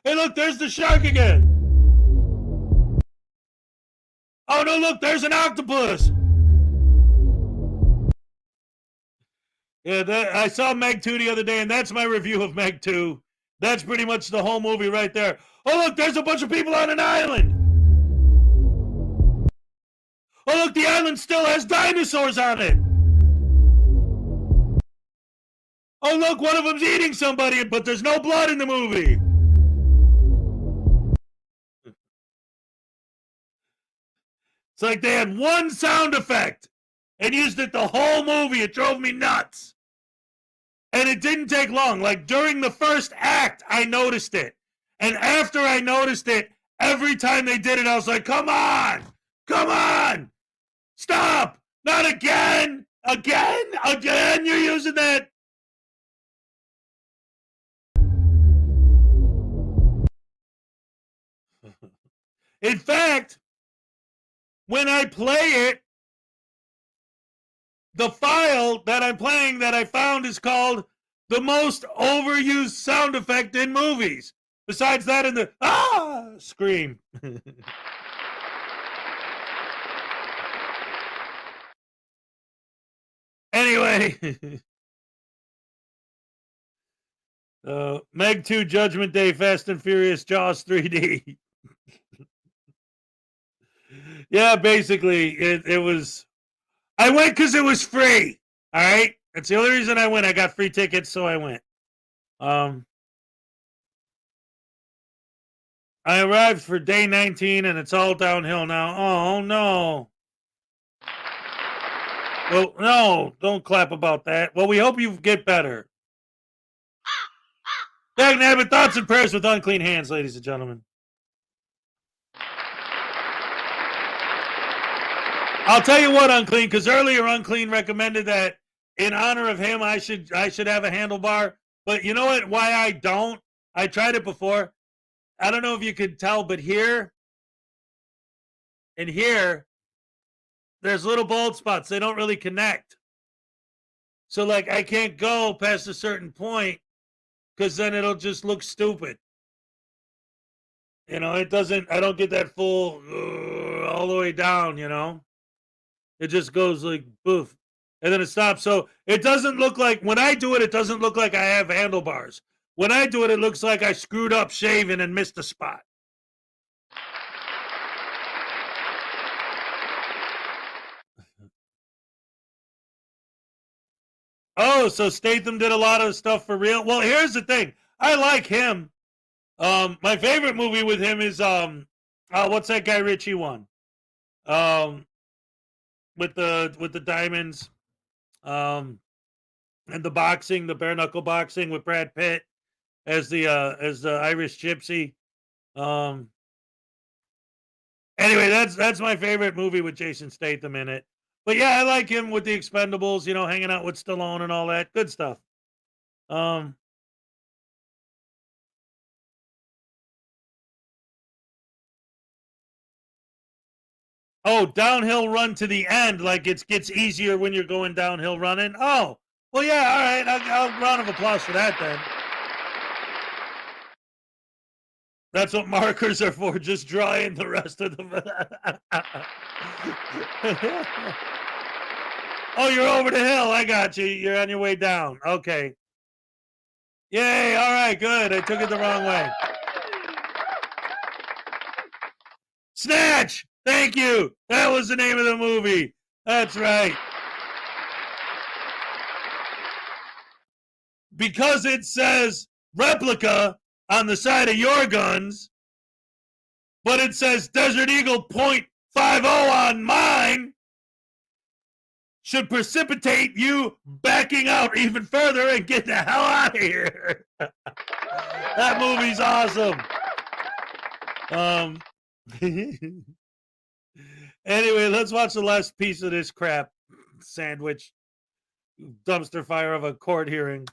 Hey, look, there's the shark again. Oh, no, look, there's an octopus. Yeah, I saw Meg 2 the other day, and that's my review of Meg 2. That's pretty much the whole movie right there. Oh, look, there's a bunch of people on an island. Oh, look, the island still has dinosaurs on it. Oh, look, one of them's eating somebody, but there's no blood in the movie. It's like they had one sound effect and used it the whole movie. It drove me nuts. And it didn't take long. Like, during the first act, I noticed it. And after I noticed it, every time they did it, I was like, come on! Come on! Stop! Not again! Again! You're using that! In fact, when I play it, the file that I'm playing that I found is called the most overused sound effect in movies. Besides that and the scream. Anyway. Meg 2, Judgment Day, Fast and Furious, Jaws 3D. Yeah, basically, it was... I went because it was free. All right? That's the only reason I went. I got free tickets, so I went. I arrived for day 19, and it's all downhill now. Oh, no. Well, no, don't clap about that. Well, we hope you get better. Dag nabbit, thoughts and prayers with unclean hands, ladies and gentlemen. I'll tell you what, Unclean, because earlier Unclean recommended that in honor of him, I should have a handlebar. But you know what? Why I don't? I tried it before. I don't know if you could tell, but here and here, there's little bald spots. They don't really connect. So, like, I can't go past a certain point because then it'll just look stupid. You know, it doesn't, I don't get that full all the way down, you know. It just goes like boof. And then it stops. So it doesn't look like, when I do it, it doesn't look like I have handlebars. When I do it, it looks like I screwed up shaving and missed a spot. Oh, so Statham did a lot of stuff for real. Well, here's the thing. I like him. My favorite movie with him is what's that Guy Ritchie one? With the diamonds, and the boxing, the bare knuckle boxing with Brad Pitt as the Irish gypsy. Anyway, that's my favorite movie with Jason Statham in it. But yeah, I like him with the Expendables, you know, hanging out with Stallone and all that good stuff. Oh, downhill run to the end, like it gets easier when you're going downhill running. Oh, well, yeah, all right. I'll round of applause for that then. That's what markers are for, just drawing the rest of them. Oh, you're over the hill. I got you. You're on your way down. Okay. Yay. All right, good. I took it the wrong way. Snatch. Thank you. That was the name of the movie. That's right. Because it says replica on the side of your guns, but it says Desert Eagle .50 on mine, should precipitate you backing out even further and get the hell out of here. That movie's awesome. Anyway, let's watch the last piece of this crap sandwich dumpster fire of a court hearing.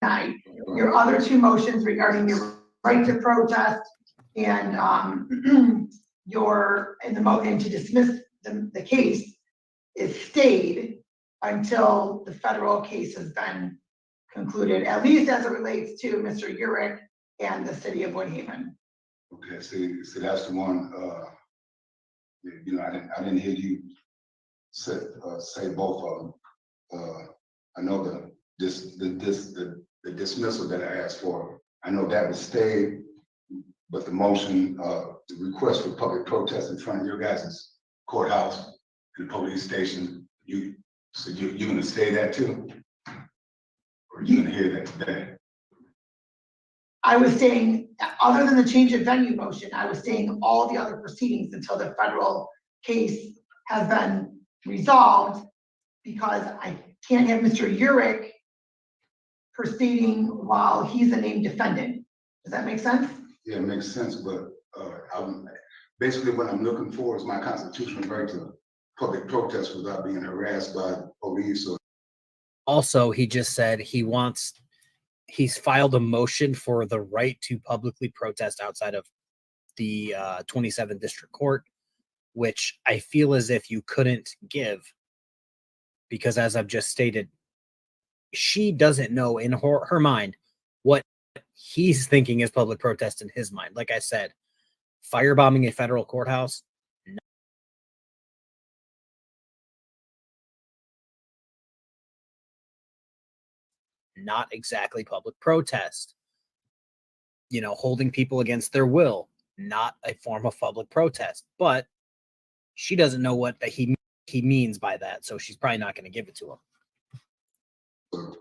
Your other two motions regarding your right to protest and your and the motion to dismiss the case is stayed until the federal case has been concluded, at least as it relates to Mr. Urich and the city of Woodhaven. Okay, see, that's the one. You know, I didn't hear you say both of them. I know the dismissal that I asked for. I know that was stayed, but the motion, the request for public protest in front of your guys' courthouse and police station, you're gonna stay that too? Or you gonna hear that today? I was saying, other than the change of venue motion, I was saying all the other proceedings until the federal case has been resolved, because I can't have Mr. Urich proceeding while he's a named defendant. Does that make sense? Yeah, it makes sense, but basically what I'm looking for is my constitutional right to public protest without being harassed by police. Or also, he just said he's filed a motion for the right to publicly protest outside of the 27th District Court, which I feel as if you couldn't give, because as I've just stated, she doesn't know in her mind what he's thinking is public protest in his mind. Like I said, firebombing a federal courthouse, not exactly public protest. You know, holding people against their will, not a form of public protest. But she doesn't know what he means by that, so she's probably not going to give it to him. the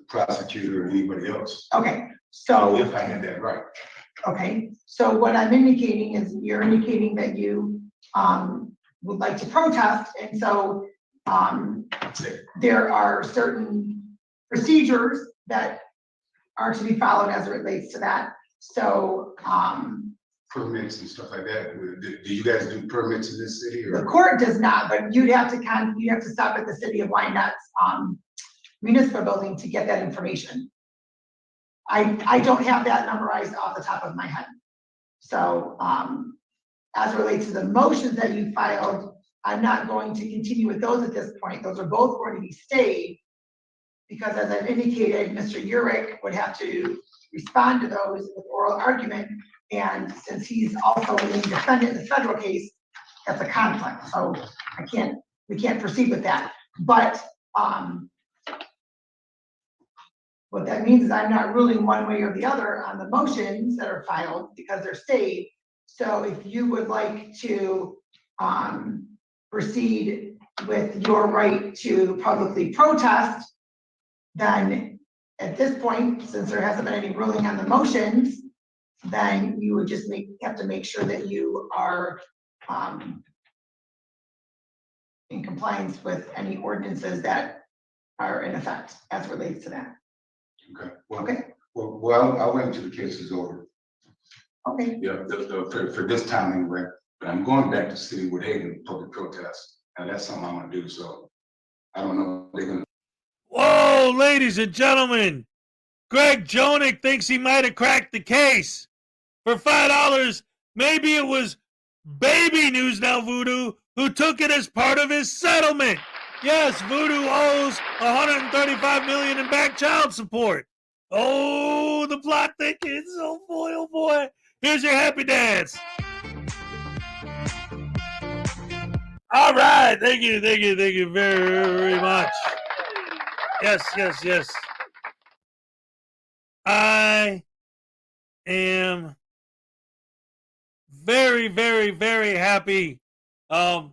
prosecutor or anybody else. Okay, so if I had that right. Okay, so what I'm indicating is you're indicating that you would like to protest, and so there are certain procedures that are to be followed as it relates to that. So permits and stuff like that. Do you guys do permits in this city? Or? The court does not, but you'd have to stop at the city of Wyandott's municipal building to get that information. I don't have that memorized off the top of my head. So as it relates to the motions that you filed, I'm not going to continue with those at this point. Those are both going to be stayed, because as I've indicated, Mr. Urich would have to respond to those with oral argument. And since he's also a defendant in the federal case, that's a conflict. So we can't proceed with that. But what that means is I'm not ruling one way or the other on the motions that are filed because they're stayed. So if you would like to proceed with your right to publicly protest, then at this point, since there hasn't been any ruling on the motions, then you would just have to make sure that you are in compliance with any ordinances that are in effect as relates to that. Okay. Well, okay. Well, I'll wait until the case is over. Okay. Yeah, for this time anyway. But I'm going back to City Woodhaven public protest, and that's something I'm gonna do. So I don't know if they're gonna. Whoa, ladies and gentlemen, Greg Jonick thinks he might have cracked the case. For $5, maybe it was baby news now, Voodoo, who took it as part of his settlement. Yes, Voodoo owes $135 million in back child support. Oh, the plot thickens. Oh boy, oh boy. Here's your happy dance. All right. Thank you very much. Yes. I am very happy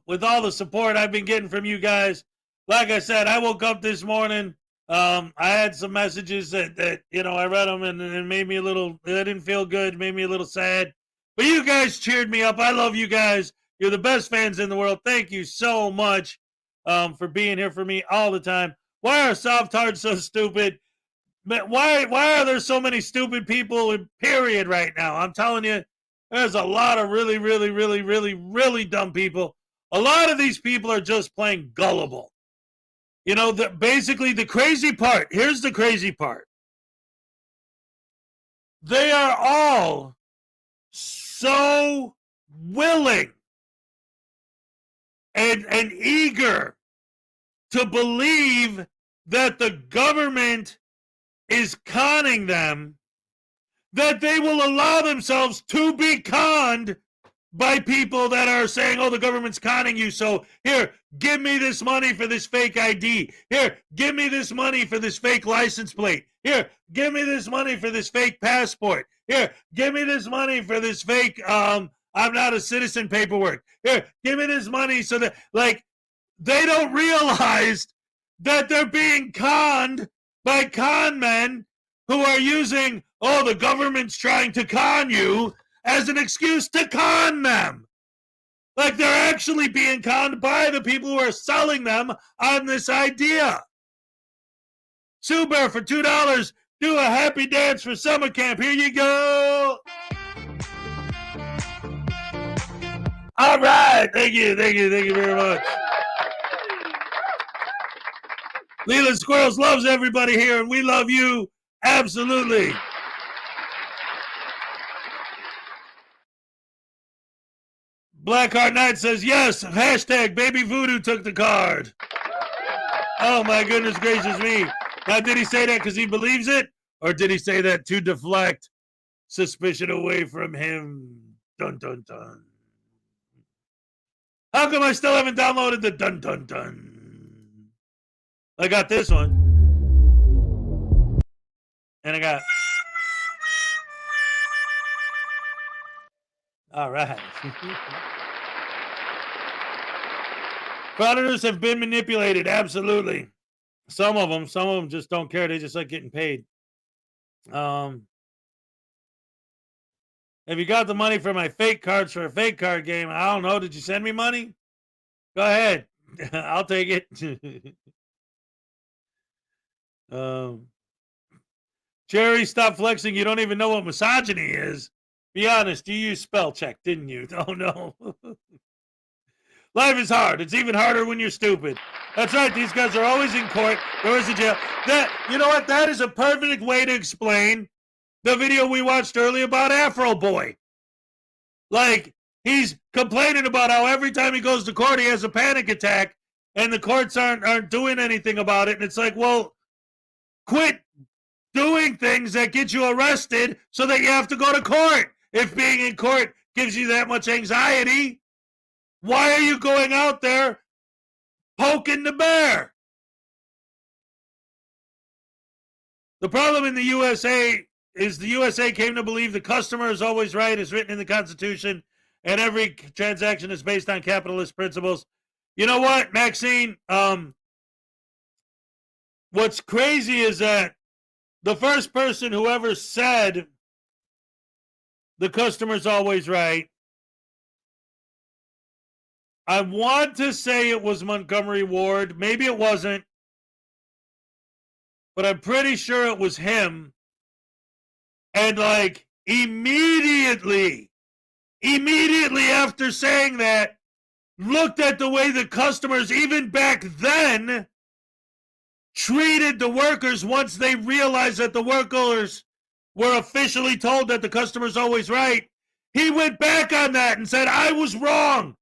with all the support I've been getting from you guys. Like I said, I woke up this morning. I had some messages that I read them and it made me a little, I didn't feel good, made me a little sad. But you guys cheered me up. I love you guys. You're the best fans in the world. Thank you so much for being here for me all the time. Why are soft hearts so stupid? Why are there so many stupid people in period right now? I'm telling you, there's a lot of really dumb people. A lot of these people are just plain gullible. Basically the crazy part, here's the crazy part. They are all so willing and eager to believe that the government is conning them that they will allow themselves to be conned by people that are saying, oh, the government's conning you, so here, give me this money for this fake ID. Here, give me this money for this fake license plate. Here, give me this money for this fake passport. Here, give me this money for this fake, I'm not a citizen paperwork. Here, give me this money so that, they don't realize that they're being conned by con men who are using, oh, the government's trying to con you, as an excuse to con them. Like they're actually being conned by the people who are selling them on this idea. Sue Bear for $2, do a happy dance for summer camp. Here you go. All right. Thank you very much. Leland Squirrels loves everybody here, and we love you. Absolutely. Blackheart Knight says, yes, hashtag Baby Voodoo took the card. Oh, my goodness gracious me. Now, did he say that because he believes it? Or did he say that to deflect suspicion away from him? Dun, dun, dun. How come I still haven't downloaded the dun, dun, dun? I got this one. And I got... All right. Frauditors have been manipulated, absolutely. Some of them just don't care. They just like getting paid. Have you got the money for my fake cards for a fake card game? I don't know. Did you send me money? Go ahead. I'll take it. Jerry, stop flexing. You don't even know what misogyny is. Be honest, you used spell check, didn't you? Oh, no. Life is hard. It's even harder when you're stupid. That's right. These guys are always in court. They're always in jail. You know what? That is a perfect way to explain the video we watched earlier about Afro Boy. Like, he's complaining about how every time he goes to court, he has a panic attack, and the courts aren't doing anything about it. And it's like, well, quit doing things that get you arrested so that you have to go to court. If being in court gives you that much anxiety, why are you going out there poking the bear? The problem in the USA is the USA came to believe the customer is always right, is written in the Constitution, and every transaction is based on capitalist principles. You know what, Maxine? What's crazy is that the first person who ever said the customer's always right, I want to say it was Montgomery Ward. Maybe it wasn't. But I'm pretty sure it was him. And like immediately after saying that, looked at the way the customers, even back then, treated the workers once they realized that the workers were officially told that the customer's always right. He went back on that and said, I was wrong.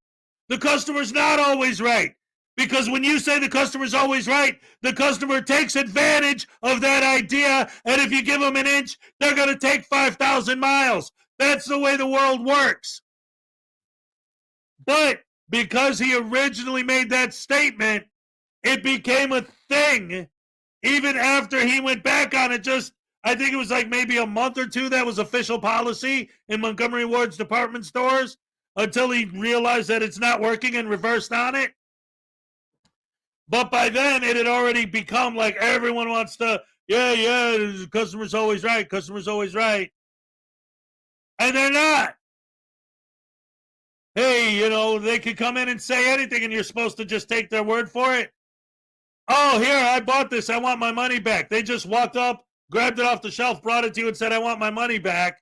The customer's not always right. Because when you say the customer's always right, the customer takes advantage of that idea. And if you give them an inch, they're going to take 5,000 miles. That's the way the world works. But because he originally made that statement, it became a thing. Even after he went back on it, I think it was like maybe a month or two, that was official policy in Montgomery Ward's department stores, until he realized that it's not working and reversed on it. But by then, it had already become like everyone wants to, the customer's always right, customer's always right. And they're not. Hey, they could come in and say anything, and you're supposed to just take their word for it. Oh, here, I bought this, I want my money back. They just walked up, grabbed it off the shelf, brought it to you, and said, I want my money back.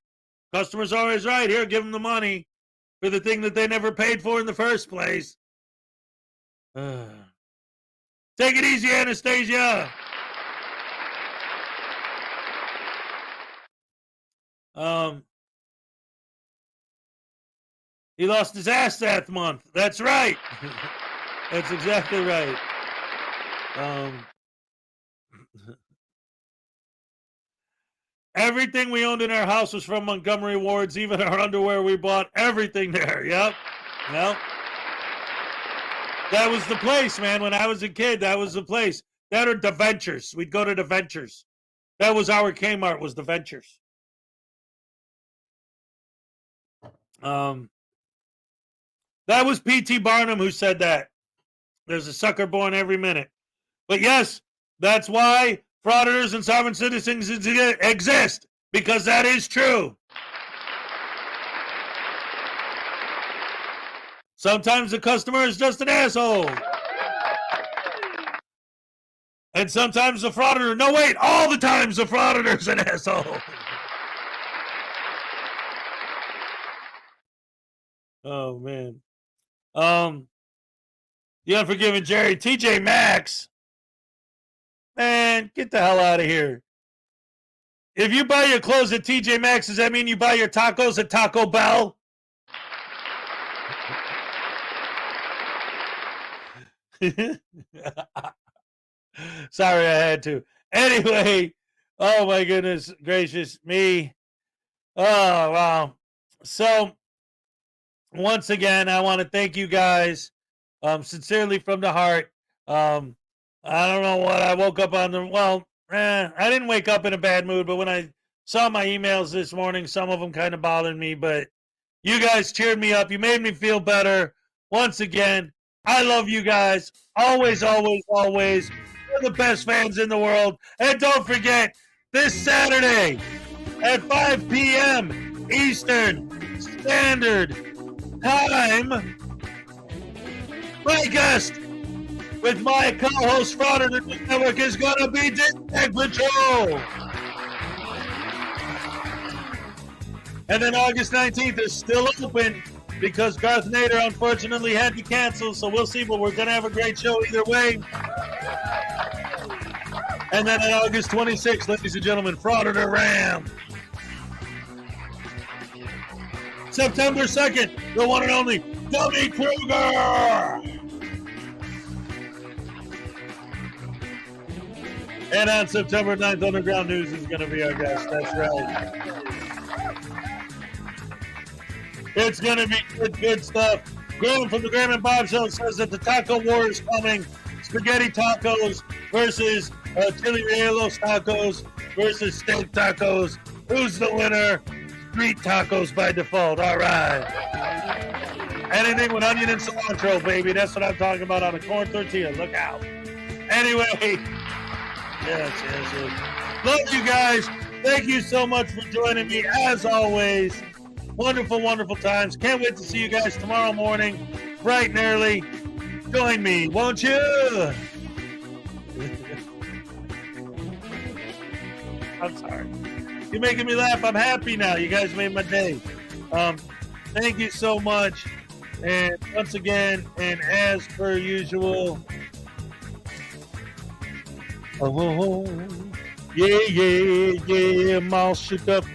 Customer's always right. Here, give them the money for the thing that they never paid for in the first place. Take it easy, Anastasia. He lost his ass that month. That's right. That's exactly right. Everything we owned in our house was from Montgomery Ward's, even our underwear we bought, everything there. Yep. That was the place, man. When I was a kid, that was the place. That or the Ventures. We'd go to the Ventures. That was our Kmart, was the Ventures. That was P.T. Barnum who said that. There's a sucker born every minute. But yes, that's why frauditors and sovereign citizens exist, because that is true. Sometimes the customer is just an asshole. And sometimes the frauditor, no wait, all the times the frauditor is an asshole. Oh, man. The Unforgiven Jerry, TJ Maxx. Man, get the hell out of here. If you buy your clothes at TJ Maxx, does that mean you buy your tacos at Taco Bell? Sorry, I had to. Anyway, oh my goodness gracious me. Oh, wow. So, once again, I want to thank you guys sincerely from the heart. I don't know what I woke up on I didn't wake up in a bad mood, but when I saw my emails this morning, some of them kind of bothered me, but you guys cheered me up. You made me feel better. Once again, I love you guys. Always, always, always. You're the best fans in the world. And don't forget, this Saturday at 5 p.m. Eastern Standard Time, my guest with my co-host Frauditor Network is going to be District Patrol. And then August 19th is still open because Garth Nader unfortunately had to cancel, so we'll see, but we're going to have a great show either way. And then on August 26th, ladies and gentlemen, Frauditor Ram. September 2nd, the one and only Dummy Kruger. And on September 9th, Underground News is going to be our guest. That's right. It's going to be good stuff. Graham from the Graham and Bob Show says that the taco war is coming. Spaghetti tacos versus chili rellenos tacos versus steak tacos. Who's the winner? Street tacos by default. All right. Anything with onion and cilantro, baby. That's what I'm talking about on a corn tortilla. Look out. Anyway. Yes. Love you guys. Thank you so much for joining me. As always, wonderful, wonderful times. Can't wait to see you guys tomorrow morning, bright and early. Join me, won't you? I'm sorry. You're making me laugh. I'm happy now. You guys made my day. Thank you so much. And once again, and as per usual, oh, yeah, I'm all shook up.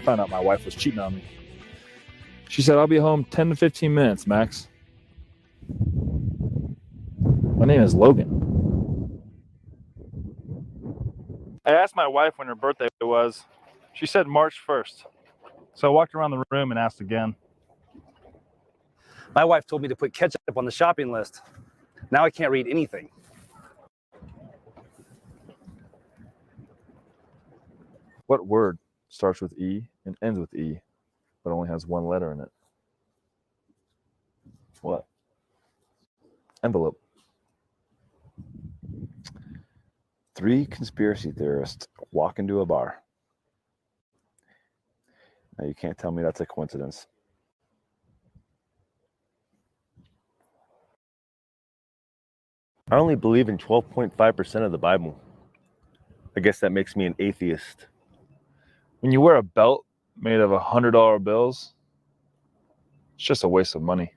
found out my wife was cheating on me. She said, I'll be home 10 to 15 minutes, Max. My name is Logan. I asked my wife when her birthday was. She said March 1st. So I walked around the room and asked again. My wife told me to put ketchup on the shopping list. Now I can't read anything. What word starts with E and ends with E, but only has one letter in it? What? Envelope. 3 conspiracy theorists walk into a bar. Now you can't tell me that's a coincidence. I only believe in 12.5% of the Bible. I guess that makes me an atheist. When you wear a belt made of $100 bills, it's just a waste of money.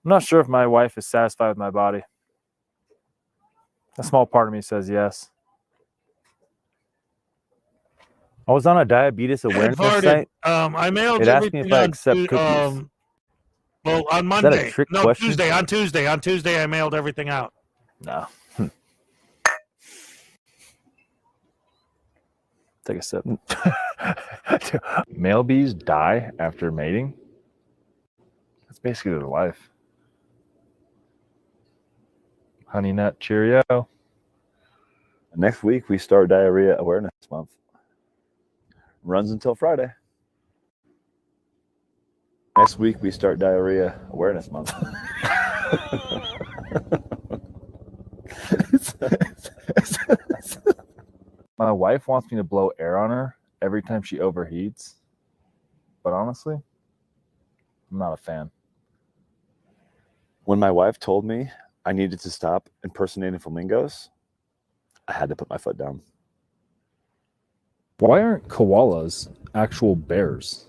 I'm not sure if my wife is satisfied with my body. A small part of me says yes. I was on a diabetes awareness site. I mailed It asked me everything if I on accept cookies. well, on Is that a Monday. trick No, question? Tuesday. On Tuesday, I mailed everything out. No. Take a sip. Male bees die after mating? That's basically their life. Honey Nut Cheerio. Next week, we start Diarrhea Awareness Month. Runs until Friday. Next week, we start Diarrhea Awareness Month. My wife wants me to blow air on her every time she overheats. But honestly, I'm not a fan. When my wife told me I needed to stop impersonating flamingos, I had to put my foot down. Why aren't koalas actual bears?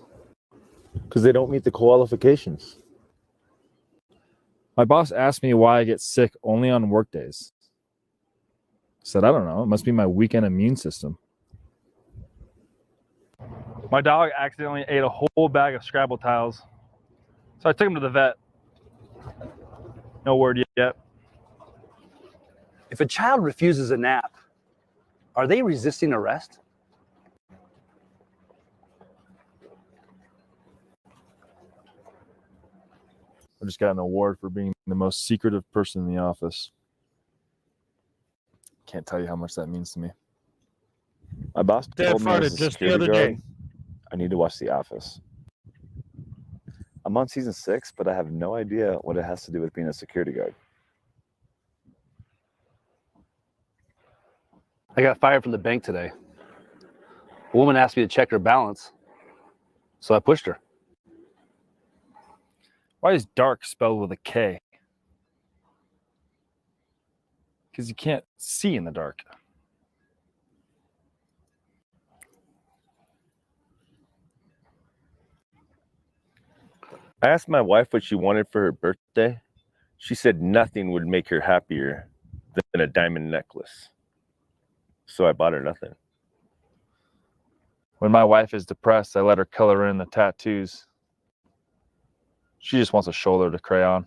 Because they don't meet the qualifications. My boss asked me why I get sick only on work days. I said, I don't know. It must be my weekend immune system. My dog accidentally ate a whole bag of Scrabble tiles. So I took him to the vet. No word yet. If a child refuses a nap, are they resisting arrest? I just got an award for being the most secretive person in the office. Can't tell you how much that means to me. My boss Dad told me as farted a just the security other guard, day. I need to watch The Office. I'm on season 6, but I have no idea what it has to do with being a security guard. I got fired from the bank today. A woman asked me to check her balance, so I pushed her. Why is dark spelled with a K? Because you can't see in the dark. I asked my wife what she wanted for her birthday. She said nothing would make her happier than a diamond necklace. So I bought her nothing. When my wife is depressed, I let her color in the tattoos. She just wants a shoulder to crayon.